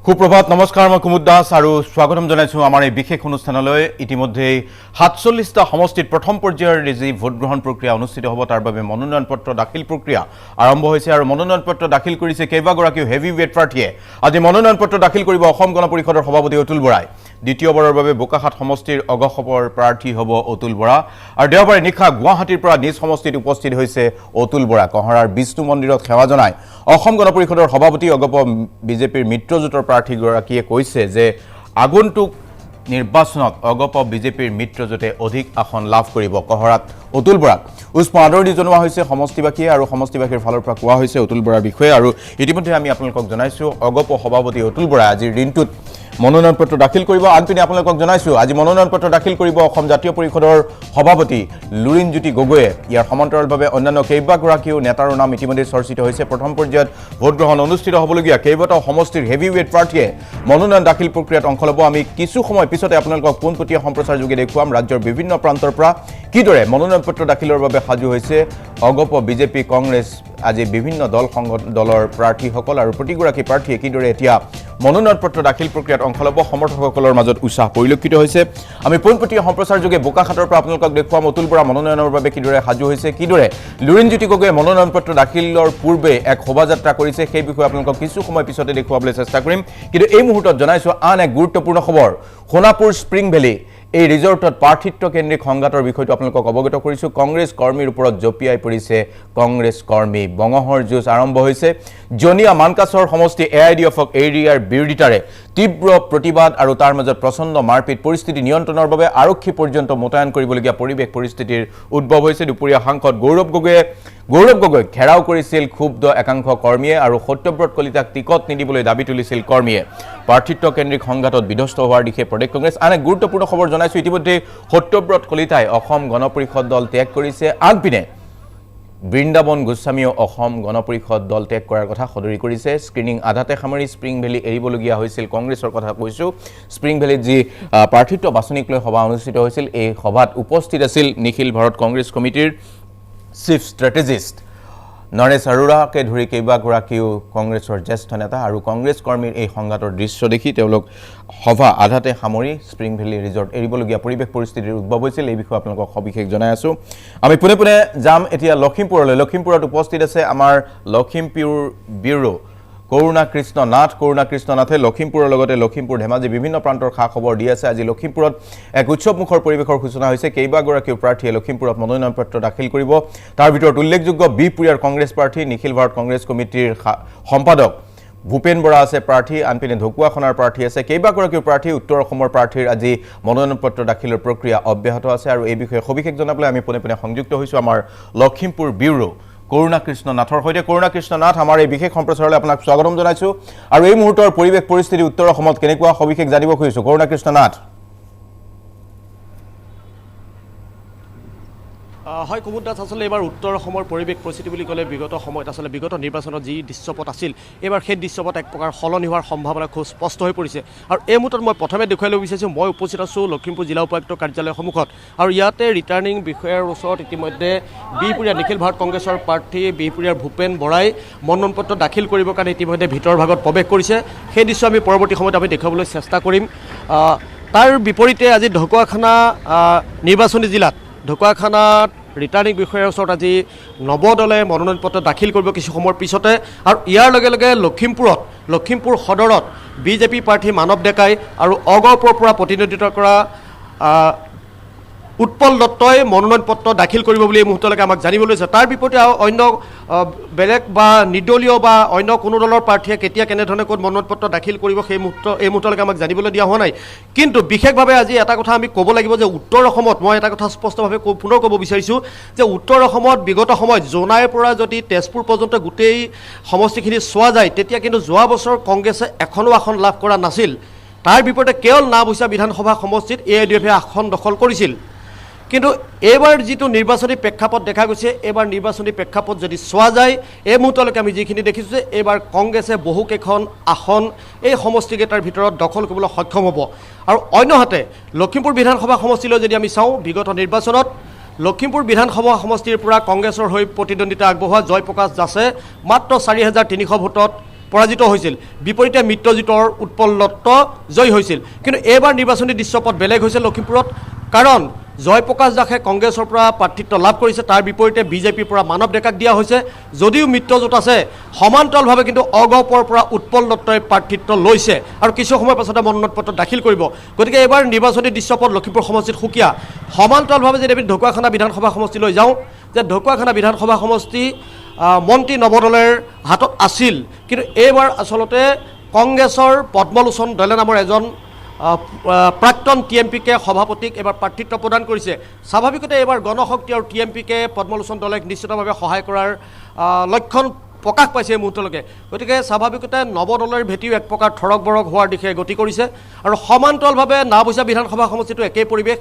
সুপ্ৰভাত নমস্কাৰ মই কুমুদ দাস আৰু স্বাগতম জনাইছো আমাৰ এই বিশেষ অনুষ্ঠানলৈ ইতিমধ্যে ৪৭টা সমষ্টিত প্ৰথম পৰ্যায়ৰ যি ভোট গ্ৰহণ প্ৰক্ৰিয়া অনুষ্ঠিত হ'ব তাৰ বাবে মনোনয়ন পত্ৰ দাখিল প্ৰক্ৰিয়া আৰম্ভ হৈছে আৰু মনোনয়ন পত্ৰ দাখিল কৰিছে কেইবাগৰাকী হেভি ওয়েট প্ৰাৰ্থীয়ে আজি মনোনয়ন পত্ৰ দাখিল কৰিব অসম গণ পৰিষদৰ সভাপতি অতুল বৰাই দ্বিতীয়বাৰৰ বাবে বোকাখাট সমষ্টিৰ অগখবৰ প্ৰাৰ্থী হ'ব অতুল বৰা আৰু দেওবাৰে নিশা গুৱাহাটীৰ পৰা নিজ সমষ্টিত উপস্থিত হৈছে অতুল বৰা কহৰাৰ বিষ্ণু মন্দিৰত সেৱা জনাই অসম গণ পৰিষদৰ সভাপতি অগপ বিজেপিৰ মিত্ৰজোঁটৰ প্ৰাৰ্থীগৰাকীয়ে কৈছে যে আগন্তুক নিৰ্বাচনত অগপ বিজেপিৰ মিত্ৰজোঁটে অধিক আসন লাভ কৰিব কহৰাত অতুল বৰাক উষ্ম আদৰণি জনোৱা হৈছে সমষ্টিবাসীয়ে আৰু সমষ্টিবাসীৰ ফালৰ পৰা কোৱা হৈছে অতুল বৰাৰ বিষয়ে আৰু ইতিমধ্যে আমি আপোনালোকক জনাইছো অগপ সভাপতি অতুল বৰা আজিৰ দিনটোত মনোনয়ন পত্ৰ দাখিল কৰিব আনপিনে আপোনালোকক জনাইছো আজি মনোনয়ন পত্ৰ দাখিল কৰিব অসম জাতীয় পৰিষদৰ সভাপতি লুৰিণজ্যোতি গগৈয়ে ইয়াৰ সমান্তৰালভাৱে অন্যান্য কেইবাগৰাকীও নেতাৰ নাম ইতিমধ্যে চৰ্চিত হৈছে প্ৰথম পৰ্যায়ত ভোট গ্ৰহণ অনুষ্ঠিত হ'বলগীয়া কেইবাটাও সমষ্টিৰ হেভি ওয়েট প্ৰাৰ্থীয়ে মনোনয়ন দাখিল প্ৰক্ৰিয়াত অংশ ল'ব আমি কিছু সময় পিছতে আপোনালোকক পোনপটীয়া সম্প্ৰচাৰ যোগে দেখুৱাম ৰাজ্যৰ বিভিন্ন প্ৰান্তৰ পৰা কিদৰে মনোনয়ন পত্ৰ দাখিলৰ বাবে সাজু হৈছে অগপ বিজেপি কংগ্ৰেছ আজি বিভিন্ন দলৰ প্ৰাৰ্থীসকল আৰু প্ৰতিগৰাকী প্ৰাৰ্থীয়ে কিদৰে এতিয়া মনোনয়ন পত্ৰ দাখিল প্ৰক্ৰিয়াত অংশ ল'ব সমৰ্থকসকলৰ মাজত উৎসাহ পৰিলক্ষিত হৈছে আমি পোনপটীয়া সম্প্ৰচাৰ যোগে বোকাখাটৰ পৰা আপোনালোকক দেখুৱাম অতুল বৰা মনোনয়নৰ বাবে কিদৰে সাজু হৈছে কিদৰে লুৰিণজ্যোতি গগৈয়ে মনোনয়ন পত্ৰ দাখিলৰ পূৰ্বে এক শোভাযাত্ৰা কৰিছে সেই বিষয়ে আপোনালোকক কিছু সময় পিছতে দেখুৱাবলৈ চেষ্টা কৰিম কিন্তু এই মুহূৰ্তত জনাইছো আন এক গুৰুত্বপূৰ্ণ খবৰ সোণাপুৰ স্প্ৰিং ভেলী এই ৰিজৰ্টত প্ৰাৰ্থিত্ব কেন্দ্ৰিক সংঘাতৰ বিষয়টো আপোনালোকক অৱগত কৰিছো কংগ্ৰেছ কৰ্মীৰ ওপৰত জপিয়াই পৰিছে কংগ্ৰেছ কৰ্মী বঙহৰ যুঁজ আৰম্ভ হৈছে জনিয়া মানকাছৰ সমষ্টি এআইডিএফক এৰিয়াৰ বিৰোধিতাৰে তীব্ৰ প্ৰতিবাদ আৰু তাৰ মাজত প্ৰচণ্ড মাৰপিট পৰিস্থিতি নিয়ন্ত্ৰণৰ বাবে আৰক্ষী পৰ্যন্ত মোতায়েন কৰিবলগীয়া পৰিৱেশ পৰিস্থিতিৰ উদ্ভৱ হৈছে দুপৰীয়া সাংসদ গৌৰৱ গগৈক ঘেৰাও কৰিছিল ক্ষুব্ধ একাংশ কৰ্মীয়ে আৰু সত্যব্ৰত কলিতাক টিকট নিদিবলৈ দাবী তুলিছিল কৰ্মীয়ে প্ৰাৰ্থিত্ব কেন্দ্ৰিক সংঘাতত বিধ্বস্ত হোৱাৰ দিশে প্ৰদেশ কংগ্ৰেছ আন এক গুৰুত্বপূৰ্ণ খবৰ জনাইছো ইতিমধ্যে সত্যব্ৰত কলিতাই অসম গণ পৰিষদ দল ত্যাগ কৰিছে আনপিনে বৃন্দাবন গোস্বামীও অসম গণ পৰিষদ দল ত্যাগ কৰাৰ কথা সদৰি কৰিছে স্ক্ৰিনিং আধাতে সামৰি স্প্ৰিং ভেলী এৰিবলগীয়া হৈছিল কংগ্ৰেছৰ কথা কৈছো স্প্ৰিং ভেলীত যি প্ৰাৰ্থিত্ব বাছনিক লৈ সভা অনুষ্ঠিত হৈছিল এই সভাত উপস্থিত আছিল নিখিল ভাৰত কংগ্ৰেছ কমিটিৰ চিফ ষ্ট্ৰেটেজিষ্ট নৰেশ আৰোৰাকে ধৰি কেইবাগৰাকীও কংগ্ৰেছৰ জ্যেষ্ঠ নেতা আৰু কংগ্ৰেছ কৰ্মীৰ এই সংঘাতৰ দৃশ্য দেখি তেওঁলোক সভা আধাতে সামৰি স্প্ৰিং ভেলী ৰিজৰ্ট এৰিবলগীয়া পৰিৱেশ পৰিস্থিতিৰ উদ্ভৱ হৈছিল এই বিষয়ে আপোনালোকক সবিশেষ জনাই আছো আমি পুনে পুনে যাম এতিয়া লখিমপুৰলৈ লখিমপুৰত উপস্থিত আছে আমাৰ লখিমপুৰ ব্যুৰো কৰুণা কৃষ্ণ নাথে লখিমপুৰৰ লগতে লখিমপুৰ ধেমাজি বিভিন্ন প্ৰান্তৰ খা খবৰ দি আছে আজি লখিমপুৰত এক উৎসৱমুখৰ পৰিৱেশৰ সূচনা হৈছে কেইবাগৰাকী প্ৰাৰ্থীয়ে লখিমপুৰত মনোনয়ন পত্ৰ দাখিল কৰিব তাৰ ভিতৰত উল্লেখযোগ্য বিপুৰীয়াৰ কংগ্ৰেছ প্ৰাৰ্থী নিখিল ভাৰত কংগ্ৰেছ কমিটিৰ সম্পাদক ভূপেন বৰা আছে প্ৰাৰ্থী আনপিনে ঢকুৱাখনাৰ প্ৰাৰ্থী আছে কেইবাগৰাকী প্ৰাৰ্থী উত্তৰ অসমৰ প্ৰাৰ্থীৰ আজি মনোনয়ন পত্ৰ দাখিলৰ প্ৰক্ৰিয়া অব্যাহত আছে আৰু এই বিষয়ে সবিশেষ জনাবলৈ আমি পুনে পুনে সংযুক্ত হৈছো আমাৰ লখিমপুৰ ব্যুৰো কৰুণা কৃষ্ণ নাথৰ সৈতে কৰুণা কৃষ্ণ নাথ আমাৰ এই বিশেষ সম্প্ৰচাৰলৈ আপোনাক স্বাগতম জনাইছো আৰু এই মুহূৰ্তৰ পৰিৱেশ পৰিস্থিতি উত্তৰ অসমত কেনেকুৱা সবিশেষ জানিব খুজিছো কৰুণা কৃষ্ণ নাথ হয় কুমুদ দাস আসলে এবাৰ উত্তৰ অসমৰ পৰিৱেশ পৰিস্থিতি বুলি ক'লে বিগত সময়ত আসলে বিগত নিৰ্বাচনত যি দৃশ্যপট আছিল এবাৰ সেই দৃশ্যপট এক প্ৰকাৰ সলনি হোৱাৰ সম্ভাৱনা খুব স্পষ্ট হৈ পৰিছে আৰু এই মুহূৰ্তত মই প্ৰথমে দেখুৱাই ল'ব বিচাৰিছোঁ মই উপস্থিত আছোঁ লখিমপুৰ জিলা উপায়ুক্ত কাৰ্যালয়ৰ সন্মুখত আৰু ইয়াতে ৰিটাৰ্ণিং বিষয়াৰ ওচৰত ইতিমধ্যে বিপুৰীয়া নিখিল ভাৰত কংগ্ৰেছৰ প্ৰাৰ্থী বিপুৰীয়াৰ ভূপেন বৰাই মনোনয়ন পত্ৰ দাখিল কৰিবৰ কাৰণে ইতিমধ্যে ভিতৰ ভাগত প্ৰৱেশ কৰিছে সেই দৃশ্য আমি পৰৱৰ্তী সময়ত আমি দেখুৱাবলৈ চেষ্টা কৰিম তাৰ বিপৰীতে আজি ঢকুৱাখানা নিৰ্বাচনী জিলাত ঢকুৱাখানাত ৰিটাৰ্ণিং বিষয়াৰ ওচৰত আজি নৱদলে মনোনয়ন পত্ৰ দাখিল কৰিব কিছু সময়ৰ পিছতে আৰু ইয়াৰ লগে লগে লখিমপুৰ সদৰত বিজেপি প্ৰাৰ্থী মানৱ ডেকাই আৰু অগপৰ পৰা প্ৰতিনিধিত্ব কৰা উৎপল দত্তই মনোনয়ন পত্ৰ দাখিল কৰিব বুলি এই মুহূৰ্তলৈকে আমাক জানিবলৈ লৈছে তাৰ বিপৰীতে অন্য বেলেগ বা নিৰ্দলীয় বা অন্য কোনো দলৰ প্ৰাৰ্থীয়ে কেতিয়া কেনেধৰণে ক'ত মনোনয়ন পত্ৰ দাখিল কৰিব এই মুহূৰ্তলৈকে আমাক জানিবলৈ দিয়া হোৱা নাই কিন্তু বিশেষভাৱে আজি এটা কথা আমি ক'ব লাগিব যে উত্তৰ অসমত মই এটা কথা স্পষ্টভাৱে পুনৰ ক'ব বিচাৰিছোঁ যে উত্তৰ অসমত বিগত সময়ত জোনাইৰ পৰা যদি তেজপুৰ পৰ্যন্ত গোটেই সমষ্টিখিনি চোৱা যায় তেতিয়া কিন্তু যোৱা বছৰ কংগ্ৰেছে এখনো আসন লাভ কৰা নাছিল তাৰ বিপৰীতে কেৱল নাওবৈচা বিধানসভা সমষ্টিত এআইডিএফে আসন দখল কৰিছিল কিন্তু এইবাৰ যিটো নিৰ্বাচনী প্ৰেক্ষাপট দেখা গৈছে এইবাৰ নিৰ্বাচনী প্ৰেক্ষাপট যদি চোৱা যায় এই মুহূৰ্তলৈকে আমি যিখিনি দেখিছোঁ যে এইবাৰ কংগ্ৰেছে বহুকেইখন আসন এই সমষ্টিকেইটাৰ ভিতৰত দখল কৰিবলৈ সক্ষম হ'ব আৰু অন্যহাতে লখিমপুৰ বিধানসভা সমষ্টিলৈ যদি আমি চাওঁ বিগত নিৰ্বাচনত লখিমপুৰ বিধানসভা সমষ্টিৰ পৰা কংগ্ৰেছৰ হৈ প্ৰতিদ্বন্দ্বিতা আগবঢ়োৱা জয়প্ৰকাশ দাসে মাত্ৰ ৪,৩০০ ভোটত পৰাজিত হৈছিল বিপৰীতে মিত্ৰজোঁটৰ উৎপল দত্ত জয়ী হৈছিল কিন্তু এইবাৰ নিৰ্বাচনী দৃশ্যপট বেলেগ হৈছে লখিমপুৰত কাৰণ জয়প্ৰকাশ দাসে কংগ্ৰেছৰ পৰা প্ৰাৰ্থিত্ব লাভ কৰিছে তাৰ বিপৰীতে বিজেপিৰ পৰা মানৱ ডেকাক দিয়া হৈছে যদিও মিত্ৰজোঁট আছে সমান্তৰালভাৱে কিন্তু অগপৰ পৰা উৎপল দত্তই প্ৰাৰ্থিত্ব লৈছে আৰু কিছু সময় পাছতে মনোনয়ন পত্ৰ দাখিল কৰিব গতিকে এইবাৰ নিৰ্বাচনী দৃশ্যপট লখিমপুৰ সমষ্টিত সুকীয়া সমান্তৰালভাৱে যদি আমি ঢকুৱাখানা বিধানসভা সমষ্টিলৈ যাওঁ যে ঢকুৱাখানা বিধানসভা সমষ্টি মন্ত্ৰী নৱদলেৰ হাতত আছিল কিন্তু এইবাৰ আচলতে কংগ্ৰেছৰ পদ্মলোচন দলে নামৰ এজন প্ৰাক্তন TMPকে সভাপতিক এবাৰ প্ৰাৰ্থিত্ব প্ৰদান কৰিছে স্বাভাৱিকতে এইবাৰ গণশক্তি আৰু TMPকে পদ্মলোচন দলে নিশ্চিতভাৱে সহায় কৰাৰ লক্ষণ প্ৰকাশ পাইছে এই মুহূৰ্তলৈকে গতিকে স্বাভাৱিকতে নৱদলৰ ভেটিও এক প্ৰকাৰ থৰক বৰক হোৱাৰ দিশে গতি কৰিছে আৰু সমান্তৰালভাৱে নাওবৈচা বিধানসভা সমষ্টিটো একেই পৰিৱেশ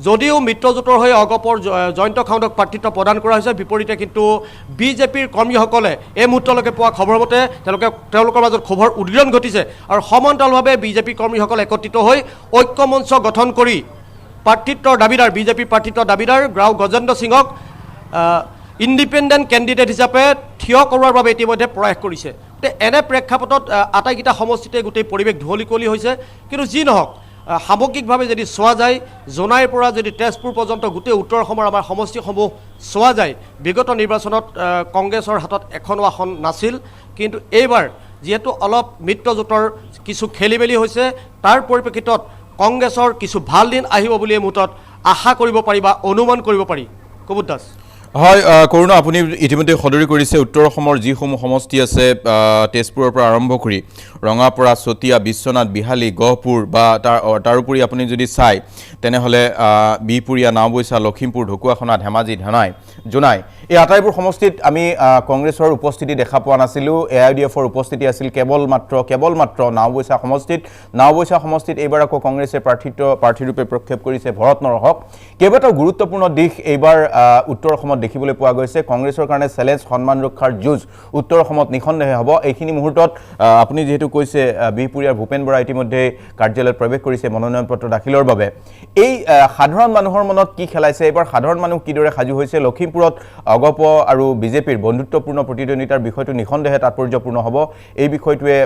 যদিও মিত্ৰজোঁটৰ হৈ অগপৰ জয়ন্ত খাউণ্ডক প্ৰাৰ্থিত্ব প্ৰদান কৰা হৈছে বিপৰীতে কিন্তু বিজেপিৰ কৰ্মীসকলে এই মুহূৰ্তলৈকে পোৱা খবৰ মতে তেওঁলোকৰ মাজত ক্ষোভৰ উদ্গীৰণ ঘটিছে আৰু সমান্তৰালভাৱে বিজেপি কৰ্মীসকল একত্ৰিত হৈ ঐক্যমঞ্চ গঠন কৰি প্ৰাৰ্থিত্বৰ দাবীদাৰ বিজেপিৰ প্ৰাৰ্থিত্বৰ দাবীদাৰ গ্ৰাও গজেন্দ্ৰ সিঙক ইণ্ডিপেণ্ডেণ্ট কেণ্ডিডেট হিচাপে থিয় কৰোৱাৰ বাবে ইতিমধ্যে প্ৰয়াস কৰিছে এনে প্ৰেক্ষাপটত আটাইকেইটা সমষ্টিতে গোটেই পৰিৱেশ ধুঁৱলি হৈছে কিন্তু যি নহওক সামগ্ৰিকভাৱে যদি চোৱা যায় জোনাইৰ পৰা যদি তেজপুৰ পৰ্যন্ত গোটেই উত্তৰ অসমৰ আমাৰ সমষ্টিসমূহ চোৱা যায় বিগত নিৰ্বাচনত কংগ্ৰেছৰ হাতত এখনো আসন নাছিল কিন্তু এইবাৰ যিহেতু অলপ মিত্ৰজোঁটৰ কিছু খেলিমেলি হৈছে তাৰ পৰিপ্ৰেক্ষিতত কংগ্ৰেছৰ কিছু ভাল দিন আহিব বুলি এই মুহূৰ্তত আশা কৰিব পাৰি বা অনুমান কৰিব পাৰি কুমুদ দাস হয় কৰুণা আপুনি ইতিমধ্যে সদৰি কৰিছে উত্তৰ অসমৰ যিসমূহ সমষ্টি আছে তেজপুৰৰ পৰা আৰম্ভ কৰি ৰঙাপৰা চতিয়া বিশ্বনাথ বিহালী গহপুৰ বা তাৰোপৰি আপুনি যদি চাই তেনেহ'লে বিহপুৰীয়া নাওবৈচা লখিমপুৰ ঢকুৱাখানা ধেমাজি জোনাই এই আটাইবোৰ সমষ্টিত আমি কংগ্ৰেছৰ উপস্থিতি দেখা পোৱা নাছিলোঁ AIDFৰ উপস্থিতি আছিল কেৱল মাত্ৰ নাওবৈচা সমষ্টিত এইবাৰ আকৌ কংগ্ৰেছে প্ৰাৰ্থীৰূপে প্ৰক্ষেপ কৰিছে ভৰত নৰহক কেইবাটাও গুৰুত্বপূৰ্ণ দিশ এইবাৰ উত্তৰ অসমত দেখিবলৈ পোৱা গৈছে কংগ্ৰেছৰ কাৰণে চেলেঞ্জ সন্মান ৰক্ষাৰ যুঁজ উত্তৰ অসমত নিখন্দেহে হ'ব এইখিনি মুহূৰ্তত আপুনি যেহেতু কৈছে বিহপুৰীয়াৰ ভূপেন বৰা ইতিমধ্যে কাৰ্যালয়ত প্ৰৱেশ কৰিছে মনোনয়ন পত্ৰ দাখিলৰ বাবে এই সাধাৰণ মানুহৰ মনত কি খেলাইছে এবাৰ সাধাৰণ মানুহ কিদৰে সাজু হৈছে লখিমপুৰত অগপ আৰু বিজেপিৰ বন্ধুত্বপূৰ্ণ প্ৰতিদ্বন্দ্বিতাৰ বিষয়টো নিখন্দেহে তাৎপৰ্যপূৰ্ণ হ'ব এই বিষয়টোৱে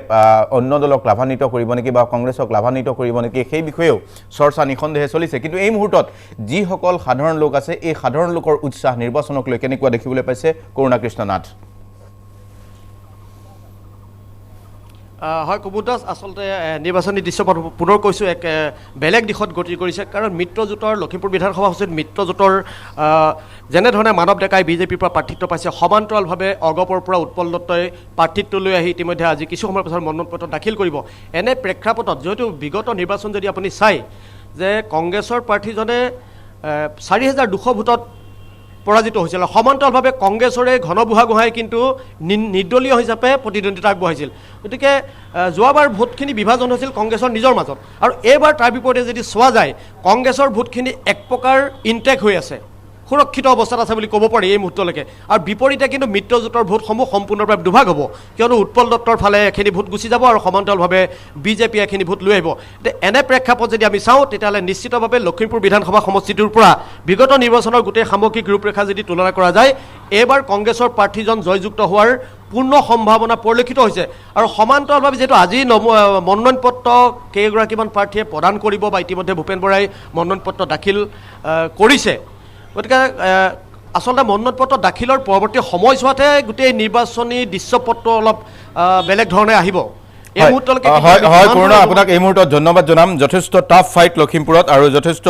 অন্য দলক লাভান্বিত কৰিব নেকি বা কংগ্ৰেছক লাভান্বিত কৰিব নেকি সেই বিষয়েও চৰ্চা নিখন্দেহে চলিছে কিন্তু এই মুহূৰ্তত যিসকল সাধাৰণ লোক আছে এই সাধাৰণ লোকৰ উৎসাহ নিৰ্বাচনক লৈ কেনেকুৱা দেখিবলৈ পাইছে কৰুণা কৃষ্ণ নাথ হয় কুমুদ দাস আচলতে নিৰ্বাচনী দৃশ্যপট পুনৰ কৈছোঁ এক বেলেগ দিশত গতি কৰিছে কাৰণ মিত্ৰজোঁটৰ লখিমপুৰ বিধানসভা সমষ্টিত মিত্ৰজোঁটৰ যেনেধৰণে মানৱ ডেকাই বিজেপিৰ পৰা প্ৰাৰ্থিত্ব পাইছে সমান্তৰালভাৱে অগপৰ পৰা উৎপল দত্তই প্ৰাৰ্থিত্ব লৈ আহি ইতিমধ্যে আজি কিছু সময়ৰ পাছত মনোনয়ন পত্ৰ দাখিল কৰিব এনে প্ৰেক্ষাপটত যিহেতু বিগত নিৰ্বাচন যদি আপুনি চাই যে কংগ্ৰেছৰ প্ৰাৰ্থীজনে 4,200 ভোটত পৰাজিত হৈছিল সমান্তৰালভাৱে কংগ্ৰেছৰে ঘন বুঢ়াগোহাঁই কিন্তু নিৰ্দলীয় হিচাপে প্ৰতিদ্বন্দ্বিতা আগবঢ়াইছিল গতিকে যোৱাবাৰ ভোটখিনি বিভাজন হৈছিল কংগ্ৰেছৰ নিজৰ মাজত আৰু এইবাৰ তাৰ বিপৰীতে যদি চোৱা যায় কংগ্ৰেছৰ ভোটখিনি এক প্ৰকাৰ ইনটেক হৈ আছে সুৰক্ষিত অৱস্থাত আছে বুলি ক'ব পাৰি এই মুহূৰ্তলৈকে আৰু বিপৰীতে কিন্তু মিত্ৰজোঁটৰ ভোটসমূহ সম্পূৰ্ণৰূপে দুভাগ হ'ব কিয়নো উৎপল দত্তৰ ফালে এখিনি ভোট গুচি যাব আৰু সমান্তৰালভাৱে বিজেপি এখিনি ভোট লৈ আহিব এনে প্ৰেক্ষাপট যদি আমি চাওঁ তেতিয়াহ'লে নিশ্চিতভাৱে লখিমপুৰ বিধানসভা সমষ্টিটোৰ পৰা বিগত নিৰ্বাচনৰ গোটেই সামগ্ৰিক ৰূপৰেখা যদি তুলনা কৰা যায় এইবাৰ কংগ্ৰেছৰ প্ৰাৰ্থীজন জয়যুক্ত হোৱাৰ পূৰ্ণ সম্ভাৱনা পৰিলক্ষিত হৈছে আৰু সমান্তৰালভাৱে যিহেতু আজি মনোনয়ন পত্ৰ কেইগৰাকীমান প্ৰাৰ্থীয়ে প্ৰদান কৰিব বা ইতিমধ্যে ভূপেন বৰাই মনোনয়ন পত্ৰ দাখিল কৰিছে গতিকে আচলতে মনোনয়ন পত্ৰ দাখিলৰ পৰৱৰ্তী সময়ছোৱাতে গোটেই নিৰ্বাচনী দৃশ্যপটটো অলপ বেলেগ ধৰণে আহিব হয় কৰুণা আপোনাক এই মুহূৰ্তত ধন্যবাদ জনাম যথেষ্ট টাফ ফাইট লখিমপুৰত আৰু যথেষ্ট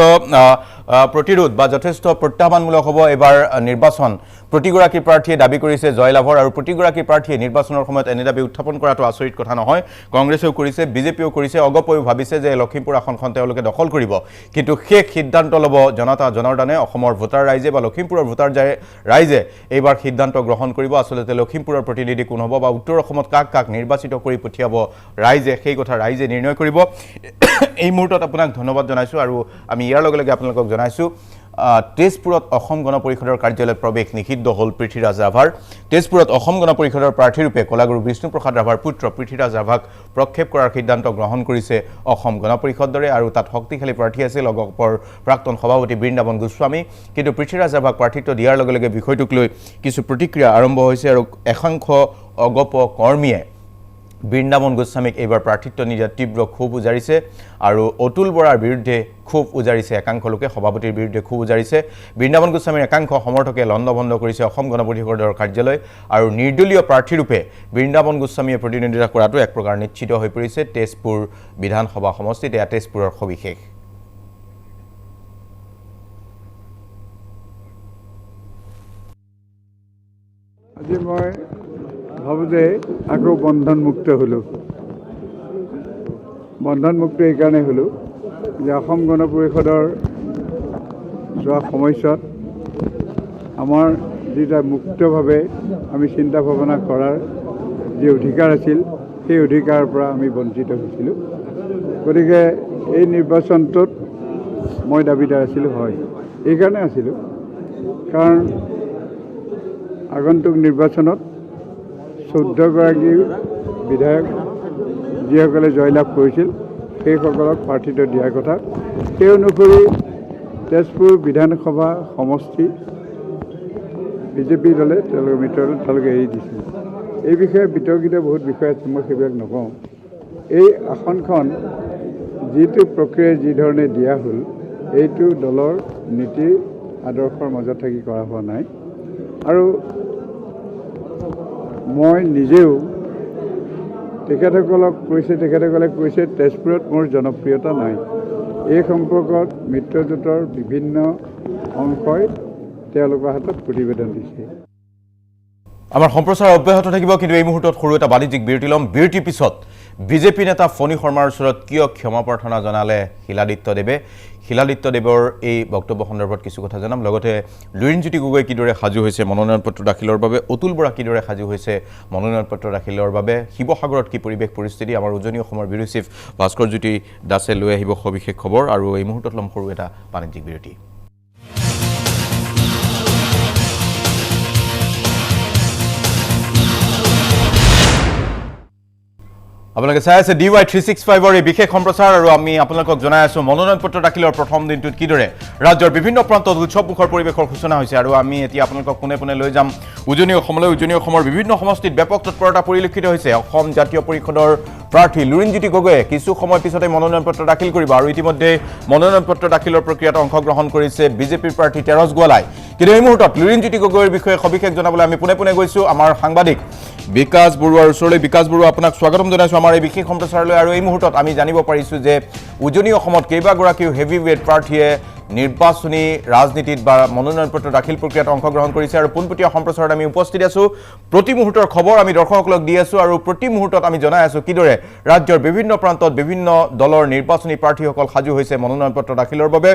প্ৰতিৰোধ বা যথেষ্ট প্ৰত্যাহ্বানমূলক হ'ব এবাৰ নিৰ্বাচন প্ৰতিগৰাকী প্ৰাৰ্থীয়ে দাবী কৰিছে জয়লাভৰ আৰু প্ৰতিগৰাকী প্ৰাৰ্থীয়ে নিৰ্বাচনৰ সময়ত এনে দাবী উত্থাপন কৰাটো আচৰিত কথা নহয় কংগ্ৰেছেও কৰিছে বিজেপিও কৰিছে অগপয়ো ভাবিছে যে লখিমপুৰ আসনখন তেওঁলোকে দখল কৰিব কিন্তু শেষ সিদ্ধান্ত ল'ব জনতা জনাৰ্দনে অসমৰ ভোটাৰ ৰাইজে বা লখিমপুৰৰ ভোটাৰ ৰাইজে এইবাৰ সিদ্ধান্ত গ্ৰহণ কৰিব আচলতে লখিমপুৰৰ প্ৰতিনিধি কোন হ'ব বা উত্তৰ অসমত কাক নিৰ্বাচিত কৰি পঠিয়াব ৰাইজে সেই কথা ৰাইজে নিৰ্ণয় কৰিব এই মুহূৰ্তত আপোনাক ধন্যবাদ জনাইছোঁ আৰু আমি ইয়াৰ লগে লগে আপোনালোকক জনাইছোঁ তেজপুৰত অসম গণ পৰিষদৰ কাৰ্যালয়ত প্ৰৱেশ নিষিদ্ধ হ'ল পৃথ্বীৰাজ ৰাভাৰ তেজপুৰত অসম গণ পৰিষদৰ প্ৰাৰ্থীৰূপে কলাগুৰু বিষ্ণুপ্ৰসাদ ৰাভাৰ পুত্ৰ পৃথ্বীৰাজ ৰাভাক প্ৰক্ষেপ কৰাৰ সিদ্ধান্ত গ্ৰহণ কৰিছে অসম গণ পৰিষদ দৰে আৰু তাত শক্তিশালী প্ৰাৰ্থী আছিল অগপৰ প্ৰাক্তন সভাপতি বৃন্দাবন গোস্বামী কিন্তু পৃথ্বীৰাজ ৰাভাক প্ৰাৰ্থিত্ব দিয়াৰ লগে লগে বিষয়টোক লৈ কিছু প্ৰতিক্ৰিয়া আৰম্ভ হৈছে আৰু একাংশ অগপ কৰ্মীয়ে বৃন্দাবন গোস্বামীক এইবাৰ প্ৰাৰ্থিত্ব নিদিয়াত তীব্ৰ ক্ষোভ উজাৰিছে আৰু অতুল বৰাৰ বিৰুদ্ধে ক্ষোভ উজাৰিছে একাংশ লোকে সভাপতিৰ বিৰুদ্ধে ক্ষোভ উজাৰিছে বৃন্দাবন গোস্বামীৰ একাংশ সমৰ্থকে লণ্ডভণ্ড কৰিছে অসম গণ পৰিষদৰ কাৰ্যালয় আৰু নিৰ্দলীয় প্ৰাৰ্থীৰূপে বৃন্দাবন গোস্বামীয়ে প্ৰতিনিধিত্ব কৰাটো এক প্ৰকাৰ নিশ্চিত হৈ পৰিছে তেজপুৰ বিধানসভা সমষ্টিত এয়া তেজপুৰৰ সবিশেষ আজি মই ভাবোঁ যে আকৌ বন্ধনমুক্ত হ'লোঁ বন্ধনমুক্ত এইকাৰণে হ'লোঁ যে অসম গণ পৰিষদৰ যোৱা সময়ছোৱাত আমাৰ যিটা মুক্তভাৱে আমি চিন্তা ভাৱনা কৰাৰ যি অধিকাৰ আছিল সেই অধিকাৰৰ পৰা আমি বঞ্চিত হৈছিলোঁ গতিকে এই নিৰ্বাচনটোত মই দাবীদাৰ আছিলোঁ হয় এইকাৰণে আছিলোঁ কাৰণ আগন্তুক নিৰ্বাচনত 14গৰাকী বিধায়ক যিসকলে জয়লাভ কৰিছিল সেইসকলক প্ৰাৰ্থিত্ব দিয়াৰ কথা সেই অনুসৰি তেজপুৰ বিধানসভা সমষ্টি বিজেপি দলে তেওঁলোকৰ মিত্ৰদলে তেওঁলোকে এৰি দিছিল এই বিষয়ে বিতৰ্কিত বহুত বিষয় আছে মই সেইবিলাক নকওঁ এই আসনখন যিটো প্ৰক্ৰিয়া যি ধৰণে দিয়া হ'ল এইটো দলৰ নীতি আদৰ্শৰ মাজত থাকি কৰা হোৱা নাই আৰু মই নিজেও তেখেতসকলে কৈছে তেজপুৰত মোৰ জনপ্ৰিয়তা নাই এই সম্পৰ্কত মিত্ৰজোঁটৰ বিভিন্ন অংশই তেওঁলোকৰ হাতত প্ৰতিবেদন দিছে আমাৰ সম্প্ৰচাৰ অব্যাহত থাকিব কিন্তু এই মুহূৰ্তত সৰু এটা বাণিজ্যিক বিৰতি ল'ম বিৰতিৰ পিছত বিজেপি নেতা ফণী শৰ্মাৰ ওচৰত কিয় ক্ষমা প্ৰাৰ্থনা জনালে শিলাদিত্য দেৱৰ এই বক্তব্য সন্দৰ্ভত কিছু কথা জনাম লগতে লুৰিণজ্যোতি গগৈ কিদৰে সাজু হৈছে মনোনয়ন পত্ৰ দাখিলৰ বাবে অতুল বৰা কিদৰে সাজু হৈছে মনোনয়ন পত্ৰ দাখিলৰ বাবে শিৱসাগৰত কি পৰিৱেশ পৰিস্থিতি আমাৰ উজনি অসমৰ ব্যুৰো চিফ ভাস্কৰ জ্যোতি দাসে লৈ আহিব সবিশেষ খবৰ আৰু এই মুহূৰ্তত ল'ম সৰু এটা বাণিজ্যিক বিৰতি আপোনালোকে চাই আছে DY365 এই বিশেষ সম্প্ৰচাৰ আৰু আমি আপোনালোকক জনাই আছো মনোনয়ন পত্ৰ দাখিলৰ প্ৰথম দিনটোত কিদৰে ৰাজ্যৰ বিভিন্ন প্ৰান্তত উৎসৱমুখৰ পৰিৱেশৰ সূচনা হৈছে আৰু আমি এতিয়া আপোনালোকক পোনে লৈ যাম উজনি অসমৰ বিভিন্ন সমষ্টিত ব্যাপক তৎপৰতা পৰিলক্ষিত হৈছে অসম জাতীয় পৰিষদৰ প্ৰাৰ্থী লুৰিণজ্যোতি গগৈয়ে কিছু সময় পিছতে মনোনয়ন পত্ৰ দাখিল কৰিব আৰু ইতিমধ্যে মনোনয়ন পত্ৰ দাখিলৰ প্ৰক্ৰিয়াত অংশগ্ৰহণ কৰিছে বিজেপিৰ প্ৰাৰ্থী তেৰছ গোৱালাই কিন্তু এই মুহূৰ্তত লুৰিণজ্যোতি গগৈৰ বিষয়ে সবিশেষ জনাবলৈ আমি পোনে গৈছো আমাৰ সাংবাদিক বিকাশ বৰুৱাৰ ওচৰলৈ বিকাশ বৰুৱা আপোনাক স্বাগতম জনাইছো আমাৰ এই বিশেষ সম্প্ৰচাৰলৈ আৰু এই মুহূৰ্তত আমি জানিব পাৰিছো যে উজনি অসমত কেইবাগৰাকীও হেভিৱেট প্ৰাৰ্থীয়ে নিৰ্বাচনী ৰাজনীতিত বা মনোনয়ন পত্ৰ দাখিল প্ৰক্ৰিয়াত অংশগ্ৰহণ কৰিছে আৰু পোনপটীয়া সম্প্ৰচাৰত আমি উপস্থিত আছো প্ৰতি মুহূৰ্তৰ খবৰ আমি দৰ্শকসকলক দি আছো আৰু প্ৰতি মুহূৰ্তত আমি জনাই আছো কিদৰে ৰাজ্যৰ বিভিন্ন প্ৰান্তত বিভিন্ন দলৰ নিৰ্বাচনী প্ৰাৰ্থীসকল সাজু হৈছে মনোনয়ন পত্ৰ দাখিলৰ বাবে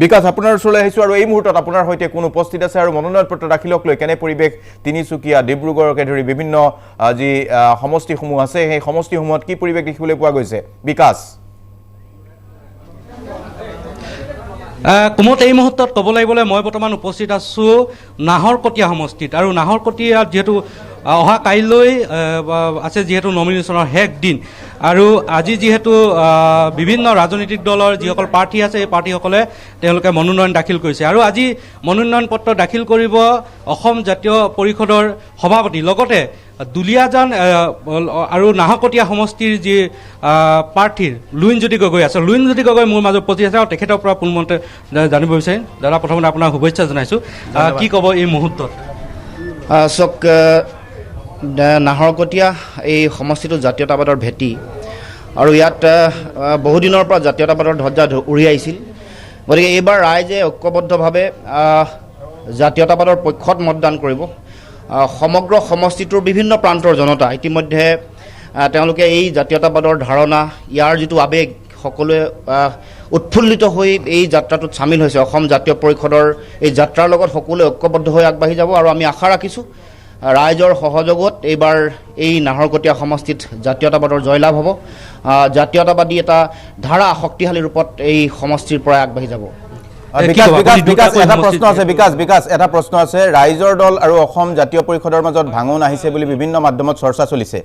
বিকাশ আপোনাৰ ওচৰলৈ আহিছো আৰু এই মুহূৰ্তত আপোনাৰ সৈতে কোন উপস্থিত আছে আৰু মনোনয়ন পত্ৰ দাখিলক লৈ কেনে পৰিৱেশ তিনিচুকীয়া ডিব্ৰুগড়কে ধৰি বিভিন্ন যি সমষ্টিসমূহ আছে সেই সমষ্টিসমূহত কি পৰিৱেশ দেখিবলৈ পোৱা গৈছে বিকাশ কুমত এই মুহূৰ্তত ক'ব লাগিবলৈ মই বৰ্তমান উপস্থিত আছোঁ নাহৰকটীয়া সমষ্টিত আৰু নাহৰকটীয়াত যিহেতু অহা কাইলৈ আছে যিহেতু নমিনেশ্যনৰ শেষ দিন আৰু আজি যিহেতু বিভিন্ন ৰাজনৈতিক দলৰ যিসকল প্ৰাৰ্থী আছে এই প্ৰাৰ্থীসকলে তেওঁলোকে মনোনয়ন দাখিল কৰিছে আৰু আজি মনোনয়ন পত্ৰ দাখিল কৰিব অসম জাতীয় পৰিষদৰ সভাপতি লগতে দুলীয়াজান আৰু নাহৰকটীয়া সমষ্টিৰ যি প্ৰাৰ্থীৰ লুৰিণজ্যোতি গগৈ আছে লুৰিণজ্যোতি গগৈ মোৰ মাজত উপস্থিত আছে আৰু তেখেতৰ পৰা পোনমতে জানিব বিচাৰিম দাদা প্ৰথমতে আপোনাক শুভেচ্ছা জনাইছোঁ কি ক'ব এই মুহূৰ্তত চাওক নাহৰকটীয়া এই সমষ্টিটো জাতীয়তাবাদৰ ভেটি আৰু ইয়াত বহুদিনৰ পৰা জাতীয়তাবাদৰ ধ্বজা উৰি আহিছিল গতিকে এইবাৰ ৰাইজে ঐক্যবদ্ধভাৱে জাতীয়তাবাদৰ পক্ষত মতদান কৰিব সমগ্ৰ সমষ্টিটোৰ বিভিন্ন প্ৰান্তৰ জনতা ইতিমধ্যে তেওঁলোকে এই জাতীয়তাবাদৰ ধাৰণা ইয়াৰ যিটো আৱেগ সকলোৱে উৎফুল্লিত হৈ এই যাত্ৰাটোত চামিল হৈছে অসম জাতীয় পৰিষদৰ এই যাত্ৰাৰ লগত সকলোৱে ঐক্যবদ্ধ হৈ আগবাঢ়ি যাব আৰু আমি আশা ৰাখিছোঁ ৰাইজৰ সহযোগত এইবাৰ এই নাহৰকটীয়া সমষ্টিত জাতীয়তাবাদৰ জয়লাভ হ'ব জাতীয়তাবাদী এটা ধাৰা শক্তিশালী ৰূপত এই সমষ্টিৰ পৰা আগবাঢ়ি যাব বিকাশ এটা প্ৰশ্ন আছে ৰাইজৰ দল আৰু অসম জাতীয় পৰিষদৰ মাজত ভাঙন আহিছে বুলি বিভিন্ন মাধ্যমত চৰ্চা চলিছে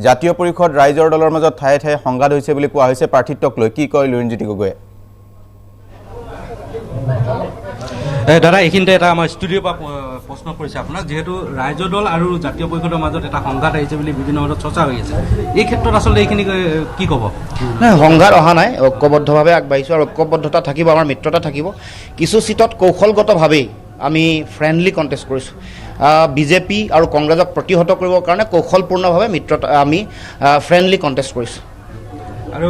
জাতীয় পৰিষদ ৰাইজৰ দলৰ মাজত ঠায়ে ঠায়ে সংঘাত হৈছে বুলি কোৱা হৈছে প্ৰাৰ্থিত্বক লৈ কি কয় লুৰিণজ্যোতি গগৈয়ে দাদা এইখিনিতে এটা আমাৰ ষ্টুডিঅ'ৰ পৰা প্ৰশ্ন কৰিছে আপোনাক, যিহেতু ৰাইজৰ দল আৰু জাতীয় পৰিষদৰ মাজত এটা সংঘাত আহিছে বুলি বিভিন্ন মাজত চৰ্চা হৈ আছে, এই ক্ষেত্ৰত আচলতে এইখিনি কি ক'ব? নাই, সংঘাত অহা নাই, ঐক্যবদ্ধভাৱে আগবাঢ়িছোঁ আৰু ঐক্যবদ্ধতা থাকিব, আমাৰ মিত্ৰতা থাকিব। কিছু চিটত কৌশলগতভাৱেই আমি ফ্ৰেণ্ডলি কণ্টেষ্ট কৰিছোঁ। বিজেপি আৰু কংগ্ৰেছক প্ৰতিহত কৰিবৰ কাৰণে কৌশলপূৰ্ণভাৱে মিত্ৰতা আমি ফ্ৰেণ্ডলি কণ্টেষ্ট কৰিছোঁ। আৰু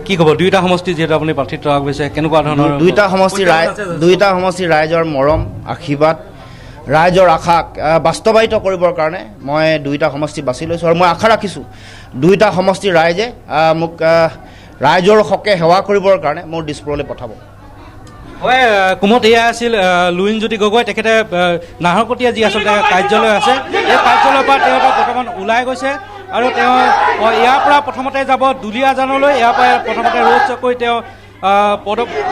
কি ক'ব, দুয়োটা সমষ্টি যিহেতু আপুনি প্ৰাৰ্থিত্ব আগবাঢ়িছে, কেনেকুৱা ধৰণৰ দুয়োটা সমষ্টি ৰাইজৰ মৰম, আশীৰ্বাদ, ৰাইজৰ আশাক বাস্তৱায়িত কৰিবৰ কাৰণে মই দুয়োটা সমষ্টি বাছি লৈছোঁ আৰু মই আশা ৰাখিছোঁ দুয়োটা সমষ্টিৰ ৰাইজে মোক ৰাইজৰ হকে সেৱা কৰিবৰ কাৰণে মোৰ দিছপুৰলৈ পঠাব। হয়, কুমত এয়া আছিল লুৰিণজ্যোতি গগৈ, তেখেতে নাহৰকটীয়া যি আচলতে কাৰ্যালয় আছে, এই কাৰ্যালয়ৰ পৰা তেওঁ বৰ্তমান ওলাই গৈছে আৰু তেওঁ ইয়াৰ পৰা প্ৰথমতে যাব দুলীয়াজানলৈ, ইয়াৰ পৰা প্ৰথমতে ৰোড শ্ব' কৰি তেওঁ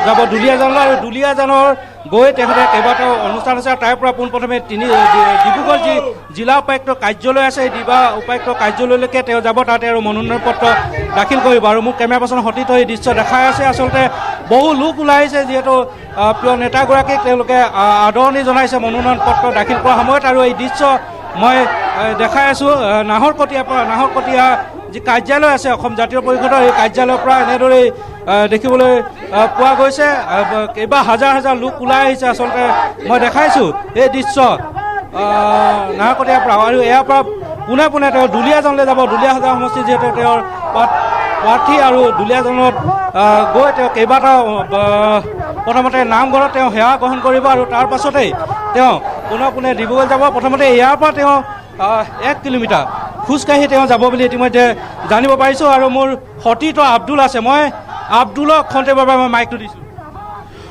যাব দুলীয়াজানলৈ আৰু দুলীয়াজানৰ গৈ তেখেতে কেইবাটাও অনুষ্ঠান আছে। তাৰ পৰা পোনপ্ৰথমে ডিব্ৰুগড় যি জিলা উপায়ুক্ত কাৰ্যালয় আছে, এই জিলা উপায়ুক্ত কাৰ্যালয়লৈকে তেওঁ যাব, তাতে আৰু মনোনয়ন পত্ৰ দাখিল কৰিব। আৰু মোক কেমেৰা পাৰ্চন সতীৰ্থ এই দৃশ্য দেখাই আছে, আচলতে বহু লোক ওলাই আহিছে, যিহেতু প্ৰিয় নেতাগৰাকীক তেওঁলোকে আদৰণি জনাইছে মনোনয়ন পত্ৰ দাখিল কৰাৰ সময়ত। আৰু এই দৃশ্য মই দেখাই আছোঁ নাহৰকটীয়াৰ পৰা, নাহৰকটীয়া যি কাৰ্যালয় আছে অসম জাতীয় পৰিষদৰ, এই কাৰ্যালয়ৰ পৰা এনেদৰেই দেখিবলৈ পোৱা গৈছে। কেইবা হাজাৰ হাজাৰ লোক ওলাই আহিছে, আচলতে মই দেখাইছোঁ এই দৃশ্য নাহৰকটীয়াৰ পৰা। আৰু ইয়াৰ পৰা পোনে পোনে তেওঁ দুলীয়াজানলৈ যাব, দুলীয়াজান সমষ্টি যিহেতু তেওঁৰ প্ৰাৰ্থী, আৰু দুলীয়াজানত গৈ তেওঁ কেইবাটাও প্ৰথমতে নামঘৰত তেওঁ সেৱা গ্ৰহণ কৰিব আৰু তাৰ পাছতেই তেওঁ পোনে পোনে ডিব্ৰুগড় যাব। প্ৰথমতে ইয়াৰ পৰা তেওঁ 1 কিলোমিটাৰ খোজকাঢ়ি তেওঁ যাব বুলি ইতিমধ্যে জানিব পাৰিছোঁ। আৰু মোৰ সতীৰ্থ আব্দুল আছে, মই আব্দুলক খন্তেকৰ বাবে মই মাইকটো দিছোঁ।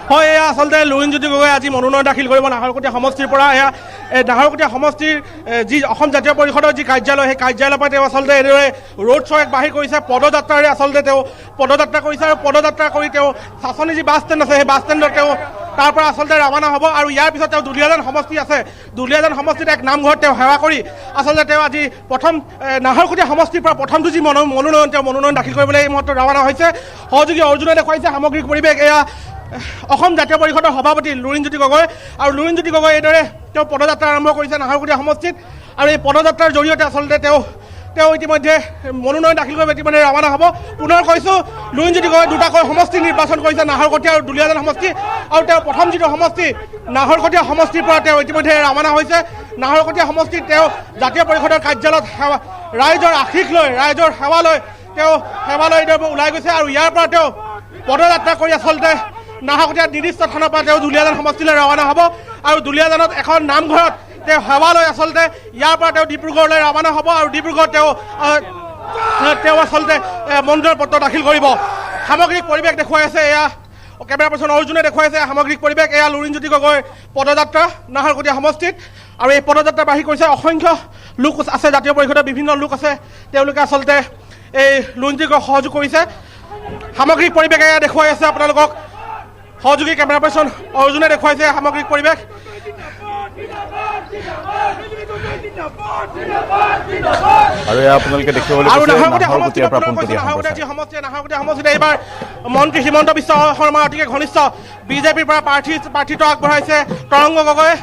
হয়, এয়া আচলতে লুৰিণজ্যোতি গগৈ আজি মনোনয়ন দাখিল কৰিব নাহৰকটীয়া সমষ্টিৰ পৰা। এয়া নাহৰকটীয়া সমষ্টিৰ যি অসম জাতীয় পৰিষদৰ যি কাৰ্যালয়, সেই কাৰ্যালয়ৰ পৰা তেওঁ আচলতে এনেদৰে ৰোড শ্ব' এক বাহিৰ কৰিছে, পদযাত্ৰাৰে আচলতে তেওঁ পদযাত্ৰা কৰিছে। আৰু পদযাত্ৰা কৰি তেওঁ চাচনি যি বাছ ষ্টেণ্ড আছে, সেই বাছ ষ্টেণ্ডত তেওঁ তাৰ পৰা আচলতে ৰাওনা হ'ব। আৰু ইয়াৰ পিছত তেওঁ দুলীয়াজান সমষ্টি আছে, দুলীয়াজান সমষ্টিত এক নামঘৰত তেওঁ সেৱা কৰি আচলতে তেওঁ আজি প্ৰথম নাহৰকটীয়া সমষ্টিৰ পৰা প্ৰথমটো যি মনোনয়ন, তেওঁ মনোনয়ন দাখিল কৰিবলৈ এই মুহূৰ্তত ৰাওনা হৈছে। সহযোগী অৰ্জুনে দেখুৱাইছে সামগ্ৰিক পৰিৱেশ। এয়া অসম জাতীয় পৰিষদৰ সভাপতি লুৰিণজ্যোতি গগৈ, আৰু লুৰিণজ্যোতি গগৈ এইদৰে তেওঁ পদযাত্ৰা আৰম্ভ কৰিছে নাহৰকটীয়া সমষ্টিত। আৰু এই পদযাত্ৰাৰ জৰিয়তে আচলতে তেওঁ ইতিমধ্যে মনোনয়ন দাখিল কৰিব ইতিমধ্যে ৰাওনা হ'ব। পুনৰ কৈছোঁ, লুৰিণজ্যোতি গগৈ দুটাকৈ সমষ্টি নিৰ্বাচন কৰিছে, নাহৰকটীয়া আৰু দুলীয়াজান সমষ্টি। আৰু তেওঁ প্ৰথম যিটো সমষ্টি নাহৰকটীয়া সমষ্টিৰ পৰা তেওঁ ইতিমধ্যে ৰাওনা হৈছে। নাহৰকটীয়া সমষ্টিত তেওঁ জাতীয় পৰিষদৰ কাৰ্যালয়ত ৰাইজৰ আশীষ লৈ, ৰাইজৰ সেৱা লৈ তেওঁ ওলাই গৈছে। আৰু ইয়াৰ পৰা তেওঁ পদযাত্ৰা কৰি আচলতে নাহৰকটীয়া নিৰ্দিষ্ট স্থানৰ পৰা তেওঁ দুলীয়াজান সমষ্টিলৈ ৰাওনা হ'ব। আৰু দুলীয়াজানত এখন নামঘৰত তেওঁ সেৱা লৈ আচলতে ইয়াৰ পৰা তেওঁ ডিব্ৰুগড়লৈ ৰাওনা হ'ব। আৰু ডিব্ৰুগড়ত তেওঁ আচলতে মনোনয়ন পত্ৰ দাখিল কৰিব। সামগ্ৰিক পৰিৱেশ দেখুৱাই আছে, এয়া কেমেৰা পাৰ্চন অৰ্জুনে দেখুৱাইছে সামগ্ৰিক পৰিৱেশ। এয়া লুৰিণজ্যোতি গগৈৰ পদযাত্ৰা নাহৰকটীয়া সমষ্টিত। আৰু এই পদযাত্ৰা বাঢ়ি কৰিছে, অসংখ্য লোক আছে, জাতীয় পৰিষদৰ বিভিন্ন লোক আছে, তেওঁলোকে আচলতে এই লুৰিণজ্যোতি গগৈক সহযোগ কৰিছে। সামগ্ৰিক পৰিৱেশ এয়া দেখুৱাই আছে আপোনালোকক, সহযোগী কেমেৰা পাৰ্চন অৰ্জুনে দেখুৱাইছে সামগ্ৰিক পৰিৱেশ। আৰু আপোনালোকে দেখিবলৈ নাহৰকটীয়া সমষ্টিত এইবাৰ মন্ত্ৰী হিমন্ত বিশ্ব শৰ্মা অতিকে ঘনিষ্ঠ বিজেপিৰ পৰা প্ৰাৰ্থিত্ব আগবঢ়াইছে তৰংগ গগৈ।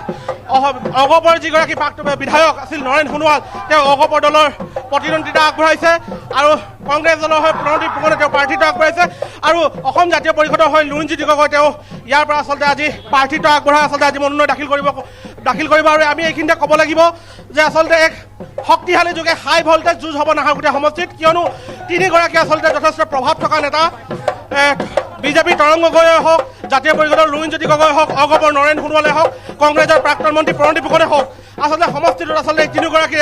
অগপৰ যিগৰাকী বিধায়ক আছিল নৰেন সোণোৱাল, তেওঁ অগপৰ দলৰ প্ৰতিদ্বন্দ্বিতা আগবঢ়াইছে। আৰু কংগ্ৰেছ দলৰ হৈ প্ৰণদীপ ফুকনে তেওঁ প্ৰাৰ্থিত্ব আগবঢ়াইছে। আৰু অসম জাতীয় পৰিষদৰ হৈ লুৰিণজ্যোতি গগৈ তেওঁ ইয়াৰ পৰা আচলতে আজি প্ৰাৰ্থিত্ব আগবঢ়াই আচলতে আজি মনোনয়ন দাখিল কৰিব। আৰু আমি এইখিনিতে ক'ব লাগিব যে আচলতে এক শক্তিশালী যুগে হাই ভল্টেজ যুঁজ হ'ব নাহৰকটীয়া সমষ্টিত, কিয়নো তিনিগৰাকী আচলতে যথেষ্ট প্ৰভাৱ থকা নেতা, বিজেপিৰ তৰংগ গগৈয়ে হওক, জাতীয় পৰিষদৰ লুৰিণজ্যোতি গগৈ হওক, অগপৰ নৰেন সোণোৱালে হওক, কংগ্ৰেছৰ প্ৰাক্তন মন্ত্ৰী প্ৰণদীপ ফুকনে হওক, আচলতে সমষ্টিটোত আচলতে তিনিগৰাকী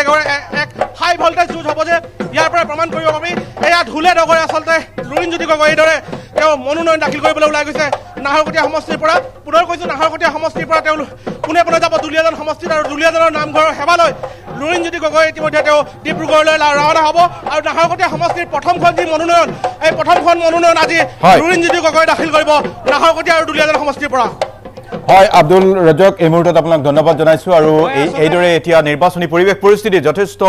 এক হাই ভল্টেজ যুঁজ হ'ব যে ইয়াৰ পৰা প্ৰমাণ কৰিব পাৰি। এয়া ঢোলে ডগৰে আচলতে লুৰিণজ্যোতি গগৈ এইদৰে তেওঁ মনোনয়ন দাখিল কৰিবলৈ ওলাই গৈছে নাহৰকটীয়া সমষ্টিৰ পৰা। পুনৰ কৈছোঁ, নাহৰকটীয়া সমষ্টিৰ পৰা তেওঁ পোনে পোনে যাব দুলীয়াজান সমষ্টিত। আৰু দুলীয়াজানৰ নামঘৰৰ সেৱা লৈ লুৰিণজ্যোতি গগৈ ইতিমধ্যে তেওঁ ডিব্ৰুগড়লৈ ৰাওনা হ'ব। আৰু নাহৰকটীয়া সমষ্টিৰ প্ৰথমখন যি মনোনয়ন, এই প্ৰথমখন মনোনয়ন আজি লুৰিণজ্যোতি গগৈ দাখিল কৰিব নাহৰকটীয়া আৰু দুলীয়াজান সমষ্টিৰ পৰা। হয় আব্দুল ৰাজক এই মুহূৰ্তত আপোনাক ধন্যবাদ জনাইছোঁ আৰু এইদৰে এতিয়া নিৰ্বাচনী পৰিৱেশ পৰিস্থিতি যথেষ্ট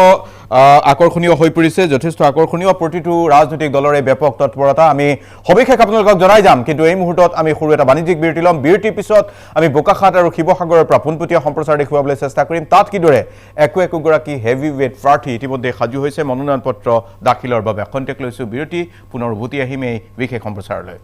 আকৰ্ষণীয় হৈ পৰিছে যথেষ্ট আকৰ্ষণীয় প্ৰতিটো ৰাজনৈতিক দলৰে ব্যাপক তৎপৰতা আমি সবিশেষ আপোনালোকক জনাই যাম কিন্তু এই মুহূৰ্তত আমি সৰু এটা বাণিজ্যিক বিৰতি ল'ম বিৰতিৰ পিছত আমি বোকাখাট আৰু শিৱসাগৰৰ পৰা পোনপটীয়া সম্প্ৰচাৰ দেখুৱাবলৈ চেষ্টা কৰিম তাত কিদৰে একোগৰাকী হেভি ৱেট প্ৰাৰ্থী ইতিমধ্যে সাজু হৈছে মনোনয়ন পত্ৰ দাখিলৰ বাবে কণ্টেক্ট লৈছোঁ বিৰতি পুনৰ উভতি আহিম এই বিশেষ সম্প্ৰচাৰলৈ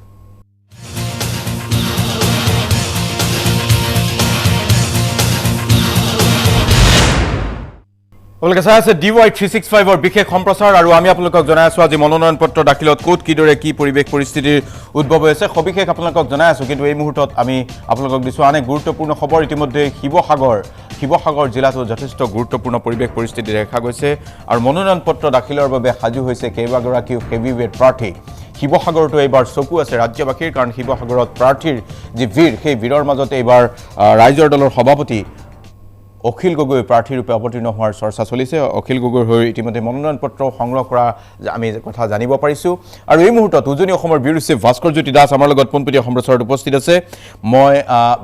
আপোনালোকে চাই আছে DY 365 বিশেষ সম্প্ৰচাৰ আৰু আমি আপোনালোকক জনাই আছোঁ আজি মনোনয়ন পত্ৰ দাখিলত ক'ত কিদৰে কি পৰিৱেশ পৰিস্থিতিৰ উদ্ভৱ হৈছে সবিশেষ আপোনালোকক জনাই আছোঁ কিন্তু এই মুহূৰ্তত আমি আপোনালোকক দিছোঁ আন এক গুৰুত্বপূৰ্ণ খবৰ ইতিমধ্যে শিৱসাগৰ জিলাতো যথেষ্ট গুৰুত্বপূৰ্ণ পৰিৱেশ পৰিস্থিতি দেখা গৈছে আৰু মনোনয়ন পত্ৰ দাখিলৰ বাবে সাজু হৈছে কেইবাগৰাকীও হেভি ৱেট প্ৰাৰ্থী শিৱসাগৰতো এইবাৰ চকু আছে ৰাজ্যবাসীৰ কাৰণ শিৱসাগৰত প্ৰাৰ্থীৰ যি ভিৰ সেই ভিৰৰ মাজতে এইবাৰ ৰাইজৰ দলৰ সভাপতি অখিল গগৈ প্ৰাৰ্থীৰূপে অৱতীৰ্ণ হোৱাৰ চৰ্চা চলিছে অখিল গগৈৰ হৈ ইতিমধ্যে মনোনয়ন পত্ৰ সংগ্ৰহ কৰা আমি কথা জানিব পাৰিছোঁ আৰু এই মুহূৰ্তত উজনি অসমৰ বীৰ চিফ ভাস্কৰজ্যোতি দাস আমাৰ লগত পোনপটীয়া সম্প্ৰচাৰত উপস্থিত আছে মই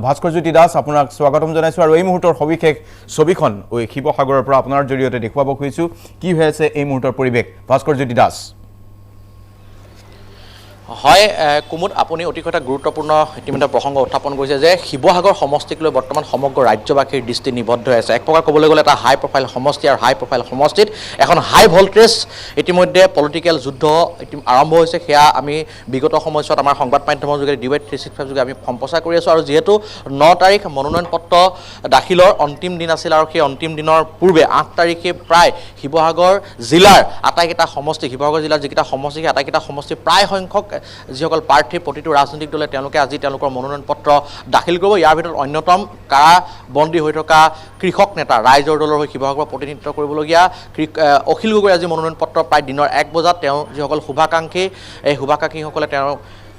ভাস্কৰজ্যোতি দাস আপোনাক স্বাগতম জনাইছোঁ আৰু এই মুহূৰ্তৰ সবিশেষ ছবিখন শিৱসাগৰৰ পৰা আপোনাৰ জৰিয়তে দেখুৱাব খুজিছোঁ কি হৈ আছে এই মুহূৰ্তৰ পৰিৱেশ ভাস্কৰজ্যোতি দাস হয় কুমুদ আপুনি অতিকৈ এটা গুৰুত্বপূৰ্ণ ইতিমধ্যে প্ৰসংগ উত্থাপন কৰিছে যে শিৱসাগৰ সমষ্টিক লৈ বৰ্তমান সমগ্ৰ ৰাজ্যবাসীৰ দৃষ্টি নিবদ্ধ হৈ আছে এক প্ৰকাৰ ক'বলৈ গ'লে এটা হাই প্ৰফাইল সমষ্টি আৰু হাই প্ৰফাইল সমষ্টিত এখন হাই ভল্টেজ ইতিমধ্যে পলিটিকেল যুদ্ধ আৰম্ভ হৈছে সেয়া আমি বিগত সময়ছোৱাত আমাৰ সংবাদ মাধ্যমৰ যোগেদি DY 365 যোগে আমি সম্প্ৰচাৰ কৰি আছোঁ আৰু যিহেতু 9 তাৰিখ মনোনয়ন পত্ৰ দাখিলৰ অন্তিম দিন আছিল আৰু সেই অন্তিম দিনৰ পূৰ্বে 8 তাৰিখে প্ৰায় শিৱসাগৰ জিলাৰ আটাইকেইটা সমষ্টি শিৱসাগৰ জিলাৰ যিকেইটা সমষ্টি সেই আটাইকেইটা সমষ্টি প্ৰায় সংখ্যক যিসকল প্ৰাৰ্থী প্ৰতিটো ৰাজনৈতিক দলে তেওঁলোকে আজি তেওঁলোকৰ মনোনয়ন পত্ৰ দাখিল কৰিব ইয়াৰ ভিতৰত অন্যতম কাৰাবন্দী হৈ থকা কৃষক নেতা ৰাইজৰ দলৰ হৈ শিৱসাগৰ প্ৰতিনিধিত্ব কৰিবলগীয়া অখিল গগৈ আজি মনোনয়ন পত্ৰ প্ৰায় দিনৰ 1 বজাত তেওঁ যিসকল শুভাকাংক্ষী এই শুভাকাংক্ষীসকলে তেওঁ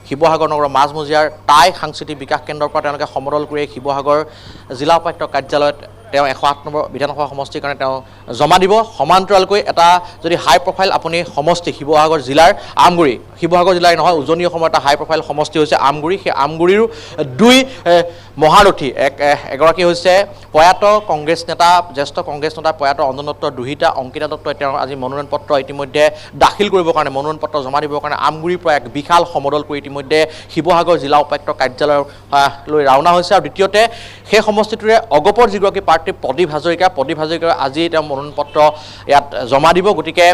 শিৱসাগৰ নগৰৰ মাজমজিয়াৰ টাই সাংস্কৃতিক বিকাশ কেন্দ্ৰৰ পৰা তেওঁলোকে সমদল কৰি শিৱসাগৰ জিলা উপায়ুক্ত কাৰ্যালয়ত তেওঁ 108 নম্বৰ বিধানসভা সমষ্টিৰ কাৰণে তেওঁ জমা দিব সমান্তৰালকৈ এটা যদি হাই প্ৰফাইল আপুনি সমষ্টি শিৱসাগৰ জিলাৰ আমগুৰি শিৱসাগৰ জিলাৰ নহয় উজনি অসমৰ এটা হাই প্ৰফাইল সমষ্টি হৈছে আমগুৰি সেই আমগুৰিৰ দুই মহাৰথী এগৰাকী হৈছে প্ৰয়াত কংগ্ৰেছ নেতা জ্যেষ্ঠ কংগ্ৰেছ নেতা প্ৰয়াত অঞ্জন দত্তৰ দুহিতা অংকিতা দত্তই তেওঁ আজি মনোনয়ন পত্ৰ ইতিমধ্যে দাখিল কৰিবৰ কাৰণে মনোনয়ন পত্ৰ জমা দিবৰ কাৰণে আমগুৰিৰ পৰা এক বিশাল সমদল কৰি ইতিমধ্যে শিৱসাগৰ জিলা উপায়ুক্ত কাৰ্যালয়লৈ ৰাওনা হৈছে আৰু দ্বিতীয়তে সেই সমষ্টিটোৰে অগপৰ যিগৰাকী প্ৰাৰ্থী প্ৰদীপ হাজৰিকা আজি তেওঁ মনোনয়ন পত্ৰ ইয়াত জমা দিব গতিকে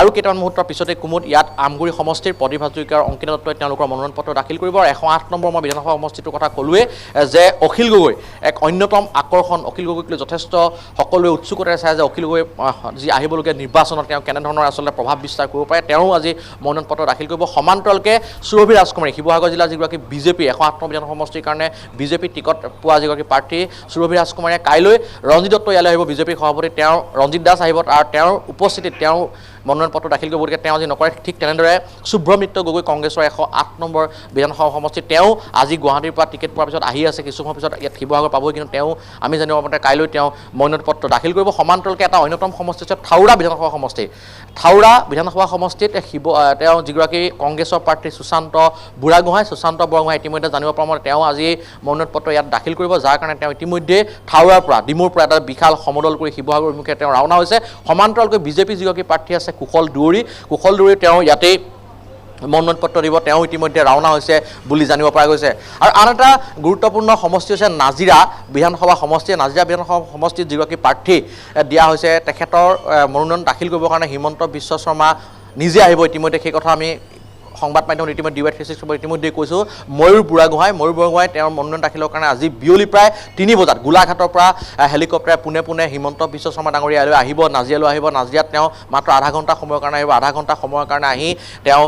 আৰু কেইটামান মুহূৰ্তৰ পিছতে কুমুদ ইয়াত আমগুৰি সমষ্টিৰ প্ৰদীপ হাজৰিকা আৰু অংকিতা দত্তই তেওঁলোকৰ মনোনয়ন পত্ৰ দাখিল কৰিব আৰু 108 নম্বৰ মই বিধানসভা সমষ্টিটোৰ কথা ক'লোৱে যে অখিল গগৈ এক অন্যতম আকৰ্ষণ অখিল গগৈক লৈ যথেষ্ট সকলোৱে উৎসুকতাৰে চাই যে অখিল গগৈ যি আহিবলগীয়া নিৰ্বাচনত তেওঁ কেনেধৰণৰ আচলতে প্ৰভাৱ বিস্তাৰ কৰিব পাৰে তেওঁ আজি মনোনয়ন পত্ৰ দাখিল কৰিব সমান্তৰালকৈ সুৰভি ৰাজকুমাৰী শিৱসাগৰ জিলাৰ যিগৰাকী বিজেপি 108 নম্বৰ বিধানসভা সমষ্টিৰ কাৰণে বিজেপি টিকট পোৱা যিগৰাকী প্ৰাৰ্থী সুৰভি ৰাজকুমাৰীয়ে কাইলৈ ৰঞ্জিত দত্ত ইয়ালৈ আহিব বিজেপিৰ সভাপতি তেওঁ ৰঞ্জিত দাস আহিব আৰু তেওঁৰ উপস্থিতিত তেওঁ মনোনয়ন পত্ৰ দাখিল কৰিব গতিকে তেওঁ আজি নকৰে ঠিক তেনেদৰে শুভ্ৰমিত্ৰ গগৈ কংগ্ৰেছৰ 108 নম্বৰ বিধানসভা সমষ্টিত তেওঁ আজি গুৱাহাটীৰ পৰা টিকেট পোৱাৰ পিছত আহি আছে কিছু সময় পিছত ইয়াত শিৱসাগৰ পাবই কিন্তু তেওঁ আমি জানিব মতে কাইলৈ তেওঁ মনোনয়ন পত্ৰ দাখিল কৰিব সমান্তৰালকৈ এটা অন্যতম সমষ্টি হৈছে থাউৰা বিধানসভা সমষ্টি থাউৰা বিধানসভা সমষ্টিত তেওঁ যিগৰাকী কংগ্ৰেছৰ প্ৰাৰ্থী সুশান্ত বৰুৱাগোহাঁই ইতিমধ্যে জানিব পৰা মতে তেওঁ আজি মনোনয়ন পত্ৰ ইয়াত দাখিল কৰিব যাৰ কাৰণে তেওঁ ইতিমধ্যে থাউৰাৰ পৰা ডিমুৰ পৰা এটা বিশাল সমদল কৰি শিৱসাগৰ অভিমুখে তেওঁ ৰাওনা হৈছে সমান্তৰালকৈ বিজেপি যিগৰাকী প্ৰাৰ্থী আছে কুশল দুৱৰী তেওঁ ইয়াতেই মনোনয়ন পত্ৰ দিব তেওঁ ইতিমধ্যে ৰাওনা হৈছে বুলি জানিব পৰা গৈছে আৰু আন এটা গুৰুত্বপূৰ্ণ সমষ্টি হৈছে নাজিৰা বিধানসভা সমষ্টিত যিগৰাকী প্ৰাৰ্থী দিয়া হৈছে তেখেতৰ মনোনয়ন দাখিল কৰিবৰ কাৰণে হিমন্ত বিশ্ব শৰ্মা নিজে আহিব ইতিমধ্যে সেই কথা আমি সংবাদ মাধ্যমত ইতিমধ্যে DY 365 ইতিমধ্যে কৈছোঁ ময়ূৰ বুঢ়াগোহাঁই তেওঁৰ মনোনয়ন দাখিলৰ কাৰণে আজি বিয়লি প্ৰায় 3 বজাত গোলাঘাটৰ পৰা হেলিকপ্টাৰে পোনে হিমন্ত বিশ্ব শৰ্মা ডাঙৰীয়ালৈ আহিব নাজিৰালৈ আহিব নাজিৰাত তেওঁ মাত্ৰ আধা ঘণ্টা সময়ৰ কাৰণে আহিব আধা ঘণ্টা সময়ৰ কাৰণে আহি তেওঁ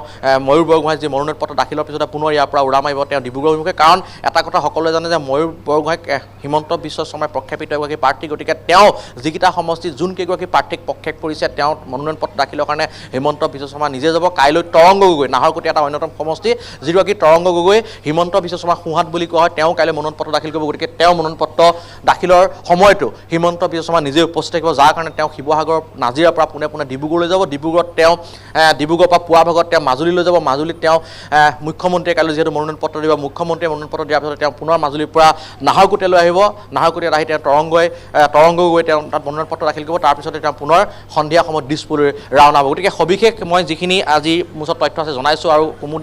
ময়ূৰ বৰগোহাঁই যি মনোনয়ন পত্ৰ দাখিলৰ পিছতে পুনৰ ইয়াৰ পৰা উৰা মাৰিব তেওঁ ডিব্ৰুগড় অভিমুখে কাৰণ এটা কথা সকলোৱে জানে যে ময়ূৰ বৰগোহাঁইক হিমন্ত বিশ্ব শৰ্মাই প্ৰক্ষেপিত এগৰাকী প্ৰাৰ্থী গতিকে তেওঁ যিকেইটা সমষ্টি যোনকেইগৰাকী প্ৰাৰ্থীক প্ৰক্ষেপ কৰিছে তেওঁ মনোনয়ন পত্ৰ দাখিলৰ কাৰণে হিমন্ত বিশ্ব শৰ্মা নিজে যাব কাইলৈ তৰংগ গগৈ নাহৰকটীয়া নাহৰকটীয়া এটা অন্যতম সমষ্টি যিগৰাকী তৰংগ গগৈ হিমন্ত বিশ্ব শৰ্মা সোঁহাত বুলি কোৱা হয় তেওঁ কাইলৈ মনোনয়ন পত্ৰ দাখিল কৰিব গতিকে তেওঁ মনোনয়ন পত্ৰ দাখিলৰ সময়তো হিমন্ত বিশ্ব শৰ্মা নিজে উপস্থিত থাকিব যাৰ কাৰণে তেওঁ শিৱসাগৰ নাজিৰাৰ পৰা পোনে পোনে ডিব্ৰুগড়লৈ যাব ডিব্ৰুগড়ত তেওঁ ডিব্ৰুগড়ৰ পৰা পুৱা ভাগত তেওঁ মাজুলীলৈ যাব মাজুলীত তেওঁ মুখ্যমন্ত্ৰীয়ে কাইলৈ যিহেতু মনোনয়ন পত্ৰ দিব মুখ্যমন্ত্ৰীয়ে মনোনয়ন পত্ৰ দিয়াৰ পিছত তেওঁ পুনৰ মাজুলীৰ পৰা নাহৰকটীয়ালৈ আহিব নাহৰকটীয়াত আহি তেওঁ তৰংগ গগৈ তেওঁ তাত মনোনয়ন পত্ৰ দাখিল কৰিব তাৰপিছতে তেওঁ পুনৰ সন্ধিয়া সময়ত দিছপুৰলৈ ৰাওনা হ'ব গতিকে সবিশেষ মই যিখিনি আজি মোৰ ওচৰত তথ্য আছে জনাইছোঁ আৰু কুমুদ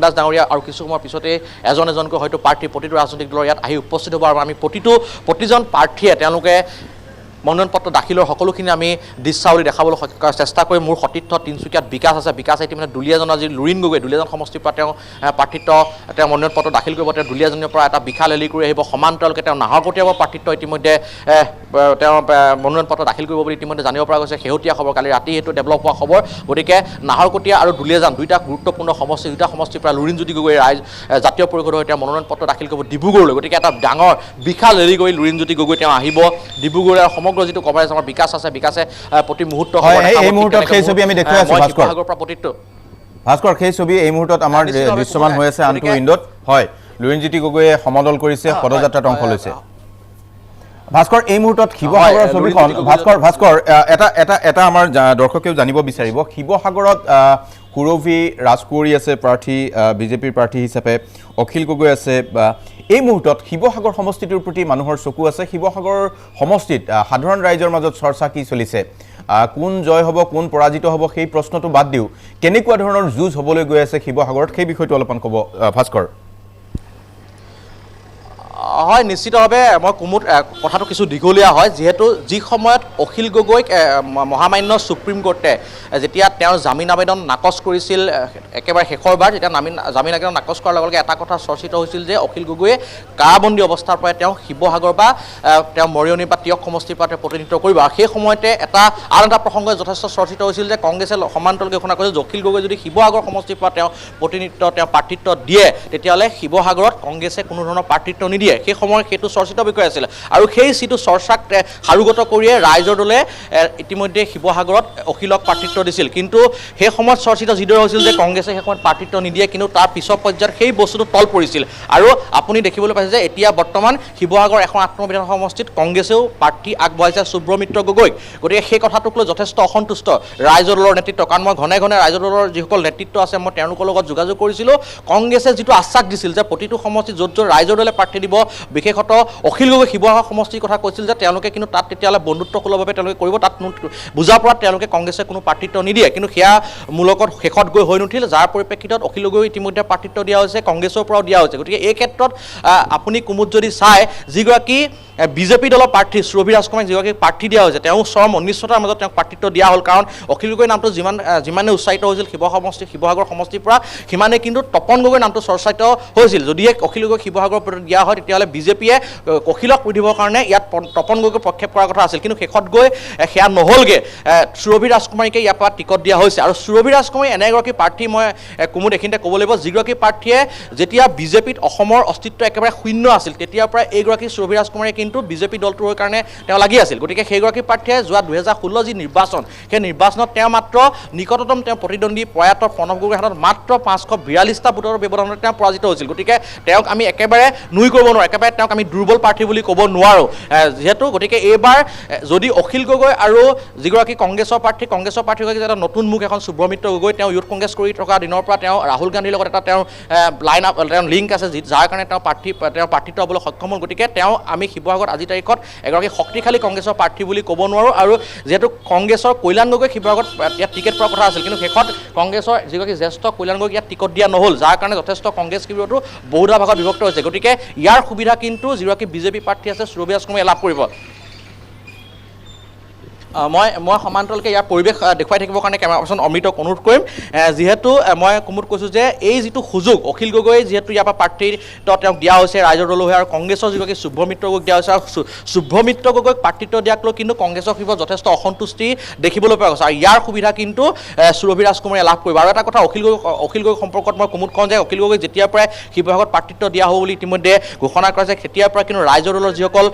দাস ডাঙৰীয়া আৰু কিছু সময়ৰ পিছতে এজনকৈ হয়তো প্ৰাৰ্থী প্ৰতিটো ৰাজনৈতিক দলৰ ইয়াত আহি উপস্থিত হ'ব আৰু আমি প্ৰতিজন প্ৰাৰ্থীয়ে তেওঁলোকে মনোনয়ন পত্ৰ দাখিলৰ সকলোখিনি আমি দৃশ্যাৱলী দেখাবলৈ চেষ্টা কৰিম মোৰ সতীৰ্থ তিনিচুকীয়াত বিকাশ আছে বিকাশে ইতিমধ্যে দুলীয়াজন আজি লুৰিণ গগৈ দুলীয়াজন সমষ্টিৰ পৰা তেওঁ প্ৰাৰ্থিত্ব তেওঁ মনোনয়ন পত্ৰ দাখিল কৰিব তেওঁ দুলীয়াজনৰ পৰা এটা বিশাল ৰেলী কৰি আহিব সমান্তৰালকৈ তেওঁ নাহৰকটীয়াৰ পৰা প্ৰাৰ্থিত্ব ইতিমধ্যে তেওঁ মনোনয়ন পত্ৰ দাখিল কৰিব বুলি ইতিমধ্যে জানিব পৰা গৈছে শেহতীয়া খবৰ কালি ৰাতি এইটো ডেভেলপ হোৱা খবৰ গতিকে নাহৰকটীয়া আৰু দুলীয়াজান দুটা গুৰুত্বপূৰ্ণ সমষ্টি দুটা সমষ্টিৰ পৰা লুৰিণজ্যোতি গগৈ জাতীয় পৰিষদৰ হৈ তেওঁ মনোনয়ন পত্ৰ দাখিল কৰিব ডিব্ৰুগড়লৈ গতিকে এটা ডাঙৰ বিশাল ৰেলী কৰি লুৰিণজ্যোতি গগৈ তেওঁ আহিব ডিব্ৰুগড়ৰ সমগ্ৰ যিটো কভাৰেজ আমাৰ বিকাশ আছে বিকাশে প্ৰতি মুহূৰ্ত এই মুহূৰ্তত সেই ছবি আমি দেখুৱাই আছো ভাস্কৰ সেই ছবি এই মুহূৰ্তত আমাৰ দৃশ্যমান হৈ আছে আনটো উইণ্ডত হয় লুৰিণজ্যোতি গগৈয়ে সমদল কৰিছে পদযাত্ৰাত অংশ লৈছে ভাস্কৰ এই মুহূৰ্তত শিৱসাগৰৰ ছবিখন ভাস্কৰ এটা আমাৰ দৰ্শকেও জানিব বিচাৰিব শিৱসাগৰত সুৰভি ৰাজকুঁৱৰী আছে প্ৰাৰ্থী বিজেপিৰ প্ৰাৰ্থী হিচাপে অখিল গগৈ আছে এই মুহূৰ্তত শিৱসাগৰ সমষ্টিটোৰ প্ৰতি মানুহৰ চকু আছে শিৱসাগৰ সমষ্টিত সাধাৰণ ৰাইজৰ মাজত চৰ্চা কি চলিছে কোন জয় হ'ব কোন পৰাজিত হ'ব সেই প্ৰশ্নটো বাদ দিও কেনেকুৱা ধৰণৰ যুঁজ হ'বলৈ গৈ আছে শিৱসাগৰত সেই বিষয়টো অলপমান ক'ব ভাস্কৰ হয় নিশ্চিতভাৱে মই কুমুদ কথাটো কিছু দীঘলীয়া হয় যিহেতু যি সময়ত অখিল গগৈক মহামান্য সুপ্ৰিম কোৰ্টে যেতিয়া তেওঁ জামিন আবেদন নাকচ কৰিছিল একেবাৰে শেষৰবাৰ যেতিয়া জামিন আবেদন নাকচ কৰাৰ লগে লগে এটা কথা চৰ্চিত হৈছিল যে অখিল গগৈয়ে কাৰাবন্দী অৱস্থাৰ পৰাই তেওঁ শিৱসাগৰ বা তেওঁ মৰিয়নি বা তিয়ক সমষ্টিৰ পৰা তেওঁ প্ৰতিনিধিত্ব কৰিব আৰু সেই সময়তে আন এটা প্ৰসংগ যথেষ্ট চৰ্চিত হৈছিল যে কংগ্ৰেছে সমান্তৰালকৈ ঘোষণা কৰিছিল যে অখিল গগৈ যদি শিৱসাগৰ সমষ্টিৰ পৰা তেওঁ প্ৰতিনিধিত্ব তেওঁ প্ৰাৰ্থিত্ব দিয়ে তেতিয়াহ'লে শিৱসাগৰত কংগ্ৰেছে কোনো ধৰণৰ প্ৰাৰ্থিত্ব নিদিয়ে সেই সময়ত সেইটো চৰ্চিত বিষয় আছিল আৰু সেই চিটো চৰ্চাক সাৰুগত কৰিয়ে ৰাইজৰ দলে ইতিমধ্যে শিৱসাগৰত অখিলক প্ৰাৰ্থিত্ব দিছিল কিন্তু সেই সময়ত চৰ্চিত যিদৰে হৈছিল যে কংগ্ৰেছে সেই সময়ত প্ৰাৰ্থিত্ব নিদিয়ে কিন্তু তাৰ পিছৰ পৰ্যায়ত সেই বস্তুটো তল পৰিছিল আৰু আপুনি দেখিবলৈ পাইছে যে এতিয়া বৰ্তমান শিৱসাগৰ এখন আত্মবিধান সমষ্টিত কংগ্ৰেছেও প্ৰাৰ্থী আগবঢ়াইছে সুব্ৰমিত্ৰ গগৈক গতিকে সেই কথাটোক লৈ যথেষ্ট অসন্তুষ্ট ৰাইজৰ দলৰ নেতৃত্ব কাৰণ মই ঘনে ঘনে ৰাইজৰ দলৰ যিসকল নেতৃত্ব আছে মই তেওঁলোকৰ লগত যোগাযোগ কৰিছিলোঁ কংগ্ৰেছে যিটো আশ্বাস দিছিল যে প্ৰতিটো সমষ্টিত য'ত ৰাইজৰ দলে প্ৰাৰ্থী দিব বিশেষত অখিল গগৈ শিৱসাগৰ সমষ্টিৰ কথা কৈছিল যে তেওঁলোকে কিন্তু তাত তেতিয়াহ'লে বন্ধুত্বসুলভভাৱে তেওঁলোকে কৰিব তাত বুজাৰ পৰাত তেওঁলোকে কংগ্ৰেছে কোনো প্ৰাৰ্থিত্ব নিদিয়ে কিন্তু সেয়া মূলকত শেষত গৈ হৈ নুঠিল যাৰ পৰিপ্ৰেক্ষিতত অখিল গগৈ ইতিমধ্যে প্ৰাৰ্থিত্ব দিয়া হৈছে কংগ্ৰেছৰ পৰাও দিয়া হৈছে গতিকে এই ক্ষেত্ৰত আপুনি কুমুদ যদি চাই যিগৰাকী বিজেপি দলৰ প্ৰাৰ্থী সুৰভি ৰাজকুমাৰীক যিগৰাকী প্ৰাৰ্থী দিয়া হৈছে তেওঁ চৰম অনিশ্চয়তাৰ মাজত তেওঁক প্ৰাৰ্থিত্ব দিয়া হ'ল কাৰণ অখিল গগৈৰ নামটো যিমানে উচ্চাৰিত হৈছিল শিৱসাগৰ সমষ্টিৰ পৰা সিমানে কিন্তু তপন গগৈৰ নামটো চৰ্চাৰিত হৈছিল যদিহে অখিল গগৈক শিৱসাগৰৰ পৰা দিয়া হয় তেতিয়াহ'লে বিজেপিয়ে অখিলক দিবৰ কাৰণে ইয়াত তপন গগৈক প্ৰক্ষেপ কৰাৰ কথা আছিল কিন্তু শেষত গৈ সেয়া নহ'লগৈ সুৰভি ৰাজকুমাৰীকে ইয়াৰ পৰা টিকট দিয়া হৈছে আৰু সুৰভি ৰাজকুমাৰী এনে এগৰাকী প্ৰাৰ্থী মই কুমুদ এইখিনিতে ক'ব লাগিব যিগৰাকী প্ৰাৰ্থীয়ে যেতিয়া বিজেপিত অসমৰ অস্তিত্ব একেবাৰে শূন্য আছিল তেতিয়াৰ পৰা এইগৰাকী সুৰভি ৰাজকুমাৰীয়ে কিন্তু বিজেপি দলটোৰ কাৰণে তেওঁ লাগি আছিল গতিকে সেইগৰাকী প্ৰাৰ্থীয়ে যোৱা 2016 যি নিৰ্বাচন সেই নিৰ্বাচনত তেওঁ মাত্ৰ নিকটতম তেওঁ প্ৰতিদ্বন্দ্বী প্ৰয়াত প্ৰণৱ গগৈৰ হাতত মাত্ৰ 542টা ভোটৰ ব্যৱধানত তেওঁ পৰাজিত হৈছিল গতিকে তেওঁক আমি একেবাৰে নুই কৰিব নোৱাৰোঁ একেবাৰে তেওঁক আমি দুৰ্বল প্ৰাৰ্থী বুলি ক'ব নোৱাৰোঁ যিহেতু গতিকে এইবাৰ যদি অখিল গগৈ আৰু যিগৰাকী কংগ্ৰেছৰ প্ৰাৰ্থীগৰাকী এটা নতুন মুখ এখন সুব্ৰমিত্ৰ গগৈ তেওঁ ইউথ কংগ্ৰেছ কৰি থকা দিনৰ পৰা তেওঁ ৰাহুল গান্ধীৰ লগত এটা তেওঁ লাইন আপ তেওঁ লিংক আছে যাৰ কাৰণে তেওঁ প্ৰাৰ্থিত্ব হ'বলৈ সক্ষম হ'ল গতিকে তেওঁ আমি শিৱসাগৰত আজিৰ তাৰিখত এগৰাকী শক্তিশালী কংগ্ৰেছৰ প্ৰাৰ্থী বুলি ক'ব নোৱাৰোঁ আৰু যিহেতু কংগ্ৰেছৰ কল্যাণ গগৈ শিৱসাগৰত ইয়াত টিকেট পোৱাৰ কথা আছিল কিন্তু শেষত কংগ্ৰেছৰ যিগৰাকী জ্যেষ্ঠ কল্যাণ গগৈক ইয়াত টিকট দিয়া নহ'ল যাৰ কাৰণে যথেষ্ট কংগ্ৰেছ শিবিৰতো বহুধা ভাগত বিভক্ত হৈছে গতিকে ইয়াৰ সুবিধা কিন্তু যিগৰাকী বিজেপি প্ৰাৰ্থী আছে সুৰভি ৰাজকুমাৰীয়ে লাভ কৰিব মই সমান্তৰালকৈ ইয়াৰ পৰিৱেশ দেখুৱাই থাকিবৰ কাৰণে কেমেৰা পাৰ্চন অমৃতক অনুৰোধ কৰিম যিহেতু মই কুমুদ কৈছোঁ যে এই যিটো সুযোগ অখিল গগৈ যিহেতু ইয়াৰ পৰা প্ৰাৰ্থিত্ব তেওঁক দিয়া হৈছে ৰাইজৰ দল হৈ আৰু কংগ্ৰেছৰ যিগৰাকী শুভ্ৰমিত্ৰ গগৈক দিয়া হৈছে আৰু শুভ্ৰমিত্ৰ গগৈক প্ৰাৰ্থিত্ব দিয়াক লৈ কিন্তু কংগ্ৰেছৰ শিবিৰত যথেষ্ট অসন্তুষ্টি দেখিবলৈ পোৱা গৈছে আৰু ইয়াৰ সুবিধা কিন্তু সুৰভি ৰাজকুমাৰীয়ে লাভ কৰিব আৰু এটা কথা অখিল গগৈ সম্পৰ্কত মই কুমুদ কওঁ যে অখিল গগৈ যেতিয়াৰ পৰাই শিৱসাগৰত প্ৰাৰ্থিত্ব দিয়া হ'ব বুলি ইতিমধ্যে ঘোষণা কৰা হৈছে তেতিয়াৰ পৰা কিন্তু ৰাইজৰ দলৰ যিসকল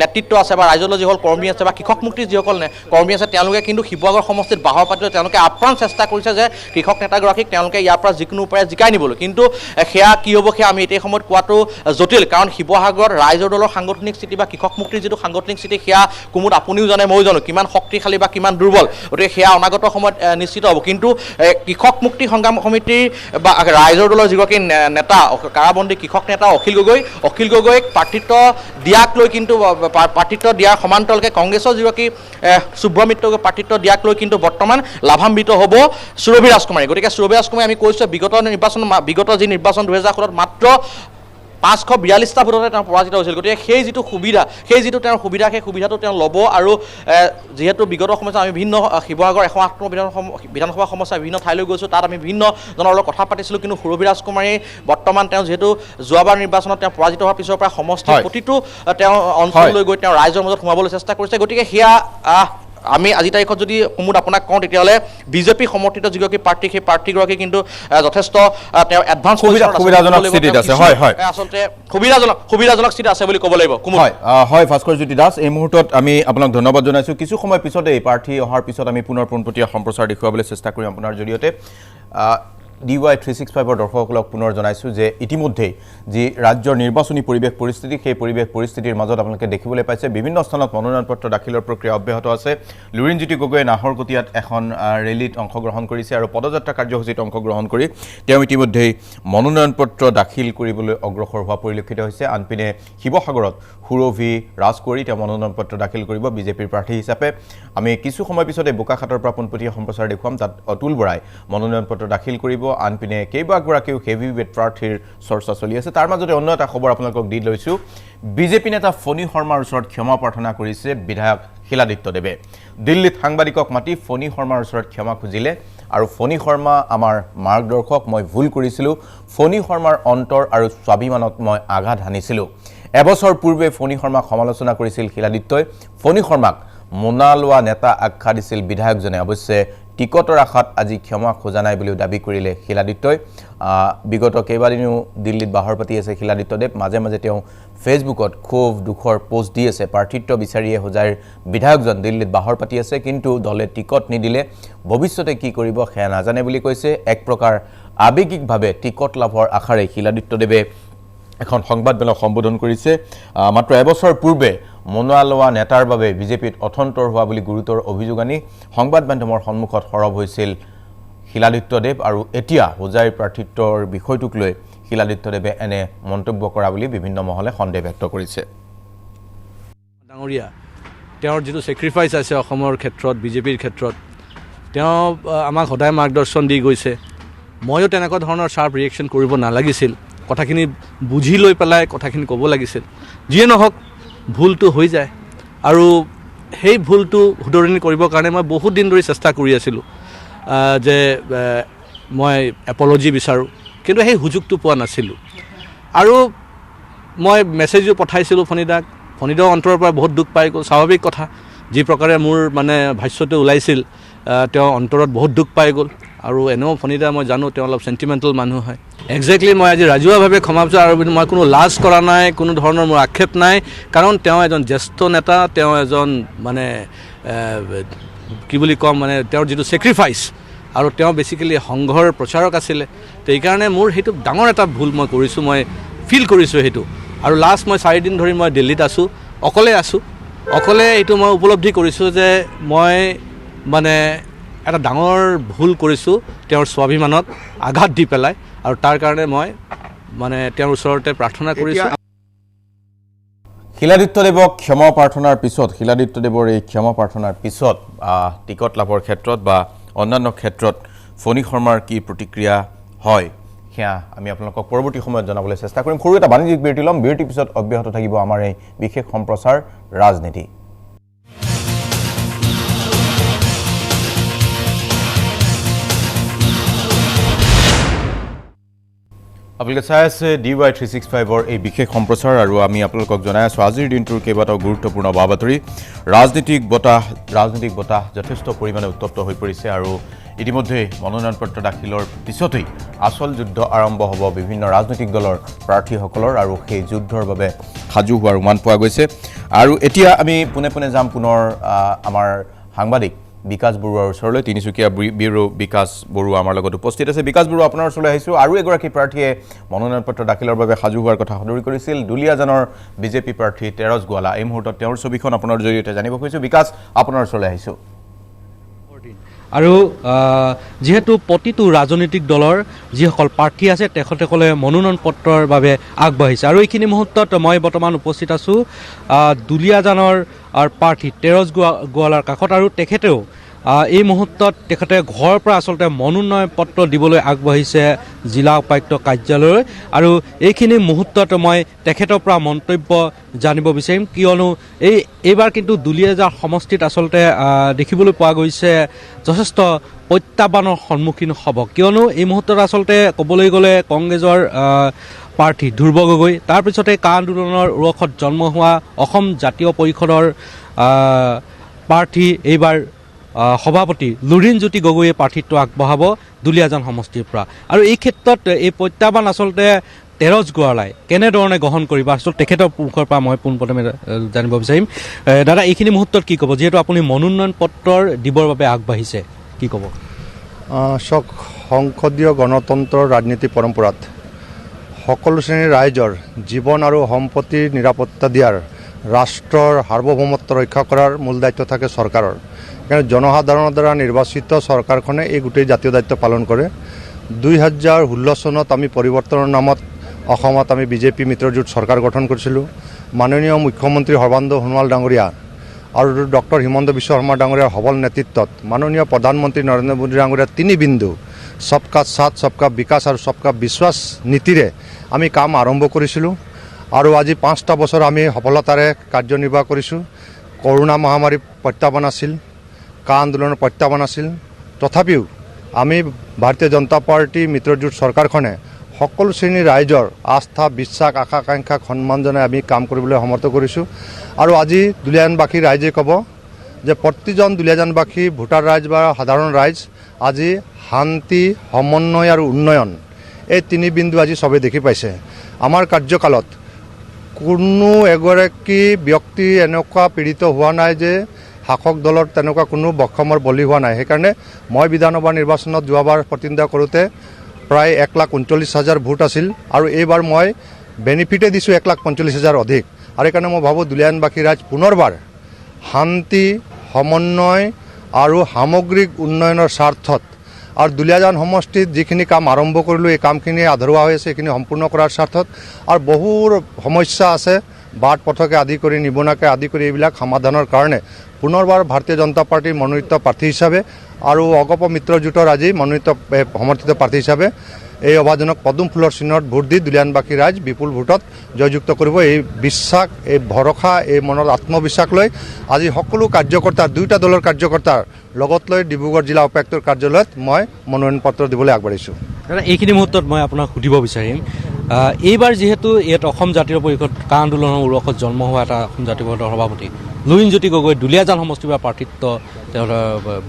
নেতৃত্ব আছে বা ৰাইজৰ দলৰ যিসকল কৰ্মী আছে বা কৃষক মুক্তিৰ যিসকল কৰ্মী আছে তেওঁলোকে কিন্তু শিৱসাগৰ সমষ্টিত বাহৰ পাতিলে তেওঁলোকে আপ্ৰাণ চেষ্টা কৰিছে যে কৃষক নেতাগৰাকীক তেওঁলোকে ইয়াৰ পৰা যিকোনো উপায়েৰে জিকাই নিবলৈ, কিন্তু সেয়া কি হ'ব সেয়া আমি এই সময়ত কোৱাটো জটিল, কাৰণ শিৱসাগৰত ৰাইজৰ দলৰ সাংগঠনিক স্থিতি বা কৃষক মুক্তিৰ যিটো সাংগঠনিক স্থিতি সেয়া কুমুদ আপুনিও জানে ময়ো জানো কিমান শক্তিশালী বা কিমান দুৰ্বল, গতিকে সেয়া অনাগত সময়ত নিশ্চিত হ'ব। কিন্তু কৃষক মুক্তি সংগ্ৰাম সমিতিৰ বা ৰাইজৰ দলৰ যিগৰাকী নেতা কাৰাবন্দী কৃষক নেতা অখিল গগৈক প্ৰাৰ্থিত্ব দিয়াক লৈ কিন্তু প্ৰাৰ্থিত্ব দিয়াৰ সমান্তৰালকে কংগ্ৰেছৰ যিগৰাকী শুভ্ৰমিত্ৰক প্ৰাৰ্থিত্ব দিয়াক লৈ কিন্তু বৰ্তমান লাভান্বিত হ'ব সুৰভি ৰাজকুমাৰী। গতিকে সুৰভি ৰাজকুমাৰী আমি কৈছোঁ বিগত যি নিৰ্বাচন 2016 মাত্ৰ 542টা ভোটতে তেওঁ পৰাজিত হৈছিল, গতিকে সেই যিটো সুবিধা সেই সুবিধাটো তেওঁ ল'ব। আৰু যিহেতু বিগত সময়ত আমি বিভিন্ন শিৱসাগৰ 108 বিধানসভা সমষ্টিৰ বিভিন্ন ঠাইলৈ গৈছোঁ, তাত আমি বিভিন্ন জনৰ লগত কথা পাতিছিলোঁ, কিন্তু সুৰভি ৰাজকুমাৰী বৰ্তমান তেওঁ যিহেতু যোৱাবাৰ নিৰ্বাচনত তেওঁ পৰাজিত হোৱাৰ পিছৰ পৰা সমষ্টিৰ প্ৰতিটো তেওঁ অঞ্চললৈ গৈ তেওঁ ৰাইজৰ মাজত সোমাবলৈ চেষ্টা কৰিছে। গতিকে সেয়া আমি আজি তাৰিখত যদি কুমুদ আপোনাক কওঁ তেতিয়াহ'লে বিজেপি সমৰ্থিত যিগৰাকী প্ৰাৰ্থী সেই প্ৰাৰ্থীগৰাকী কিন্তু যথেষ্ট তেওঁ এডভান্স সুবিধাজনক স্থিতিত আছে, আচলতে সুবিধাজনক স্থিতি আছে বুলি ক'ব লাগিব। হয় ভাস্কৰ জ্যোতি দাস, এই মুহূৰ্তত আমি আপোনাক ধন্যবাদ জনাইছোঁ। কিছু সময় পিছতে এই প্ৰাৰ্থী অহাৰ পিছত আমি পুনৰ পোনপটীয়া সম্প্ৰচাৰ দেখুৱাবলৈ চেষ্টা কৰিম আপোনাৰ জৰিয়তে। DY 365 দৰ্শকসকলক পুনৰ জনাইছোঁ যে ইতিমধ্যেই যি ৰাজ্যৰ নিৰ্বাচনী পৰিৱেশ পৰিস্থিতি সেই পৰিৱেশ পৰিস্থিতিৰ মাজত আপোনালোকে দেখিবলৈ পাইছে বিভিন্ন স্থানত মনোনয়ন পত্ৰ দাখিলৰ প্ৰক্ৰিয়া অব্যাহত আছে। লুৰিণজ্যোতি গগৈয়ে নাহৰকটীয়াত এখন ৰেলীত অংশগ্ৰহণ কৰিছে আৰু পদযাত্ৰা কাৰ্যসূচীত অংশগ্ৰহণ কৰি তেওঁ ইতিমধ্যেই মনোনয়ন পত্ৰ দাখিল কৰিবলৈ অগ্ৰসৰ হোৱা পৰিলক্ষিত হৈছে। আনপিনে শিৱসাগৰত সুৰভি ৰাজকুমাৰী তেওঁ মনোনয়ন পত্ৰ দাখিল কৰিব বিজেপিৰ প্ৰাৰ্থী হিচাপে। আমি কিছু সময় পিছতে বোকাখাটৰ পৰা পোনপটীয়া সম্প্ৰচাৰ দেখুৱাম, তাত অতুল বৰাই মনোনয়ন পত্ৰ দাখিল কৰিব। আনপিনে কেইবাগৰাকীও হেভি ৱেট প্ৰাৰ্থীৰ চৰ্চা চলি আছে। তাৰ মাজতে অন্য এটা খবৰ আপোনালোকক দি লৈছোঁ। বিজেপি নেতা ফণী শৰ্মাৰ ওচৰত ক্ষমা প্ৰাৰ্থনা কৰিছে বিধায়ক শিলাদিত্যদেৱে। দিল্লীত সাংবাদিকক মাতি ফণী শৰ্মাৰ ওচৰত ক্ষমা খুজিলে আৰু ফণী শৰ্মা আমাৰ মাৰ্গদৰ্শক, মই ভুল কৰিছিলোঁ, ফণী শৰ্মাৰ অন্তৰ আৰু স্বাভিমানত মই আঘাত হানিছিলোঁ। এবছৰ পূৰ্বে ফণী শৰ্মাক সমালোচনা কৰিছিল শিলাদিত্যই। ফণী শৰ্মাক মোনা লোৱা নেতা আখ্যা দিছিল বিধায়কজনে। অৱশ্যে টিকটৰ আশাত আজি ক্ষমা খোজা নাই বুলিও দাবী কৰিলে শিলাদিত্যই। বিগত কেইবাদিনো দিল্লীত বাহৰ পাতি আছে শিলাদিত্যদেৱ। মাজে মাজে তেওঁ ফেচবুকত ক্ষোভ দুখৰ পোষ্ট দি আছে। প্ৰাৰ্থিত্ব বিচাৰিয়ে হোজাইৰ বিধায়কজন দিল্লীত বাহৰ পাতি আছে, কিন্তু দলে টিকট নিদিলে, ভৱিষ্যতে কি কৰিব সেয়া নাজানে বুলি কৈছে। এক প্ৰকাৰ আৱেগিকভাৱে টিকট লাভৰ আশাৰে শিলাদিত্যদেৱে এখন সংবাদমেলক সম্বোধন কৰিছে। মাত্ৰ এবছৰ পূৰ্বে মোনা লোৱা নেতাৰ বাবে বিজেপিত অথন্তৰ হোৱা বুলি গুৰুতৰ অভিযোগ আনি সংবাদ মাধ্যমৰ সন্মুখত সৰব হৈছিল শিলাদিত্যদেৱ, আৰু এতিয়া হোজাইৰ প্ৰাৰ্থিত্বৰ বিষয়টোক লৈ শিলাদিত্যদেৱে এনে মন্তব্য কৰা বুলি বিভিন্ন মহলে সন্দেহ ব্যক্ত কৰিছে। ডাঙৰীয়া তেওঁৰ যিটো ছেক্ৰিফাইচ আছে অসমৰ ক্ষেত্ৰত, বিজেপিৰ ক্ষেত্ৰত, তেওঁ আমাক সদায় মাৰ্গদৰ্শন দি গৈছে। ময়ো তেনেকুৱা ধৰণৰ শ্বাৰ্প ৰিয়েকশ্যন কৰিব নালাগিছিল, কথাখিনি বুজি লৈ পেলাই কথাখিনি ক'ব লাগিছিল। যিয়ে নহওক ভুলটো হৈ যায়, আৰু সেই ভুলটো শুধৰণি কৰিবৰ কাৰণে মই বহুত দিন ধৰি চেষ্টা কৰি আছিলোঁ যে মই এপলজি বিচাৰোঁ, কিন্তু সেই সুযোগটো পোৱা নাছিলোঁ। আৰু মই মেছেজো পঠাইছিলোঁ ফণীদাৰ অন্তৰৰ পৰা বহুত দুখ পাই গ'ল, স্বাভাৱিক কথা। যি প্ৰকাৰে মোৰ মানে ভাষ্যটো ওলাইছিল, তেওঁ অন্তৰত বহুত দুখ পাই গ'ল। আৰু এনেও ফণীদা মই জানো তেওঁ অলপ চেণ্টিমেণ্টেল মানুহ হয়। একজেক্টলি মই আজি ৰাজহুৱাভাৱে ক্ষমা বিচাৰোঁ, আৰু মই কোনো লাজ কৰা নাই, কোনো ধৰণৰ মোৰ আক্ষেপ নাই, কাৰণ তেওঁ এজন জ্যেষ্ঠ নেতা, তেওঁ এজন মানে কি বুলি ক'ম, মানে তেওঁৰ যিটো ছেক্ৰিফাইচ, আৰু তেওঁ বেছিকেলি সংঘৰ প্ৰচাৰক আছিলে। তো এইকাৰণে মোৰ সেইটো ডাঙৰ এটা ভুল মই কৰিছোঁ, মই ফিল কৰিছোঁ সেইটো। আৰু লাষ্ট মই 4 দিন ধৰি মই দিল্লীত আছোঁ, অকলে এইটো মই উপলব্ধি কৰিছোঁ যে মই মানে এটা ডাঙৰ ভুল কৰিছোঁ তেওঁৰ স্বাভিমানত আঘাত দি পেলাই, আৰু তাৰ কাৰণে মই মানে তেওঁৰ ওচৰতে প্ৰাৰ্থনা কৰিছোঁ। শিলাদিত্যদেৱক ক্ষমা প্ৰাৰ্থনাৰ পিছত, শিলাদিত্যদেৱৰ এই ক্ষমা প্ৰাৰ্থনাৰ পিছত টিকট লাভৰ ক্ষেত্ৰত বা অন্যান্য ক্ষেত্ৰত ফণী শৰ্মাৰ কি প্ৰতিক্ৰিয়া হয় সেয়া আমি আপোনালোকক পৰৱৰ্তী সময়ত জনাবলৈ চেষ্টা কৰিম। সৰু এটা বাণিজ্যিক বিৰতি ল'ম, বিৰতিৰ পিছত অব্যাহত থাকিব আমাৰ এই বিশেষ সম্প্ৰচাৰ ৰাজনীতি। আপোনালোকে চাই আছে DY 365 এই বিশেষ সম্প্ৰচাৰ, আৰু আমি আপোনালোকক জনাই আছোঁ আজিৰ দিনটোৰ কেইবাটাও গুৰুত্বপূৰ্ণ বা বাতৰি। ৰাজনীতিক বতাহ যথেষ্ট পৰিমাণে উত্তপ্ত হৈ পৰিছে, আৰু ইতিমধ্যে মনোনয়ন পত্ৰ দাখিলৰ পিছতেই আচল যুদ্ধ আৰম্ভ হ'ব বিভিন্ন ৰাজনৈতিক দলৰ প্ৰাৰ্থীসকলৰ, আৰু সেই যুদ্ধৰ বাবে সাজু হোৱাৰ উমান পোৱা গৈছে। আৰু এতিয়া আমি পোনে পোনে যাম পুনৰ আমাৰ সাংবাদিক বিকাশ বৰুৱাৰ ওচৰলৈ তিনিচুকীয়া ব্যুৰো বিকাশ বৰুৱা আমাৰ লগত উপস্থিত আছে বিকাশ বৰুৱা আপোনাৰ ওচৰলৈ আহিছোঁ আৰু এগৰাকী প্ৰাৰ্থীয়ে মনোনয়ন পত্ৰ দাখিলৰ বাবে সাজু হোৱাৰ কথা সদৰি কৰিছিল দুলিয়াজানৰ বিজেপি প্ৰাৰ্থী তেৰজ গোৱালা এই মুহূৰ্তত তেওঁৰ ছবিখন আপোনাৰ জৰিয়তে জানিব খুজিছোঁ বিকাশ আপোনাৰ ওচৰলৈ আহিছোঁ আৰু যেহেতু প্ৰতিটো ৰাজনৈতিক দলৰ যিসকল প্ৰাৰ্থী আছে তেখেতসকলে মনোনয়ন পত্ৰৰ বাবে আগবাঢ়িছে আৰু এইখিনি মুহূৰ্তত মই বৰ্তমান উপস্থিত আছোঁ দুলিয়াজানৰ প্ৰাৰ্থী তেৰজ গোৱালাৰ কাষত আৰু তেখেতেও এই মুহূৰ্তত তেখেতে ঘৰৰ পৰা আচলতে মনোনয়ন পত্ৰ দিবলৈ আগবাঢ়িছে জিলা উপায়ুক্ত কাৰ্যালয়লৈ আৰু এইখিনি মুহূৰ্তত মই তেখেতৰ পৰা মন্তব্য জানিব বিচাৰিম কিয়নো এইবাৰ কিন্তু দুলিয়াজাৰ সমষ্টিত আচলতে দেখিবলৈ পোৱা গৈছে যথেষ্ট প্ৰত্যাহ্বানৰ সন্মুখীন হ'ব কিয়নো এই মুহূৰ্তত আচলতে ক'বলৈ গ'লে কংগ্ৰেছৰ প্ৰাৰ্থী ধ্ৰুৱ গগৈ তাৰপিছতে কা আন্দোলনৰ উৰসত জন্ম হোৱা অসম জাতীয় পৰিষদৰ প্ৰাৰ্থী এইবাৰ সভাপতি লুৰিণজ্যোতি গগৈয়ে প্ৰাৰ্থিত্ব আগবঢ়াব দুলিয়াজান সমষ্টিৰ পৰা আৰু এই ক্ষেত্ৰত এই প্ৰত্যাহ্বান আচলতে তেৰজ গোৱালাই কেনেধৰণে গ্ৰহণ কৰিব আচলতে তেখেতৰ মুখৰ পৰা মই পোনপ্ৰথমে জানিব বিচাৰিম দাদা এইখিনি মুহূৰ্তত কি ক'ব যিহেতু আপুনি মনোনয়ন পত্ৰৰ দিবৰ বাবে আগবাঢ়িছে কি ক'ব চাওক সংসদীয় গণতন্ত্ৰৰ ৰাজনীতি পৰম্পৰাত সকলো শ্ৰেণীৰ ৰাইজৰ জীৱন আৰু সম্পত্তিৰ নিৰাপত্তা দিয়াৰ ৰাষ্ট্ৰৰ সাৰ্বভৌমত্ব ৰক্ষা কৰাৰ মূল দায়িত্ব থাকে চৰকাৰৰ কাৰণ জনসাধাৰণৰ দ্বাৰা নিৰ্বাচিত চৰকাৰখনে এই গোটেই জাতীয় দায়িত্ব পালন কৰে 2016 চনত আমি পৰিৱৰ্তনৰ নামত অসমত আমি বিজেপি মিত্ৰজোঁট চৰকাৰ গঠন কৰিছিলোঁ মাননীয় মুখ্যমন্ত্ৰী সৰ্বানন্দ সোণোৱাল ডাঙৰীয়া আৰু ডক্টৰ হিমন্ত বিশ্ব শৰ্মা ডাঙৰীয়াৰ সবল নেতৃত্বত মাননীয় প্ৰধানমন্ত্ৰী নৰেন্দ্ৰ মোদী ডাঙৰীয়াৰ 3 বিন্দু সবকা সাথ সবকা বিকাশ আৰু সবকা বিশ্বাস নীতিৰে আমি কাম আৰম্ভ কৰিছিলোঁ আৰু আজি 5টা বছৰ আমি সফলতাৰে কাৰ্যনিৰ্বাহ কৰিছোঁ কৰোনা মহামাৰী প্ৰত্যাহ্বান আছিল কা আন্দোলনৰ প্ৰত্যাহ্বান আছিল তথাপিও আমি ভাৰতীয় জনতা পাৰ্টি মিত্ৰজোঁট চৰকাৰখনে সকলো শ্ৰেণীৰ ৰাইজৰ আস্থা বিশ্বাস আশা আকাংক্ষাক সন্মান জনাই আমি কাম কৰিবলৈ সমৰ্থ কৰিছোঁ আৰু আজি দুলিয়াজানবাসী ৰাইজে ক'ব যে প্ৰতিজন দুলিয়াজানবাসী ভোটাৰ ৰাইজ বা সাধাৰণ ৰাইজ আজি শান্তি সমন্বয় আৰু উন্নয়ন এই 3 বিন্দু আজি সবে দেখি পাইছে আমাৰ কাৰ্যকালত কোনো এগৰাকী ব্যক্তি এনেকুৱা পীড়িত হোৱা নাই যে শাসক দলৰ তেনেকুৱা কোনো বক্ষমৰ বলি হোৱা নাই সেইকাৰণে মই বিধানসভা নিৰ্বাচনত যোৱাবাৰ প্ৰতিদ্বন্দ্বিতা কৰোঁতে প্ৰায় 1,39,000 ভোট আছিল আৰু এইবাৰ মই বেনিফিটে দিছোঁ 1,45,000 অধিক আৰু সেইকাৰণে মই ভাবোঁ দুলিয়াজানবাসী ৰাইজ পুনৰবাৰ শান্তি সমন্বয় আৰু সামগ্ৰিক উন্নয়নৰ স্বাৰ্থত আৰু দুলিয়াজান সমষ্টিত যিখিনি কাম আৰম্ভ কৰিলোঁ এই কামখিনি আধৰুৱা হৈ আছে এইখিনি সম্পূৰ্ণ কৰাৰ স্বাৰ্থত আৰু বহু সমস্যা আছে বাট পথকে আদি কৰি নিবনুৱাকে আদি কৰি এইবিলাক সমাধানৰ কাৰণে পুনৰবাৰ ভাৰতীয় জনতা পাৰ্টিৰ মনোনীত প্ৰাৰ্থী হিচাপে আৰু অগপ মিত্ৰজোঁটৰ আজি মনোনীত সমৰ্থিত প্ৰাৰ্থী হিচাপে এই অভাজনক পদুম ফুলৰ চিহ্নত ভোট দি দুলিয়াজানবাসী ৰাইজ বিপুল ভোটত জয়যুক্ত কৰিব এই বিশ্বাস এই ভৰসা এই মনত আত্মবিশ্বাস লৈ আজি সকলো কাৰ্যকৰ্তা 2টা দলৰ কাৰ্যকৰ্তাৰ লগত লৈ ডিব্ৰুগড় জিলা উপায়ুক্তৰ কাৰ্যালয়ত মই মনোনয়ন পত্ৰ দিবলৈ আগবাঢ়িছোঁ দাদা এইখিনি মুহূৰ্তত মই আপোনাক সুধিব বিচাৰিম এইবাৰ যিহেতু ইয়াত অসম জাতীয় পৰিষদ কা আন্দোলনৰ উৰসত জন্ম হোৱা এটা অসম জাতীয় পৰিষদৰ সভাপতি লুৰিণজ্যোতি গগৈ দুলিয়াজান সমষ্টিৰ পৰা প্ৰাৰ্থিত্ব তেওঁ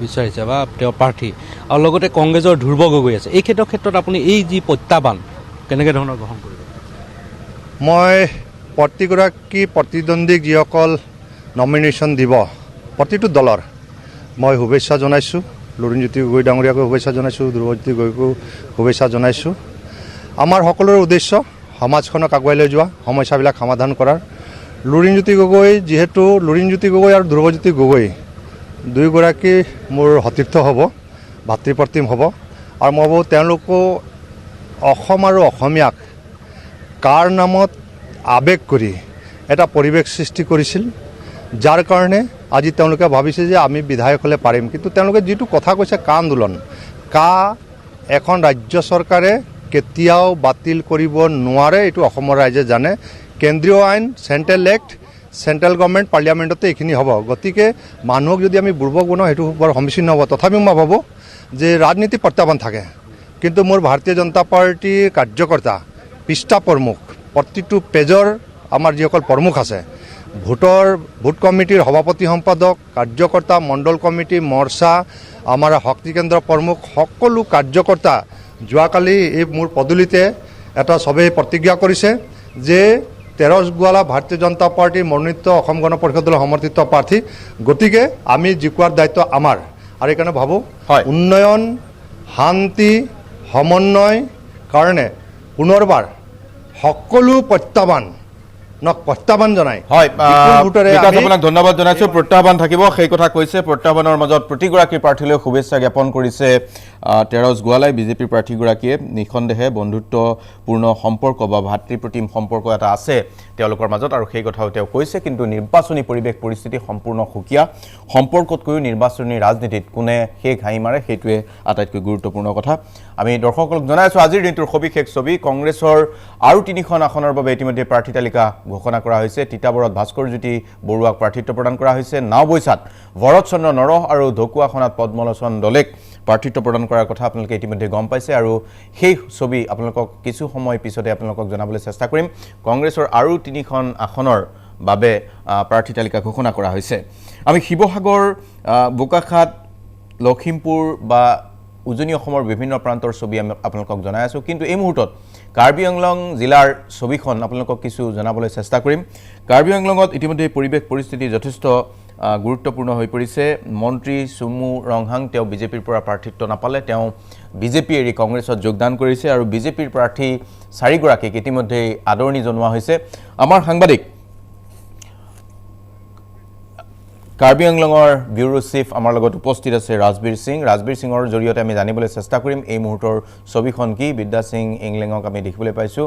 বিচাৰিছে বা তেওঁ প্ৰাৰ্থী আৰু লগতে কংগ্ৰেছৰ ধ্ৰুৱ গগৈ আছে এই ক্ষেত্ৰত আপুনি এই যি প্ৰত্যাহ্বান কেনেকৈ ধৰণৰ গ্ৰহণ কৰিব মই প্ৰতিগৰাকী প্ৰতিদ্বন্দ্বীক যিসকল নমিনেশ্যন দিব প্ৰতিটো দলৰ মই শুভেচ্ছা জনাইছোঁ লুৰিণজ্যোতি গগৈ ডাঙৰীয়াকো শুভেচ্ছা জনাইছোঁ ধ্ৰুৱজ্যোতি গগৈকো শুভেচ্ছা জনাইছোঁ আমাৰ সকলোৰে উদ্দেশ্য সমাজখনক আগুৱাই লৈ যোৱা সমস্যাবিলাক সমাধান কৰাৰ লুৰিণজ্যোতি গগৈ যিহেতু লুৰিণজ্যোতি গগৈ আৰু ধ্ৰুৱজ্যোতি গগৈ দুয়োগৰাকী মোৰ সতীৰ্থ হ'ব ভাতৃপ্ৰতিম হ'ব আৰু মই ভাবোঁ তেওঁলোকো অসম আৰু অসমীয়াক কাৰ নামত আৱেগ কৰি এটা পৰিৱেশ সৃষ্টি কৰিছিল যাৰ কাৰণে আজি তেওঁলোকে ভাবিছে যে আমি বিধায়ক হ'লে পাৰিম কিন্তু তেওঁলোকে যিটো কথা কৈছে কা আন্দোলন কা এখন ৰাজ্য চৰকাৰে কেতিয়াও বাতিল কৰিব নোৱাৰে এইটো অসমৰ ৰাইজে জানে কেন্দ্ৰীয় আইন চেণ্ট্ৰেল এক্ট চেণ্ট্ৰেল গভৰ্ণমেণ্ট পাৰ্লিয়ামেণ্টতে এইখিনি হ'ব গতিকে মানুহক যদি আমি বুৰ্বক বনাওঁ সেইটো বৰ সমীচীন হ'ব তথাপিও মই ভাবোঁ যে ৰাজনীতি প্ৰত্যাহ্বান থাকে কিন্তু মোৰ ভাৰতীয় জনতা পাৰ্টিৰ কাৰ্যকৰ্তা পৃষ্ঠা প্ৰমুখ প্ৰতিটো পেজৰ আমাৰ যিসকল প্ৰমুখ আছে ভোট কমিটিৰ সভাপতি সম্পাদক কাৰ্যকৰ্তা মণ্ডল কমিটি মৰ্চা আমাৰ শক্তি কেন্দ্ৰ প্ৰমুখ সকলো কাৰ্যকৰ্তা যোৱাকালি এই মোৰ পদূলিতে এটা সবেই প্ৰতিজ্ঞা কৰিছে যে তেৰছ গোৱালা ভাৰতীয় জনতা পাৰ্টীৰ মনোনীত অসম গণ পৰিষদ দলৰ সমৰ্থিত প্ৰাৰ্থী গতিকে আমি জিকোৱাৰ দায়িত্ব আমাৰ আৰু এইকাৰণে ভাবোঁ হয়। উন্নয়ন শান্তি সমন্বয় কাৰণে পুনৰবাৰ সকলো প্ৰত্যাহ্বান জনাই হয় বিপুল ভোটেৰে বিকাশ আমি আপোনাক ধন্যবাদ জনাইছোঁ প্ৰত্যাহ্বান থাকিব সেই কথা কৈছে প্ৰত্যাহ্বানৰ মাজত প্ৰতিগৰাকী প্ৰাৰ্থীলৈ শুভেচ্ছা জ্ঞাপন কৰিছে তেৰছ গোৱালাই বিজেপিৰ প্ৰাৰ্থীগৰাকীয়ে নিঃসন্দেহে বন্ধুত্বপূৰ্ণ সম্পৰ্ক বা ভাতৃপ্ৰতিম সম্পৰ্ক এটা আছে তেওঁলোকৰ মাজত আৰু সেই কথাও তেওঁ কৈছে কিন্তু নিৰ্বাচনী পৰিৱেশ পৰিস্থিতি সম্পূৰ্ণ সুকীয়া সম্পৰ্কতকৈও নিৰ্বাচনী ৰাজনীতিত কোনে শেষ হাঁহি মাৰে সেইটোৱে আটাইতকৈ গুৰুত্বপূৰ্ণ কথা আমি দৰ্শকসকলক জনাই আছোঁ আজিৰ দিনটোৰ সবিশেষ ছবি কংগ্ৰেছৰ আৰু 3খন আসনৰ বাবে ইতিমধ্যে প্ৰাৰ্থী তালিকা ঘোষণা কৰা হৈছে তিতাবৰত ভাস্কৰজ্যোতি বৰুৱাক প্ৰাৰ্থিত্ব প্ৰদান কৰা হৈছে নাওবৈছাত ভৰত চন্দ্ৰ নৰহ আৰু ঢকুৱাখনাত পদ্মলোচন দলেক প্ৰাৰ্থিত্ব প্ৰদান কৰাৰ কথা আপোনালোকে ইতিমধ্যে গম পাইছে আৰু সেই ছবি আপোনালোকক কিছু সময় পিছতে আপোনালোকক জনাবলৈ চেষ্টা কৰিম কংগ্ৰেছৰ আৰু 3খন আসনৰ বাবে প্ৰাৰ্থী তালিকা ঘোষণা কৰা হৈছে আমি শিৱসাগৰ বোকাখাত লখিমপুৰ বা উজনি অসমৰ বিভিন্ন প্ৰান্তৰ ছবি আমি আপোনালোকক জনাই আছোঁ কিন্তু এই মুহূৰ্তত কাৰ্বি আংলং জিলাৰ ছবিখন আপোনালোকক কিছু জনাবলৈ চেষ্টা কৰিম কাৰ্বি আংলঙত ইতিমধ্যে পৰিৱেশ পৰিস্থিতি যথেষ্ট গুৰুত্বপূৰ্ণ হৈ পৰিছে মন্ত্ৰী চুমু ৰংহাং তেওঁ বিজেপিৰ পৰা প্ৰাৰ্থিত্ব নাপালে তেওঁ বিজেপি এৰি কংগ্ৰেছত যোগদান কৰিছে আৰু বিজেপিৰ প্ৰাৰ্থী 4গৰাকীক ইতিমধ্যে আদৰণি জনোৱা হৈছে আমাৰ সাংবাদিক কাৰ্বি আংলঙৰ ব্যুৰো চিফ আমাৰ লগত উপস্থিত আছে ৰাজবীৰ সিঙৰ জৰিয়তে আমি জানিবলৈ চেষ্টা কৰিম এই মুহূৰ্তৰ ছবিখন কি বিদ্যা সিং ইংলেঙক আমি দেখিবলৈ পাইছোঁ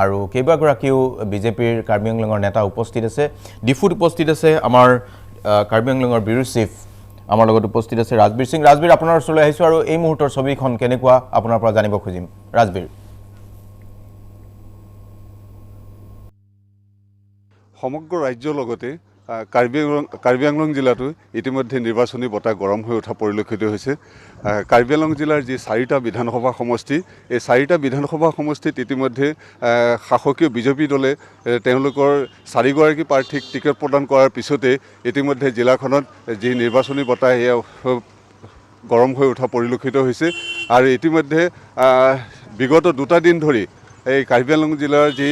আৰু কেইবাগৰাকীও বিজেপিৰ কাৰ্বি আংলঙৰ নেতা উপস্থিত আছে ডিফুত উপস্থিত আছে আমাৰ কাৰ্বি আংলঙৰ ব্যুৰো চিফ আমাৰ লগত উপস্থিত আছে ৰাজবীৰ আপোনাৰ ওচৰলৈ আহিছোঁ আৰু এই মুহূৰ্তৰ ছবিখন কেনেকুৱা আপোনাৰ পৰা জানিব খুজিম ৰাজবীৰ সমগ্ৰ ৰাজ্যৰ লগতে কাৰ্বি আংলং জিলাতো ইতিমধ্যে নিৰ্বাচনী বতাহ গৰম হৈ উঠা পৰিলক্ষিত হৈছে কাৰ্বি আংলং জিলাৰ যি 4টা বিধানসভা সমষ্টি এই 4টা বিধানসভা সমষ্টিত ইতিমধ্যে শাসকীয় বিজেপি দলে তেওঁলোকৰ 4গৰাকী প্ৰাৰ্থীক টিকেট প্ৰদান কৰাৰ পিছতে ইতিমধ্যে জিলাখনত যি নিৰ্বাচনী বতাহ এয়া গৰম হৈ উঠা পৰিলক্ষিত হৈছে আৰু ইতিমধ্যে বিগত 2টা দিন ধৰি এই কাৰ্বি আংলং জিলাৰ যি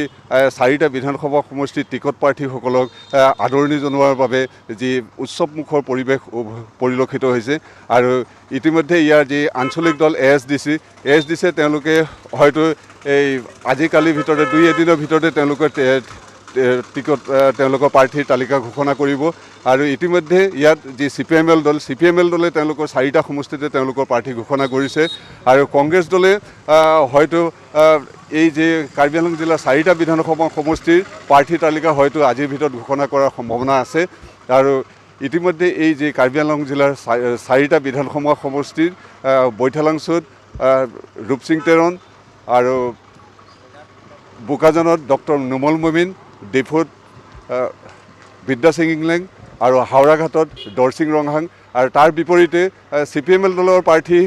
4টা বিধানসভা সমষ্টিৰ টিকট প্ৰাৰ্থীসকলক আদৰণি জনোৱাৰ বাবে যি উৎসৱমুখৰ পৰিৱেশ পৰিলক্ষিত হৈছে আৰু ইতিমধ্যে ইয়াৰ যি আঞ্চলিক দল ASDC তেওঁলোকে হয়তো এই আজিকালিৰ ভিতৰতে 2-এদিনৰ ভিতৰতে তেওঁলোকৰ টিকট তেওঁলোকৰ প্ৰাৰ্থীৰ তালিকা ঘোষণা কৰিব আৰু ইতিমধ্যে ইয়াত যি CPML দলে তেওঁলোকৰ 4টা সমষ্টিতে তেওঁলোকৰ প্ৰাৰ্থী ঘোষণা কৰিছে আৰু কংগ্ৰেছ দলে হয়তো এই যে কাৰ্বি আংলং জিলাৰ 4টা বিধানসভা সমষ্টিৰ প্ৰাৰ্থী তালিকা হয়তো আজিৰ ভিতৰত ঘোষণা কৰাৰ সম্ভাৱনা আছে আৰু ইতিমধ্যে এই যে কাৰ্বি আংলং জিলাৰ 4টা বিধানসভা সমষ্টিৰ বৈঠালাংছুত ৰূপসিং তেৰণ আৰু বোকাজানত ডক্টৰ নুমল মমিন ডিফুত বিদ্যা সিং ইংলেং আৰু হাওৰাঘাটত দৰসিং ৰংহাং আৰু তাৰ বিপৰীতে CPML দলৰ প্ৰাৰ্থী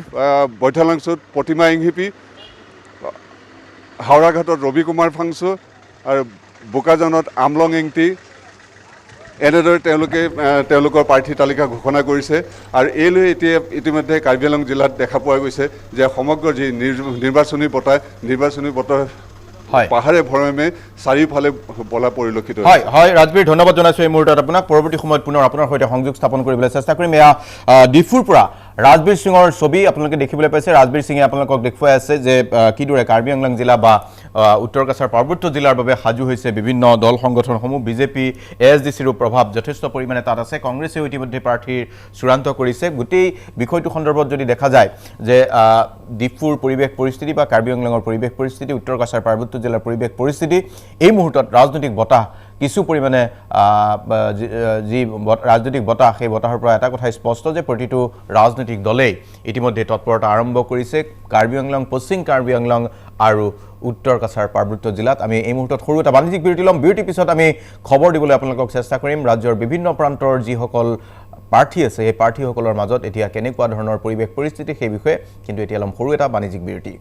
বৈঠালাংছুত প্ৰতিমা ইংহিপি হাওৰাঘাটত ৰবি কুমাৰ ফাংচু আৰু বোকাজানত আমলং এংটি এনেদৰে তেওঁলোকৰ প্ৰাৰ্থী তালিকা ঘোষণা কৰিছে আৰু এইলৈ এতিয়া ইতিমধ্যে কাৰ্বি আংলং জিলাত দেখা পোৱা গৈছে যে সমগ্ৰ যি নিৰ্বাচনী বতাহ পাহাৰে ভৰমে চাৰিওফালে বলা পৰিলক্ষিত হয় ৰাজবীৰ ধন্যবাদ জনাইছোঁ এই মুহূৰ্তত আপোনাক পৰৱৰ্তী সময়ত পুনৰ আপোনাৰ সৈতে সংযোগ স্থাপন কৰিবলৈ চেষ্টা কৰিম এয়া ডিফুৰ পৰা ৰাজবীৰ সিঙৰ ছবি আপোনালোকে দেখিবলৈ পাইছে ৰাজবীৰ সিঙে আপোনালোকক দেখুৱাই আছে যে কিদৰে কাৰ্বি আংলং জিলা বা উত্তৰ কাছাৰ পাৰ্বত্য জিলাৰ বাবে সাজু হৈছে বিভিন্ন দল সংগঠনসমূহ বিজেপি ASDCৰো প্ৰভাৱ যথেষ্ট পৰিমাণে তাত আছে কংগ্ৰেছেও ইতিমধ্যে প্ৰাৰ্থীৰ চূড়ান্ত কৰিছে গোটেই বিষয়টো সন্দৰ্ভত যদি দেখা যায় যে ডিফুৰ পৰিৱেশ পৰিস্থিতি বা কাৰ্বি আংলঙৰ পৰিৱেশ পৰিস্থিতি উত্তৰ কাছাৰ পাৰ্বত্য জিলাৰ পৰিৱেশ পৰিস্থিতি এই মুহূৰ্তত ৰাজনৈতিক বতাহ কিছু পৰিমাণে যি ৰাজনৈতিক বতাহ সেই বতাহৰ পৰা এটা কথা স্পষ্ট যে প্ৰতিটো ৰাজনৈতিক দলেই ইতিমধ্যে তৎপৰতা আৰম্ভ কৰিছে কাৰ্বি আংলং পশ্চিম কাৰ্বি আংলং আৰু উত্তৰ কাছাৰ পাৰ্বত্য জিলাত আমি এই মুহূৰ্তত সৰু এটা বাণিজ্যিক বিৰতি ল'ম বিৰতিৰ পিছত আমি খবৰ দিবলৈ আপোনালোকক চেষ্টা কৰিম ৰাজ্যৰ বিভিন্ন প্ৰান্তৰ যিসকল প্ৰাৰ্থী আছে সেই প্ৰাৰ্থীসকলৰ মাজত এতিয়া কেনেকুৱা ধৰণৰ পৰিৱেশ পৰিস্থিতি সেই বিষয়ে কিন্তু এতিয়া ল'ম সৰু এটা বাণিজ্যিক বিৰতি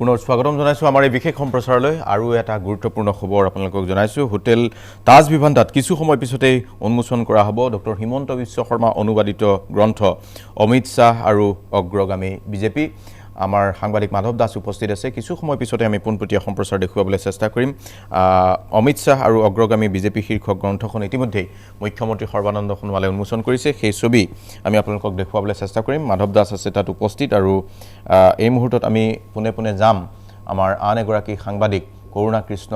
পুনৰ স্বাগতম জনাইছোঁ আমাৰ এই বিশেষ সম্প্ৰচাৰলৈ আৰু এটা গুৰুত্বপূৰ্ণ খবৰ আপোনালোকক জনাইছোঁ হোটেল তাজ ভিভান্তাত কিছু সময় পিছতেই উন্মোচন কৰা হ'ব ডক্টৰ হিমন্ত বিশ্ব শৰ্মা অনুবাদিত গ্ৰন্থ অমিত শ্বাহ আৰু অগ্ৰগামী বিজেপি আমাৰ সাংবাদিক মাধৱ দাস উপস্থিত আছে কিছু সময় পিছতে আমি পোনপটীয়া সম্প্ৰচাৰ দেখুৱাবলৈ চেষ্টা কৰিম অমিত শ্বাহ আৰু অগ্ৰগামী বিজেপি শীৰ্ষক গ্ৰন্থখন ইতিমধ্যেই মুখ্যমন্ত্ৰী সৰ্বানন্দ সোণোৱালে উন্মোচন কৰিছে সেই ছবি আমি আপোনালোকক দেখুৱাবলৈ চেষ্টা কৰিম মাধৱ দাস আছে তাত উপস্থিত আৰু এই মুহূৰ্তত আমি পুনে পুনে যাম আমাৰ আন এগৰাকী সাংবাদিক কৰুণা কৃষ্ণ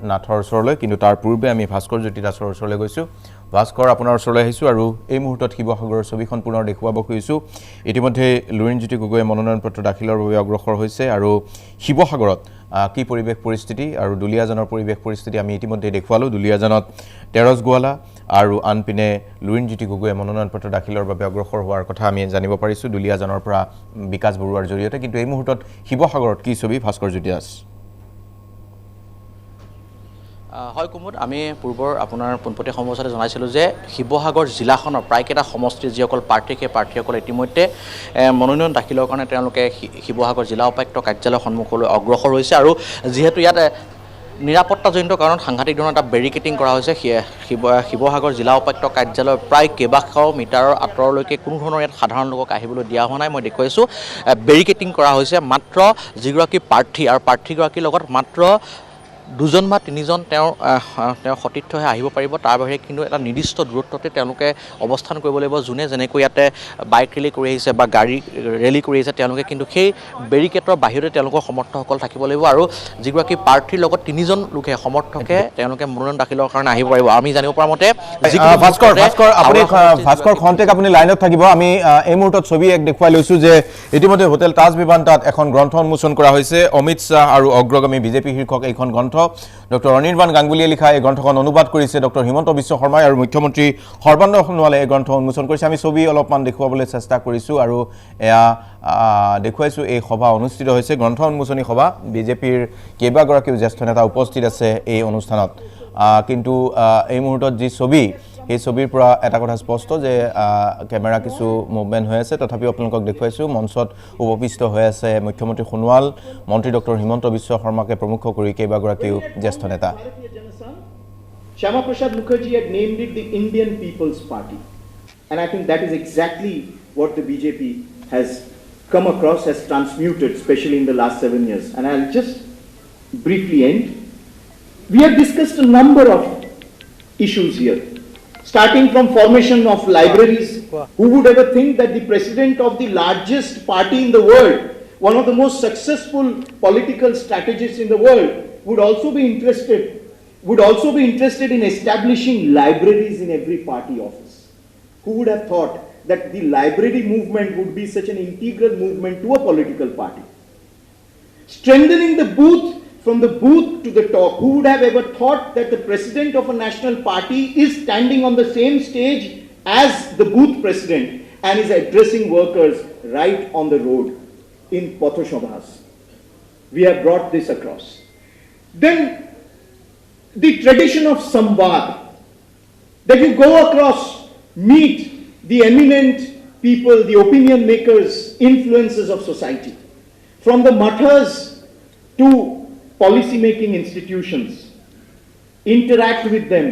নাথৰ ওচৰলৈ কিন্তু তাৰ পূৰ্বে আমি ভাস্কৰ জ্যোতি দাসৰ ওচৰলৈ গৈছোঁ ভাস্কৰ আপোনাৰ ওচৰলৈ আহিছোঁ আৰু এই মুহূৰ্তত শিৱসাগৰৰ ছবিখন পুনৰ দেখুৱাব খুজিছোঁ ইতিমধ্যে লুৰিণজ্যোতি গগৈয়ে মনোনয়ন পত্ৰ দাখিলৰ বাবে অগ্ৰসৰ হৈছে আৰু শিৱসাগৰত কি পৰিৱেশ পৰিস্থিতি আৰু দুলীয়াজানৰ পৰিৱেশ পৰিস্থিতি আমি ইতিমধ্যে দেখুৱালোঁ দুলীয়াজানত তেৰছ গোৱালা আৰু আনপিনে লুৰিণজ্যোতি গগৈয়ে মনোনয়ন পত্ৰ দাখিলৰ বাবে অগ্ৰসৰ হোৱাৰ কথা আমি জানিব পাৰিছোঁ দুলীয়াজানৰ পৰা বিকাশ বৰুৱাৰ জৰিয়তে কিন্তু এই মুহূৰ্তত শিৱসাগৰত কি ছবি ভাস্কৰ জ্যোতি দাস হয় কুমুদ আমি পূৰ্বৰ আপোনাৰ পোনপটীয়া সমাচাৰে জনাইছিলোঁ যে শিৱসাগৰ জিলাখনৰ প্ৰায়কেইটা সমষ্টিৰ যিসকল প্ৰাৰ্থীসকলে ইতিমধ্যে মনোনয়ন দাখিলৰ কাৰণে তেওঁলোকে শিৱসাগৰ জিলা উপায়ুক্ত কাৰ্যালয়ৰ সন্মুখলৈ অগ্ৰসৰ হৈছে আৰু যিহেতু ইয়াত নিৰাপত্তাজনিত কাৰণত সাংঘাতিক ধৰণৰ এটা বেৰিকেটিং কৰা হৈছে শিৱসাগৰ জিলা উপায়ুক্ত কাৰ্যালয়ৰ প্ৰায় কেইবাশ মিটাৰৰ আঁতৰলৈকে কোনো ধৰণৰ ইয়াত সাধাৰণ লোকক আহিবলৈ দিয়া হোৱা নাই মই দেখুৱাইছোঁ বেৰিকেটিং কৰা হৈছে মাত্ৰ যিগৰাকী প্ৰাৰ্থী আৰু প্ৰাৰ্থীগৰাকীৰ লগত মাত্ৰ 2জন বা 3জন তেওঁৰ সতীৰ্থহে আহিব পাৰিব তাৰ বাহিৰে কিন্তু এটা নিৰ্দিষ্ট দূৰত্বতে তেওঁলোকে অৱস্থান কৰিব লাগিব যোনে যেনেকৈ ইয়াতে বাইক ৰেলী কৰি আহিছে বা গাড়ী ৰেলী কৰি আহিছে তেওঁলোকে কিন্তু সেই বেৰিকেটৰ বাহিৰতে তেওঁলোকৰ সমৰ্থকসকল থাকিব লাগিব আৰু যিগৰাকী প্ৰাৰ্থীৰ লগত 3জন লোকে সমৰ্থকে তেওঁলোকে মনোনয়ন দাখিলৰ কাৰণে আহিব পাৰিব আমি জানিব পৰা মতে ভাস্কৰ খন্তেক আপুনি লাইনত থাকিব আমি এই মুহূৰ্তত ছবি এক দেখুৱাই লৈছোঁ যে ইতিমধ্যে হোটেল তাজ ভিভান্তাত এখন গ্ৰন্থ উন্মোচন কৰা হৈছে অমিত শ্বাহ আৰু অগ্ৰগামী বিজেপি শীৰ্ষক এইখন গ্ৰন্থ ডক্টৰ অনিৰ্বাণ গাংগুলীয়ে লিখা এই গ্ৰন্থখন অনুবাদ কৰিছে ডক্টৰ হিমন্ত বিশ্ব শৰ্মাই আৰু মুখ্যমন্ত্ৰী সৰ্বানন্দ সোণোৱালে এই গ্ৰন্থ উন্মোচন কৰিছে আমি ছবি অলপমান দেখুৱাবলৈ চেষ্টা কৰিছোঁ আৰু এয়া দেখুৱাইছোঁ এই সভা অনুষ্ঠিত হৈছে গ্ৰন্থ উন্মোচনী সভা বিজেপিৰ কেইবাগৰাকীও জ্যেষ্ঠ নেতা উপস্থিত আছে এই অনুষ্ঠানত কিন্তু এই মুহূৰ্তত যি ছবি এই ছবিৰ পৰা এটা কথা স্পষ্ট যে কেমেৰা কিছু মুভমেণ্ট হৈ আছে তথাপিও আপোনালোকক দেখুৱাইছোঁ মঞ্চত উপবিষ্ট হৈ আছে মুখ্যমন্ত্ৰী সোণোৱাল মন্ত্ৰী ডক্টৰ হিমন্ত বিশ্ব শৰ্মাকে প্ৰমুখ কৰি কেইবাগৰাকীও জ্যেষ্ঠ নেতা Shyama Prasad Mukherjee had named it the Indian People's Party and I think that is exactly what the BJP has come across, has transmuted, especially in the last 7 years. And I'll just briefly end. We have discussed a number of issues here. Starting from formation of libraries, who would ever think that the president of the largest party in the world, one of the most successful political strategists in the world, would also be interested in establishing libraries in every party office. Who would have thought that the library movement would be such an integral movement to a political party? Strengthening the booth from the booth to the top. Who would have ever thought that the president of a national party is standing on the same stage as the booth president and is addressing workers right on the road in Pathoshabhas? We have brought this across. Then the tradition of Samvad, that you go across, meet the eminent people, the opinion makers, influencers of society, from the mathas to policy-making institutions, interact with them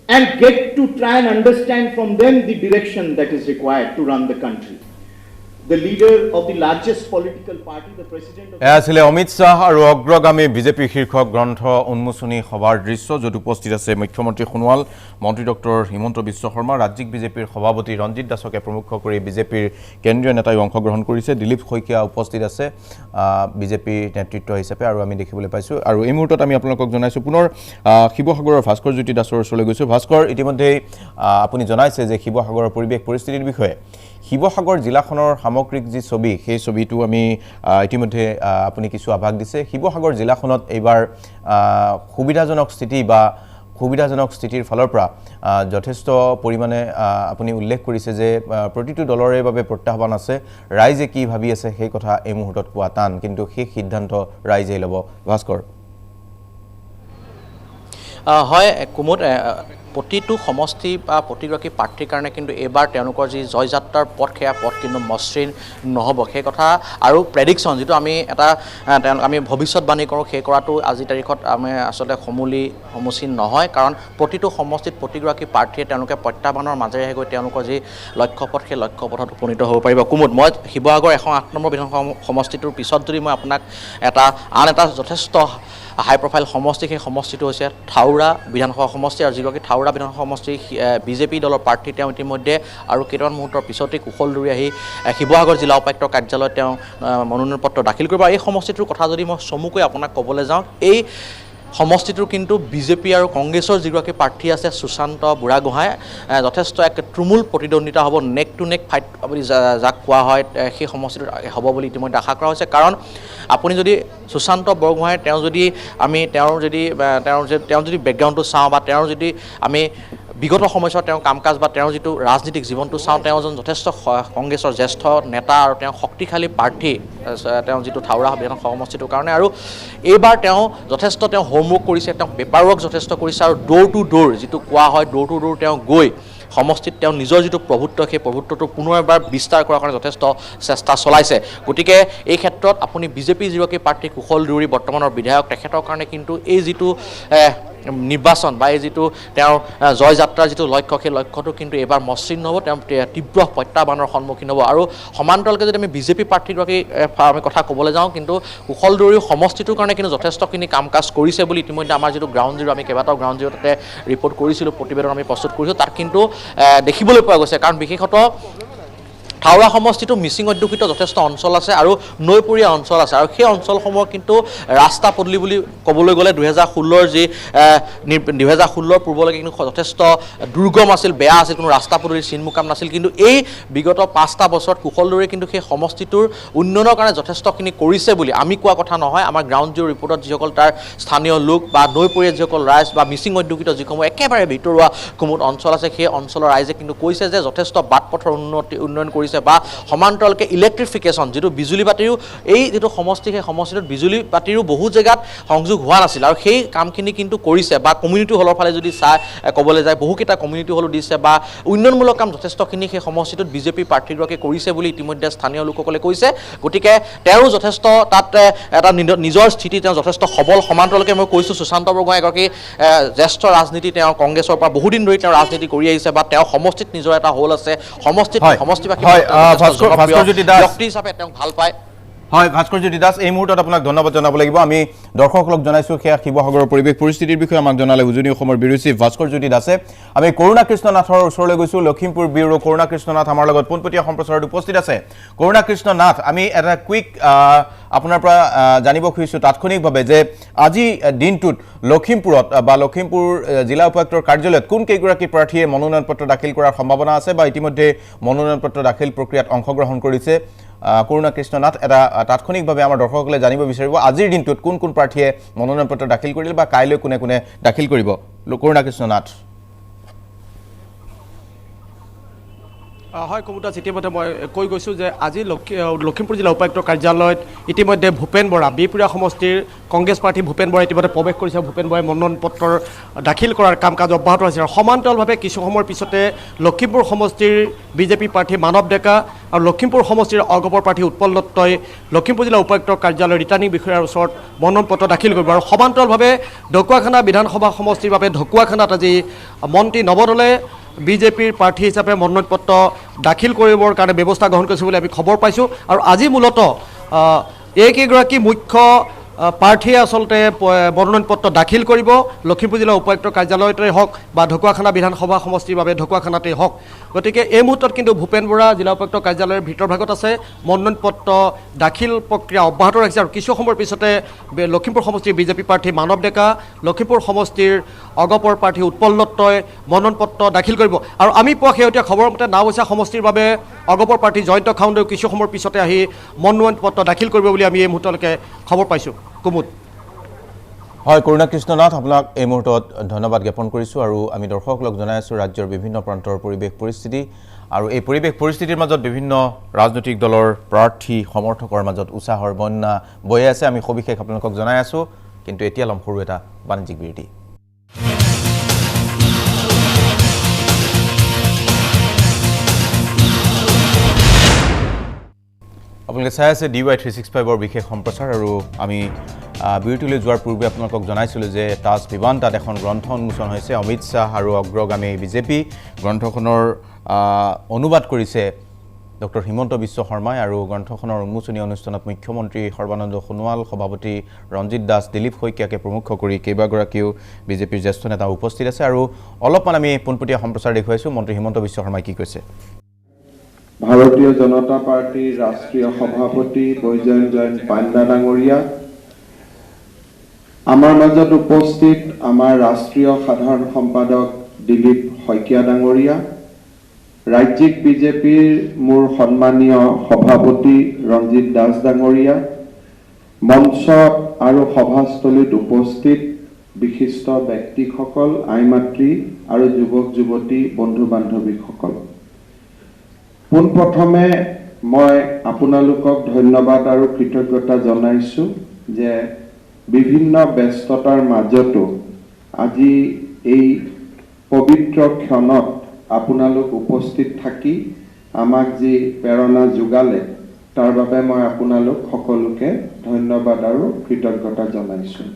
and get to try and understand from them the direction that is required to run the country. The leader of the largest political party, the president of... আছিলে অমিত শ্বাহ আৰু অগ্ৰগামী BJP শীৰ্ষক গ্ৰন্থ উন্মোচনী সভাৰ দৃশ্য য'ত উপস্থিত আছে মুখ্যমন্ত্ৰী সোণোৱাল মন্ত্ৰী ডক্টৰ হিমন্ত বিশ্ব শৰ্মা ৰাজ্যিক বিজেপিৰ সভাপতি ৰঞ্জিত দাসকে প্ৰমুখ কৰি বিজেপিৰ কেন্দ্ৰীয় নেতাই অংশগ্ৰহণ কৰিছে দিলীপ শইকীয়া উপস্থিত আছে বিজেপি নেতৃত্ব হিচাপে আৰু আমি দেখিবলৈ পাইছোঁ আৰু এই মুহূৰ্তত আমি আপোনালোকক জনাইছোঁ পুনৰ শিৱসাগৰৰ ভাস্কৰ জ্যোতি দাসৰ ওচৰলৈ গৈছোঁ ভাস্কৰ ইতিমধ্যে আপুনি জনাইছে যে শিৱসাগৰৰ পৰিৱেশ পৰিস্থিতিৰ বিষয়ে শিৱসাগৰ জিলাখনৰ সামগ্ৰিক যি ছবি সেই ছবিটো আমি ইতিমধ্যে আপুনি কিছু আভাস দিছে শিৱসাগৰ জিলাখনত এইবাৰ সুবিধাজনক স্থিতিৰ ফালৰ পৰা যথেষ্ট পৰিমাণে আপুনি উল্লেখ কৰিছে যে প্ৰতিটো দলৰে বাবে প্ৰত্যাহ্বান আছে ৰাইজে কি ভাবি আছে সেই কথা এই মুহূৰ্তত কোৱা টান কিন্তু সেই সিদ্ধান্ত ৰাইজে ল'ব ভাস্কৰ হয় কুমুদ প্ৰতিটো সমষ্টি বা প্ৰতিগৰাকী প্ৰাৰ্থীৰ কাৰণে কিন্তু এইবাৰ তেওঁলোকৰ যি জয়যাত্ৰাৰ পথ সেয়া পথ কিন্তু মসৃণ নহ'ব সেই কথা আৰু প্ৰেডিকশ্যন যিটো আমি এটা আমি ভৱিষ্যতবাণী কৰোঁ সেই কৰাটো আজিৰ তাৰিখত আমি আচলতে সমুচীন নহয় কাৰণ প্ৰতিটো সমষ্টিত প্ৰতিগৰাকী প্ৰাৰ্থীয়ে তেওঁলোকে প্ৰত্যাহ্বানৰ মাজেৰে গৈ তেওঁলোকৰ যি লক্ষ্যপথ সেই লক্ষ্যপথত উপনীত হ'ব পাৰিব কুমুদ মই শিৱসাগৰ 108 নম্বৰ বিধানসভা সমষ্টিটোৰ পিছত যদি মই আপোনাক আন এটা যথেষ্ট হাই প্ৰফাইল সমষ্টি সেই সমষ্টিটো হৈছে থাউৰা বিধানসভা সমষ্টি আৰু যিগৰাকী থাউৰা বিধানসভা সমষ্টি বিজেপি দলৰ প্ৰাৰ্থী তেওঁ ইতিমধ্যে আৰু কেইটামান মুহূৰ্তৰ পিছতেই কুশল দৌৰি আহি শিৱসাগৰ জিলা উপায়ুক্তৰ কাৰ্যালয়ত তেওঁ মনোনয়ন পত্ৰ দাখিল কৰিব এই সমষ্টিটোৰ কথা যদি মই চমুকৈ আপোনাক ক'বলৈ যাওঁ এই সমষ্টিটোৰ কিন্তু বিজেপি আৰু কংগ্ৰেছৰ যিগৰাকী প্ৰাৰ্থী আছে সুশান্ত বুঢ়াগোহাঁই যথেষ্ট এক তুমুল প্ৰতিদ্বন্দ্বিতা হ'ব নেক টু নেক ফাইট বুলি যাক কোৱা হয় সেই সমষ্টিটোত হ'ব বুলি ইতিমধ্যে আশা কৰা হৈছে কাৰণ আপুনি যদি সুশান্ত বৰগোহাঁই তেওঁ যদি বেকগ্ৰাউণ্ডটো চাওঁ বা তেওঁৰ যদি আমি বিগত সময়ছোৱাত তেওঁ কাম কাজ বা তেওঁৰ যিটো ৰাজনীতিক জীৱনটো চাওঁ তেওঁ এজন যথেষ্ট কংগ্ৰেছৰ জ্যেষ্ঠ নেতা আৰু তেওঁ শক্তিশালী প্ৰাৰ্থী তেওঁ যিটো থাউৰা বিধানসভা সমষ্টিটোৰ কাৰণে আৰু এইবাৰ তেওঁ যথেষ্ট হোমৱৰ্ক কৰিছে তেওঁ পেপাৰ ৱৰ্ক যথেষ্ট কৰিছে আৰু ড'ৰ টু ড'ৰ যিটো কোৱা হয় ড'ৰ টু ড'ৰ তেওঁ গৈ সমষ্টিত তেওঁ নিজৰ যিটো প্ৰভুত্ব সেই প্ৰভুত্বটো পুনৰ এবাৰ বিস্তাৰ কৰাৰ কাৰণে যথেষ্ট চেষ্টা চলাইছে গতিকে এই ক্ষেত্ৰত আপুনি বিজেপি যিগৰাকী প্ৰাৰ্থী কুশল দুউৰী বৰ্তমানৰ বিধায়ক তেখেতৰ কাৰণে কিন্তু এই যিটো নিৰ্বাচন বা এই যিটো তেওঁৰ জয়যাত্ৰাৰ যিটো লক্ষ্য সেই লক্ষ্যটো কিন্তু এইবাৰ মসৃণ নহ'ব তেওঁ তীব্ৰ প্ৰত্যাহ্বানৰ সন্মুখীন হ'ব আৰু সমান্তৰালকৈ যদি আমি বিজেপি প্ৰাৰ্থীগৰাকী আমি কথা ক'বলৈ যাওঁ কিন্তু কুশল দুউৰী সমষ্টিটোৰ কাৰণে কিন্তু যথেষ্টখিনি কাম কাজ কৰিছে বুলি ইতিমধ্যে আমাৰ যিটো গ্ৰাউণ্ড জিৰ' আমি কেইবাটাও গ্ৰাউণ্ড জিৰ' তাতে ৰিপৰ্ট কৰিছিলোঁ প্ৰতিবেদন আমি প্ৰস্তুত কৰিছোঁ তাত কিন্তু দেখিবলৈ পোৱা গৈছে কাৰণ বিশেষতঃ থাউৰা সমষ্টিটো মিচিং অধ্যুষিত যথেষ্ট অঞ্চল আছে আৰু নৈপৰীয়া অঞ্চল আছে আৰু সেই অঞ্চলসমূহ কিন্তু ৰাস্তা পদূলি বুলি ক'বলৈ গ'লে 2016 পূৰ্বলৈকে কিন্তু যথেষ্ট দুৰ্গম আছিল বেয়া আছিল কোনো ৰাস্তা পদূলিৰ চিনমুকাম নাছিল কিন্তু এই বিগত 5টা বছৰত কুশল দুউৰীয়ে কিন্তু সেই সমষ্টিটোৰ উন্নয়নৰ কাৰণে যথেষ্টখিনি কৰিছে বুলি আমি কোৱা কথা নহয় আমাৰ গ্ৰাউণ্ড জিৰ' ৰিপৰ্টত যিসকল তাৰ স্থানীয় লোক বা নৈপৰীয়া যিসকল ৰাইজ বা মিচিং অধ্যুষিত যিসমূহ একেবাৰে ভিতৰুৱা কুমুদ অঞ্চল আছে সেই অঞ্চলৰ ৰাইজে কিন্তু কৈছে যে যথেষ্ট বাট পথৰ উন্নয়ন কৰিছে বা সমান্তৰালকৈ ইলেক্ট্ৰিফিকেশ্যন যিটো বিজুলী বাতিৰো এই যিটো সমষ্টি সেই সমষ্টিটোত বিজুলী বাতিৰো বহু জেগাত সংযোগ হোৱা নাছিল আৰু সেই কামখিনি কিন্তু কৰিছে বা কমিউনিটি হলৰ ফালে যদি ক'বলৈ যায় বহুকেইটা কমিউনিটি হলো দিছে বা উন্নয়নমূলক কাম যথেষ্টখিনি সেই সমষ্টিটোত বিজেপি প্ৰাৰ্থীগৰাকীয়ে কৰিছে বুলি ইতিমধ্যে স্থানীয় লোকসকলে কৈছে গতিকে তেওঁ যথেষ্ট তাত এটা নিজৰ স্থিতি তেওঁ যথেষ্ট সবল সমান্তৰালকৈ মই কৈছোঁ সুশান্ত বৰগোহাঁই এগৰাকী জ্যেষ্ঠ ৰাজনীতি তেওঁ কংগ্ৰেছৰ পৰা বহুদিন ধৰি তেওঁ ৰাজনীতি কৰি আহিছে বা তেওঁ সমষ্টিত নিজৰ এটা হোল আছে সমষ্টিবাসী ব্যক্তি হিচাপে তেওঁক ভাল পায় হয় ভাস্কৰজ্যোতি দাস এই মুহূৰ্তত আপোনাক ধন্যবাদ জনাব লাগিব আমি দৰ্শকসকলক জনাইছোঁ সেয়া শিৱসাগৰৰ পৰিৱেশ পৰিস্থিতিৰ বিষয়ে আমাক জনালে উজনি অসমৰ ব্যুৰ' চিফ ভাস্কৰজ্যোতি দাসে আমি কৰুণা কৃষ্ণ নাথৰ ওচৰলৈ গৈছোঁ লখিমপুৰ ব্যুৰ' কৰুণা কৃষ্ণ নাথ আমাৰ লগত পোনপটীয়া সম্প্ৰচাৰত উপস্থিত আছে কৰুণা কৃষ্ণ নাথ আমি এটা কুইক আপোনাৰ পৰা জানিব খুজিছোঁ তাৎক্ষণিকভাৱে যে আজি দিনটোত লখিমপুৰত বা লখিমপুৰ জিলা উপায়ুক্তৰ কাৰ্যালয়ত কোন কেইগৰাকী প্ৰাৰ্থীয়ে মনোনয়ন পত্ৰ দাখিল কৰাৰ সম্ভাৱনা আছে বা ইতিমধ্যে মনোনয়ন পত্ৰ দাখিল প্ৰক্ৰিয়াত অংশগ্ৰহণ কৰিছে কৰুণা কৃষ্ণ নাথ এটা তাৎক্ষণিকভাৱে আমাৰ দৰ্শকসকলে জানিব বিচাৰিব আজিৰ দিনটোত কোন কোন প্ৰাৰ্থীয়ে মনোনয়ন পত্ৰ দাখিল কৰিলে বা কাইলৈ কোনে কোনে দাখিল কৰিব কৰুণা কৃষ্ণ নাথ হয় কুমুদ দাস ইতিমধ্যে মই কৈ গৈছোঁ যে আজি লখিমপুৰ জিলা উপায়ুক্তৰ কাৰ্যালয়ত ইতিমধ্যে ভূপেন বৰা বিহপুৰীয়া সমষ্টিৰ কংগ্ৰেছ প্ৰাৰ্থী ভূপেন বৰাই ইতিমধ্যে প্ৰৱেশ কৰিছে ভূপেন বৰাই মনোনয়ন পত্ৰ দাখিল কৰাৰ কাম কাজ অব্যাহত আছে আৰু সমান্তৰালভাৱে কিছু সময়ৰ পিছতে লখিমপুৰ সমষ্টিৰ বিজেপি প্ৰাৰ্থী মানৱ ডেকা আৰু লখিমপুৰ সমষ্টিৰ অগপৰ প্ৰাৰ্থী উৎপল দত্তই লখিমপুৰ জিলা উপায়ুক্তৰ কাৰ্যালয়ৰ ৰিটাৰ্ণিং বিষয়াৰ ওচৰত মনোনয়ন পত্ৰ দাখিল কৰিব আৰু সমান্তৰালভাৱে ঢকুৱাখানা বিধানসভা সমষ্টিৰ বাবে ঢকুৱাখানাত আজি মন্ত্ৰী নৱদলে বিজেপিৰ প্ৰাৰ্থী হিচাপে মনোনয়ন পত্ৰ দাখিল কৰিবৰ কাৰণে ব্যৱস্থা গ্ৰহণ কৰিছে বুলি আমি খবৰ পাইছোঁ আৰু আজি মূলতঃ এইকেইগৰাকী মুখ্য প্ৰাৰ্থীয়ে আচলতে মনোনয়ন পত্ৰ দাখিল কৰিব লখিমপুৰ জিলা উপায়ুক্তৰ কাৰ্যালয়তে হওক বা ঢকুৱাখানা বিধানসভা সমষ্টিৰ বাবে ঢকুৱাখানাতেই হওক গতিকে এই মুহূৰ্তত কিন্তু ভূপেন বৰা জিলা উপায়ুক্তৰ কাৰ্যালয়ৰ ভিতৰ ভাগত আছে মনোনয়ন পত্ৰ দাখিল প্ৰক্ৰিয়া অব্যাহত ৰাখিছে আৰু কিছু সময়ৰ পিছতে লখিমপুৰ সমষ্টিৰ বিজেপি প্ৰাৰ্থী মানৱ ডেকা লখিমপুৰ সমষ্টিৰ অগপৰ প্ৰাৰ্থী উৎপল দত্তই মনোনয়ন পত্ৰ দাখিল কৰিব আৰু আমি পোৱা শেহতীয়া খবৰ মতে নাওবৈচা সমষ্টিৰ বাবে অগপৰ প্ৰাৰ্থী জয়ন্ত খাউণ্ডেও কিছু সময়ৰ পিছতে আহি মনোনয়ন পত্ৰ দাখিল কৰিব বুলি আমি এই মুহূৰ্তলৈকে খবৰ পাইছোঁ কুমুদ হয় কৰুণা কৃষ্ণ নাথ আপোনাক এই মুহূৰ্তত ধন্যবাদ জ্ঞাপন কৰিছোঁ আৰু আমি দৰ্শকসকলক জনাই আছোঁ ৰাজ্যৰ বিভিন্ন প্ৰান্তৰ পৰিৱেশ পৰিস্থিতি আৰু এই পৰিৱেশ পৰিস্থিতিৰ মাজত বিভিন্ন ৰাজনৈতিক দলৰ প্ৰাৰ্থী সমৰ্থকৰ মাজত উৎসাহৰ বন্যা বৈ আছে আমি সবিশেষ আপোনালোকক জনাই আছোঁ কিন্তু এতিয়া ল'ম সৰু এটা বাণিজ্যিক বিৰতি আপোনালোকে চাই আছে DY365 বিশেষ সম্প্ৰচাৰ আৰু আমি বিৰতিলৈ যোৱাৰ পূৰ্বে আপোনালোকক জনাইছিলোঁ যে তাজ বিমান তাত এখন গ্ৰন্থ উন্মোচন হৈছে অমিত শ্বাহ আৰু অগ্ৰগামী বিজেপি গ্ৰন্থখনৰ অনুবাদ কৰিছে ডক্টৰ হিমন্ত বিশ্ব শৰ্মাই আৰু গ্ৰন্থখনৰ উন্মোচনী অনুষ্ঠানত মুখ্যমন্ত্ৰী সৰ্বানন্দ সোণোৱাল সভাপতি ৰঞ্জিত দাস দিলীপ শইকীয়াকে প্ৰমুখ কৰি কেইবাগৰাকীও বিজেপিৰ জ্যেষ্ঠ নেতা উপস্থিত আছে আৰু অলপমান আমি পোনপটীয়া সম্প্ৰচাৰ দেখুৱাইছোঁ মন্ত্ৰী হিমন্ত বিশ্ব শৰ্মাই কি কৈছে ভাৰতীয় জনতা পাৰ্টিৰ ৰাষ্ট্ৰীয় সভাপতি বৈজয়ন্ত পাণ্ডা ডাঙৰীয়া আমাৰ মাজত উপস্থিত আমাৰ ৰাষ্ট্ৰীয় সাধাৰণ সম্পাদক দিলীপ শইকীয়া ডাঙৰীয়া ৰাজ্যিক বিজেপিৰ মোৰ সন্মানীয় সভাপতি ৰঞ্জিত দাস ডাঙৰীয়া মঞ্চ আৰু সভাস্থলীত উপস্থিত বিশিষ্ট ব্যক্তিসকল আইমাতৃ আৰু যুৱক যুৱতী বন্ধু বান্ধৱীসকল পোনপ্ৰথমে মই আপোনালোকক ধন্যবাদ আৰু কৃতজ্ঞতা জনাইছোঁ যে বিভিন্ন ব্যস্ততাৰ মাজতো আজি এই পবিত্ৰ ক্ষণত আপোনালোক উপস্থিত থাকি আমাক যি প্ৰেৰণা যোগালে তাৰ বাবে মই আপোনালোক সকলোকে ধন্যবাদ আৰু কৃতজ্ঞতা জনাইছোঁ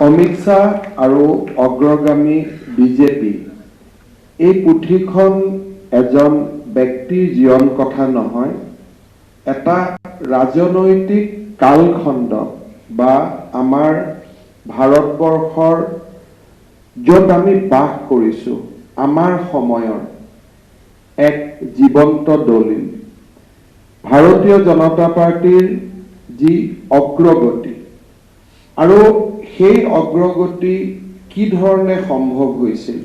অমিত শ্বাহ আৰু অগ্ৰগামী বিজেপি এই পুথিখন এজন ব্যক্তিৰ জীৱন কথা নহয় এটা ৰাজনৈতিক কালখণ্ড বা আমাৰ ভাৰতবৰ্ষৰ য'ত আমি বাস কৰিছোঁ আমাৰ সময়ৰ এক জীৱন্ত দলিল ভাৰতীয় জনতা পাৰ্টিৰ যি অগ্ৰগতি আৰু সেই অগ্ৰগতি কি ধৰণে সম্ভৱ হৈছিল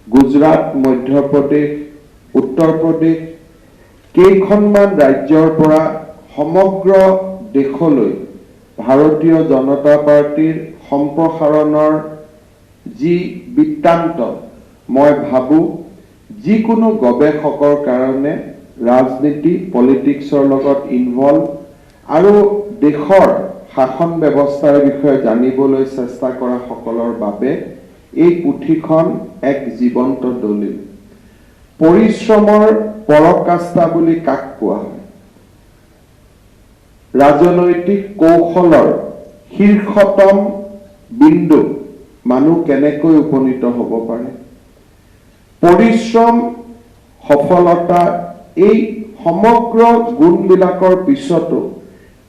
গুজৰাট মধ্যপ্ৰদেশ উত্তৰ প্ৰদেশ কেইখনমান ৰাজ্যৰ পৰা সমগ্ৰ দেশলৈ ভাৰতীয় জনতা পাৰ্টিৰ সম্প্ৰসাৰণৰ যি বৃত্তান্ত মই ভাবোঁ যিকোনো গৱেষকৰ কাৰণে ৰাজনীতি পলিটিক্সৰ লগত ইনভলভ আৰু দেশৰ শাসন ব্যৱস্থাৰ বিষয়ে জানিবলৈ চেষ্টা কৰা সকলৰ বাবে এই পুথিখন এক জীৱন্ত দলিল পৰিশ্ৰমৰ পৰকাষ্ঠা বুলি কাক কোৱা হয় ৰাজনৈতিক কৌশলৰ শীৰ্ষতম বিন্দু মানুহ কেনেকৈ উপনীত হ'ব পাৰে পৰিশ্ৰম সফলতা এই সমগ্ৰ গুণবিলাকৰ পিছতো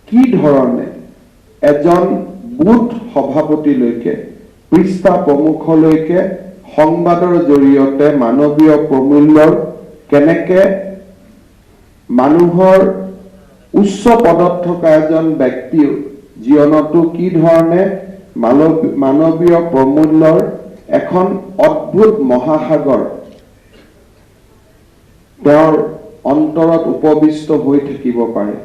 কি ধৰণে এজন বুথ সভাপতিলৈকে পৃষ্ঠা প্ৰমুখলৈকে সংবাদৰ জৰিয়তে মানৱীয় প্ৰমূল্যৰ কেনেকে মানুহৰ উচ্চ পদত থকা এজন ব্যক্তিৰ জীৱনতো কি ধৰণে মানৱীয় প্ৰমূল্যৰ এখন অদ্ভুত মহাসাগৰ তেওঁৰ অন্তৰত উপবিষ্ট হৈ থাকিব পাৰে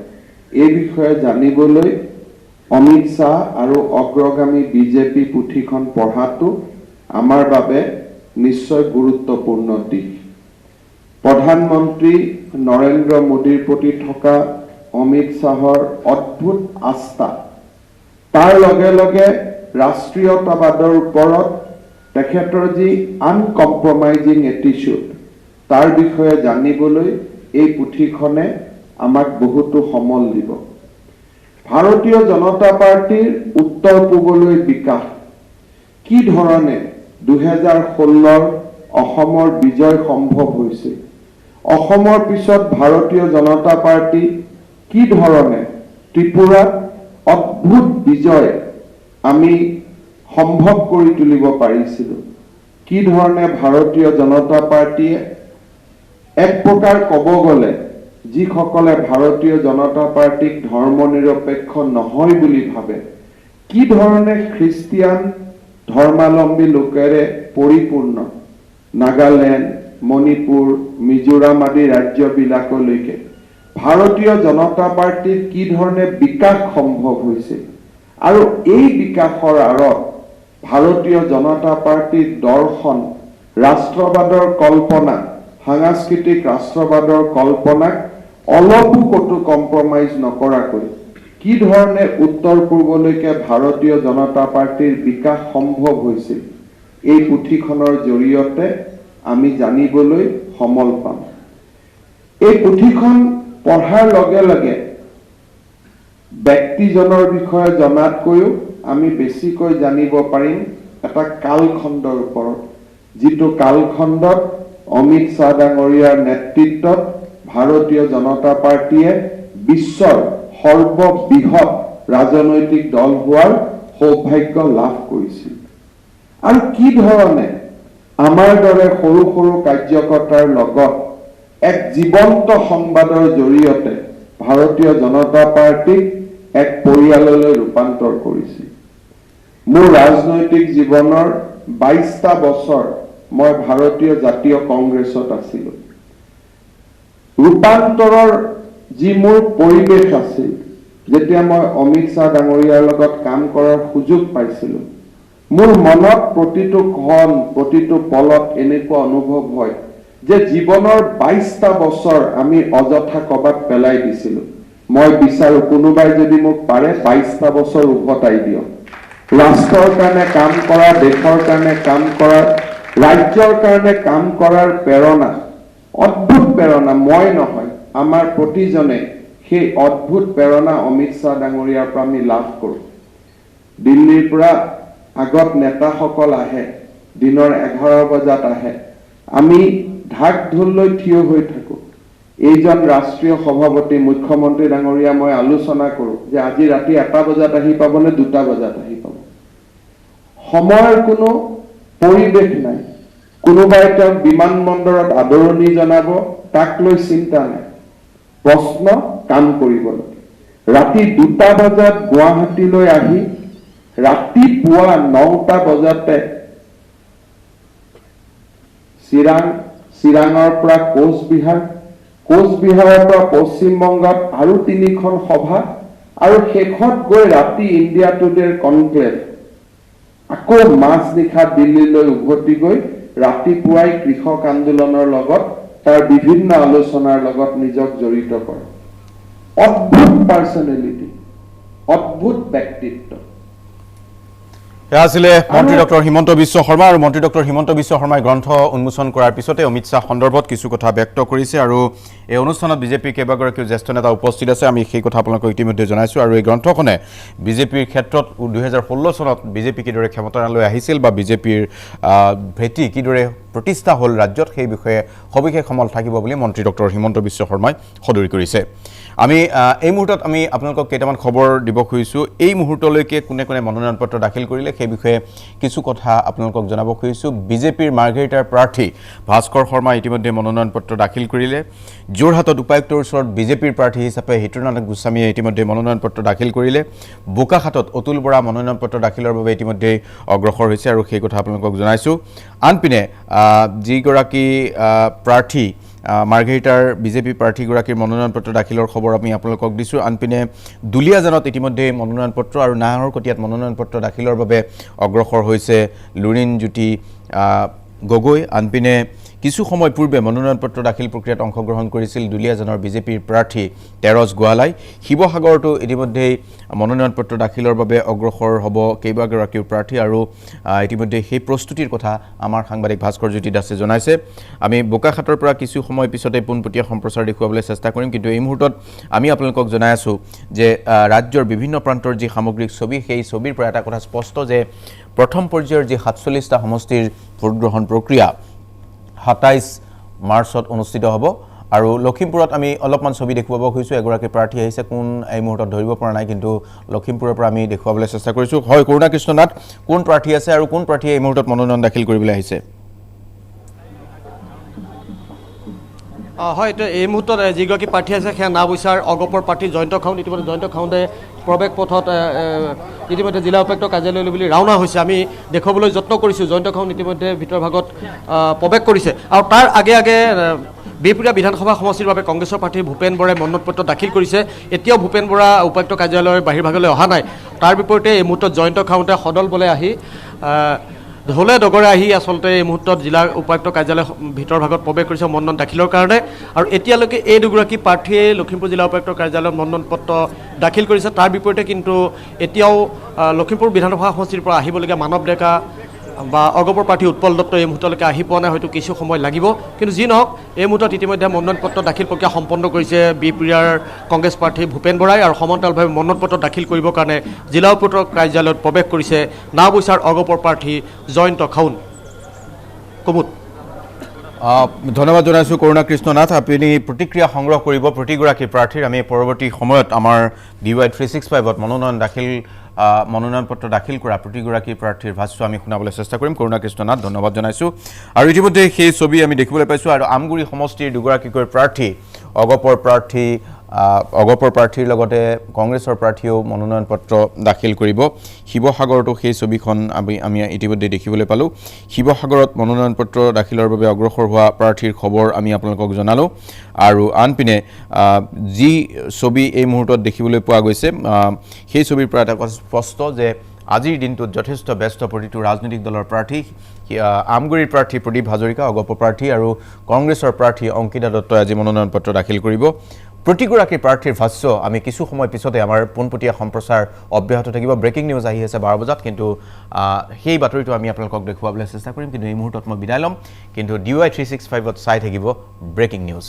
এই বিষয়ে জানিবলৈ অমিত শ্বাহ আৰু অগ্ৰগামী বিজেপি পুথিখন পঢ়াটো আমাৰ বাবে নিশ্চয় গুৰুত্বপূৰ্ণ দিশ প্ৰধানমন্ত্ৰী নৰেন্দ্ৰ মোদীৰ প্ৰতি থকা অমিত শ্বাহৰ অদ্ভুত আস্থা তাৰ লগে লগে ৰাষ্ট্ৰীয়তাবাদৰ ওপৰত তেখেতৰ যি আনকম্প্ৰমাইজিং এটিটিউড তাৰ বিষয়ে জানিবলৈ এই পুথিখনে আমাক বহুতো সমল দিব ভাৰতীয় জনতা পাৰ্টিৰ উত্তৰ পূবলৈ বিকাশ কি ধৰণে 2016 অসমৰ বিজয় সম্ভৱ হৈছে অসমৰ পিছত ভাৰতীয় জনতা পাৰ্টি কি ধৰণে ত্ৰিপুৰাত অদ্ভুত বিজয় আমি সম্ভৱ কৰি তুলিব পাৰিছিলোঁ কি ধৰণে ভাৰতীয় জনতা পাৰ্টিয়ে এক প্ৰকাৰ ক'ব গ'লে যিসকলে ভাৰতীয় জনতা পাৰ্টিক ধৰ্মনিৰপেক্ষ নহয় বুলি ভাবে কি ধৰণে খ্ৰীষ্টিয়ান ধৰ্মাৱলম্বী লোকেৰে পৰিপূৰ্ণ নাগালেণ্ড মণিপুৰ মিজোৰাম আদি ৰাজ্যবিলাকলৈকে ভাৰতীয় জনতা পাৰ্টিৰ কি ধৰণে বিকাশ সম্ভৱ হৈছে আৰু এই বিকাশৰ আঁৰত ভাৰতীয় জনতা পাৰ্টিৰ দৰ্শন ৰাষ্ট্ৰবাদৰ কল্পনা সাংস্কৃতিক ৰাষ্ট্ৰবাদৰ কল্পনাক অলপো কতো কম্প্ৰমাইজ নকৰাকৈ কি ধৰণে উত্তৰ পূৰ্বলৈকে ভাৰতীয় জনতা পাৰ্টিৰ বিকাশ সম্ভৱ হৈছিল এই পুথিখনৰ জৰিয়তে আমি জানিবলৈ সমল পাম এই পুথিখন পঢ়াৰ লগে লগে ব্যক্তিজনৰ বিষয়ে জনাতকৈও আমি বেছিকৈ জানিব পাৰিম এটা কালখণ্ডৰ ওপৰত, যিটো কালখণ্ডত অমিত শ্বাহ ডাঙৰীয়াৰ নেতৃত্বত ভাৰতীয় জনতা পাৰ্টীয়ে বিশ্বৰ সৰ্ববৃহৎ ৰাজনৈতিক দল হোৱাৰ সৌভাগ্য লাভ কৰিছিল। আৰু কি ধৰণে আমাৰ দৰে সৰু সৰু কাৰ্যকৰ্তাৰ লগত এক জীৱন্ত সংবাদৰ জৰিয়তে ভাৰতীয় জনতা পাৰ্টীক এক পৰিয়াললৈ ৰূপান্তৰ কৰিছিল। মোৰ ৰাজনৈতিক জীৱনৰ 22টা বছৰ মই ভাৰতীয় জাতীয় কংগ্ৰেছত আছিলোঁ। ৰূপান্তৰৰ যি মোৰ পৰিৱেশ আছিল, যেতিয়া মই অমিত শ্বাহ ডাঙৰীয়াৰ লগত কাম কৰাৰ সুযোগ পাইছিলোঁ, মোৰ মনত প্ৰতিটো ক্ষণ প্ৰতিটো পলত এনেকুৱা অনুভৱ হয় যে জীৱনৰ 22টা বছৰ আমি অযথা কবাত পেলাই দিছিলোঁ। মই বিচাৰোঁ কোনোবাই যদি মোক পাৰে 22টা বছৰ উভতাই দিয়ক। ৰাষ্ট্ৰৰ কাৰণে কাম কৰা, দেশৰ কাৰণে কাম কৰা, ৰাজ্যৰ কাৰণে কাম কৰাৰ প্ৰেৰণা, অদ্ভুত প্ৰেৰণা, মই নহয় আমাৰ প্ৰতিজনে সেই অদ্ভুত প্ৰেৰণা অমিত শ্বাহ ডাঙৰীয়াৰ পৰা আমি লাভ কৰোঁ। দিল্লীৰ পৰা আগত নেতাসকল আহে, দিনৰ 11 বজাত আহে, আমি ঢাক ঢোল লৈ থিয় হৈ থাকোঁ। এইজন ৰাষ্ট্ৰীয় সভাপতি মুখ্যমন্ত্ৰী ডাঙৰীয়া মই আলোচনা কৰোঁ যে আজি ৰাতি 1টা বজাত আহি পাব নে 2টা বজাত আহি পাব। সময়ৰ কোনো পৰিৱেশ নাই। কোনোবাই তেওঁক বিমানবন্দৰত আদৰণি জনাব, তাক লৈ চিন্তা নাই। প্ৰশ্ন কাম কৰিব লাগে। ৰাতি 2টা বজাত গুৱাহাটীলৈ আহি ৰাতিপুৱা 9টা বজাতে চিৰাঙৰ পৰা কোচবিহাৰৰ পৰা পশ্চিমবংগত আৰু 3খন সভা, আৰু শেষত গৈ ৰাতি ইণ্ডিয়া টুডেৰ কনক্লেভ, আকৌ মাজনিশা দিল্লীলৈ উভতি গৈ ৰাতিপুৱাই কৃষক আন্দোলনৰ লগত তাৰ বিভিন্ন আলোচনাৰ লগত নিজক জড়িত কৰে। অদ্ভুত পাৰ্চনেলিটি, অদ্ভুত ব্যক্তিত্ব। এয়া আছিলে মন্ত্ৰী ডক্টৰ হিমন্ত বিশ্ব শৰ্মা। আৰু মন্ত্ৰী ডক্টৰ হিমন্ত বিশ্ব শৰ্মাই গ্ৰন্থ উন্মোচন কৰাৰ পিছতে অমিত শ্বাহ সন্দৰ্ভত কিছু কথা ব্যক্ত কৰিছে। আৰু এই অনুষ্ঠানত বিজেপিৰ কেইবাগৰাকীও জ্যেষ্ঠ নেতা উপস্থিত আছে, আমি সেই কথা আপোনালোকক ইতিমধ্যে জনাইছোঁ। আৰু এই গ্ৰন্থখনে বিজেপিৰ ক্ষেত্ৰত 2016 চনত বিজেপি কিদৰে ক্ষমতালৈ আহিছিল বা বিজেপিৰ ভেটি কিদৰে প্ৰতিষ্ঠা হ'ল ৰাজ্যত, সেই বিষয়ে সবিশেষ সমল থাকিব বুলি মন্ত্ৰী ডক্টৰ হিমন্ত বিশ্ব শৰ্মাই সদৰি কৰিছে। আমি এই মুহূৰ্তত আমি আপোনালোকক কেইটামান খবৰ দিব খুজিছোঁ। এই মুহূৰ্তলৈকে কোনে কোনে মনোনয়ন পত্ৰ দাখিল কৰিলে সেই বিষয়ে কিছু কথা আপোনালোকক জনাব খুজিছোঁ। বিজেপিৰ মাৰ্ঘেৰিটাৰ প্ৰাৰ্থী ভাস্কৰ শৰ্মা ইতিমধ্যে মনোনয়ন পত্ৰ দাখিল কৰিলে। যোৰহাটত উপায়ুক্তৰ ওচৰত বিজেপিৰ প্ৰাৰ্থী হিচাপে হিতুনাথ গোস্বামীয়ে ইতিমধ্যে মনোনয়ন পত্ৰ দাখিল কৰিলে। বোকাখাটত অতুল বৰা মনোনয়ন পত্ৰ দাখিলৰ বাবে ইতিমধ্যে অগ্ৰসৰ হৈছে, আৰু সেই কথা আপোনালোকক জনাইছোঁ। আনপিনে যিগৰাকী প্ৰাৰ্থী মাৰ্ঘেৰিটাৰ বিজেপি প্ৰাৰ্থীগৰাকীৰ মনোনয়ন পত্ৰ দাখিলৰ খবৰ আমি আপোনালোকক দিছোঁ। আনপিনে দুলীয়াজানত ইতিমধ্যে মনোনয়ন পত্ৰ আৰু নাহৰকটীয়াত মনোনয়ন পত্ৰ দাখিলৰ বাবে অগ্ৰসৰ হৈছে লুৰিণজ্যোতি গগৈ। আনপিনে কিছু সময় পূৰ্বে মনোনয়ন পত্ৰ দাখিল প্ৰক্ৰিয়াত অংশগ্ৰহণ কৰিছিল দুলীয়াজানৰ বিজেপিৰ প্ৰাৰ্থী তেৰজ গোৱালাই। শিৱসাগৰতো ইতিমধ্যেই মনোনয়ন পত্ৰ দাখিলৰ বাবে অগ্ৰসৰ হ'ব কেইবাগৰাকীও প্ৰাৰ্থী, আৰু ইতিমধ্যে সেই প্ৰস্তুতিৰ কথা আমাৰ সাংবাদিক ভাস্কৰ জ্যোতি দাসে জনাইছে। আমি বোকাখাটৰ পৰা কিছু সময় পিছতে পোনপটীয়া সম্প্ৰচাৰ দেখুৱাবলৈ চেষ্টা কৰিম, কিন্তু এই মুহূৰ্তত আমি আপোনালোকক জনাই আছোঁ যে ৰাজ্যৰ বিভিন্ন প্ৰান্তৰ যি সামগ্ৰিক ছবি, সেই ছবিৰ পৰা এটা কথা স্পষ্ট যে প্ৰথম পৰ্যায়ৰ যি 47টা সমষ্টিৰ ভোটগ্ৰহণ প্ৰক্ৰিয়া 27 মাৰ্চত অনুষ্ঠিত হ'ব। আৰু লখিমপুৰত আমি অলপমান ছবি দেখুৱাব খুজিছোঁ। এগৰাকী প্ৰাৰ্থী আহিছে, কোন এই মুহূৰ্তত ধৰিব পৰা নাই, কিন্তু লখিমপুৰৰ পৰা আমি দেখুৱাবলৈ চেষ্টা কৰিছোঁ। হয় কৰুণা কৃষ্ণ নাথ, কোন প্ৰাৰ্থী আছে আৰু কোন প্ৰাৰ্থীয়ে এই মুহূৰ্তত মনোনয়ন দাখিল কৰিবলৈ আহিছে? হয়, এই মুহূৰ্তত যিগৰাকী প্ৰাৰ্থী আছে সেয়া নাওবৈচাৰ অগপৰ প্ৰাৰ্থী জয়ন্ত খাউণ্ড। ইতিমধ্যে জয়ন্ত খাউণ্ডে প্ৰৱেশ পথত ইতিমধ্যে জিলা উপায়ুক্ত কাৰ্যালয়লৈ বুলি ৰাওনা হৈছে। আমি দেখুৱাবলৈ যত্ন কৰিছোঁ। জয়ন্ত খাউণ্ড ইতিমধ্যে ভিতৰ ভাগত প্ৰৱেশ কৰিছে, আৰু তাৰ আগে আগে বিহপুৰীয়া বিধানসভা সমষ্টিৰ বাবে কংগ্ৰেছৰ প্ৰাৰ্থী ভূপেন বৰাই মনোনয়ন পত্ৰ দাখিল কৰিছে। এতিয়াও ভূপেন বৰা উপায়ুক্ত কাৰ্যালয়ৰ বাহিৰভাগলৈ অহা নাই। তাৰ বিপৰীতে এই মুহূৰ্তত জয়ন্ত খাউণ্ডে সদল বলে আহি ঢোলে ডগৰে আহি আচলতে এই মুহূৰ্তত জিলা উপায়ুক্ত কাৰ্যালয় ভিতৰ ভাগত প্ৰৱেশ কৰিছে মনোনয়ন দাখিলৰ কাৰণে। আৰু এতিয়ালৈকে এই দুগৰাকী প্ৰাৰ্থীয়ে লখিমপুৰ জিলা উপায়ুক্ত কাৰ্যালয়ত মনোনয়ন পত্ৰ দাখিল কৰিছে। তাৰ বিপৰীতে কিন্তু এতিয়াও লখিমপুৰ বিধানসভা সমষ্টিৰ পৰা আহিবলগীয়া মানৱ ডেকা বা অগপৰ প্ৰাৰ্থী উৎপল দত্ত এই মুহূৰ্তলৈকে আহি পোৱা নাই, হয়তো কিছু সময় লাগিব। কিন্তু যি নহওক এই মুহূৰ্তত ইতিমধ্যে মনোনয়ন পত্ৰ দাখিল প্ৰক্ৰিয়া সম্পন্ন কৰিছে বিহপুৰীয়াৰ কংগ্ৰেছ প্ৰাৰ্থী ভূপেন বৰাই আৰু সমান্তৰালভাৱে মনোনয়ন পত্ৰ দাখিল কৰিবৰ কাৰণে জিলা উপায়ুক্তৰ কাৰ্যালয়ত প্ৰৱেশ কৰিছে নাওবৈচাৰ অগপৰ প্ৰাৰ্থী জয়ন্ত খাউন। কুমুদ। ধন্যবাদ জনাইছোঁ কৰুণা কৃষ্ণ নাথ। আপুনি প্ৰতিক্ৰিয়া সংগ্ৰহ কৰিব প্ৰতিগৰাকী প্ৰাৰ্থীৰ। আমি পৰৱৰ্তী সময়ত আমাৰ DY 365ত মনোনয়ন পত্ৰ দাখিল কৰা প্ৰতিগৰাকী প্ৰাৰ্থীৰ ভাষ্য আমি শুনাবলৈ চেষ্টা কৰিম। কৰুণা কৃষ্ণ নাথ ধন্যবাদ জনাইছোঁ। আৰু ইতিমধ্যে সেই ছবি আমি দেখিবলৈ পাইছোঁ। আৰু আমগুৰি সমষ্টিৰ দুগৰাকীকৈ প্ৰাৰ্থী অগপৰ প্ৰাৰ্থীৰ লগতে কংগ্ৰেছৰ প্ৰাৰ্থীয়েও মনোনয়ন পত্ৰ দাখিল কৰিব। শিৱসাগৰতো সেই ছবিখন আমি ইতিমধ্যে দেখিবলৈ পালোঁ। শিৱসাগৰত মনোনয়ন পত্ৰ দাখিলৰ বাবে অগ্ৰসৰ হোৱা প্ৰাৰ্থীৰ খবৰ আমি আপোনালোকক জনালোঁ। আৰু আনপিনে যি ছবি এই মুহূৰ্তত দেখিবলৈ পোৱা গৈছে সেই ছবিৰ পৰা এটা কথা স্পষ্ট যে আজিৰ দিনটোত যথেষ্ট ব্যস্ত প্ৰতিটো ৰাজনৈতিক দলৰ প্ৰাৰ্থী। আমগুৰিৰ প্ৰাৰ্থী প্ৰদীপ হাজৰিকা, অগপ প্ৰাৰ্থী আৰু কংগ্ৰেছৰ প্ৰাৰ্থী অংকিতা দত্তই আজি মনোনয়ন পত্ৰ দাখিল কৰিব। প্ৰতিগৰাকী প্ৰাৰ্থীৰ ভাষ্য আমি কিছু সময় পিছতে আমাৰ পোনপটীয়া সম্প্ৰচাৰ অব্যাহত থাকিব। ব্ৰেকিং নিউজ আহি আছে 12 বজাত, কিন্তু সেই বাতৰিটো আমি আপোনালোকক দেখুৱাবলৈ চেষ্টা কৰিম। কিন্তু এই মুহূৰ্তত মই বিদায় ল'ম। কিন্তু DY 365ত চাই থাকিব ব্ৰেকিং নিউজ।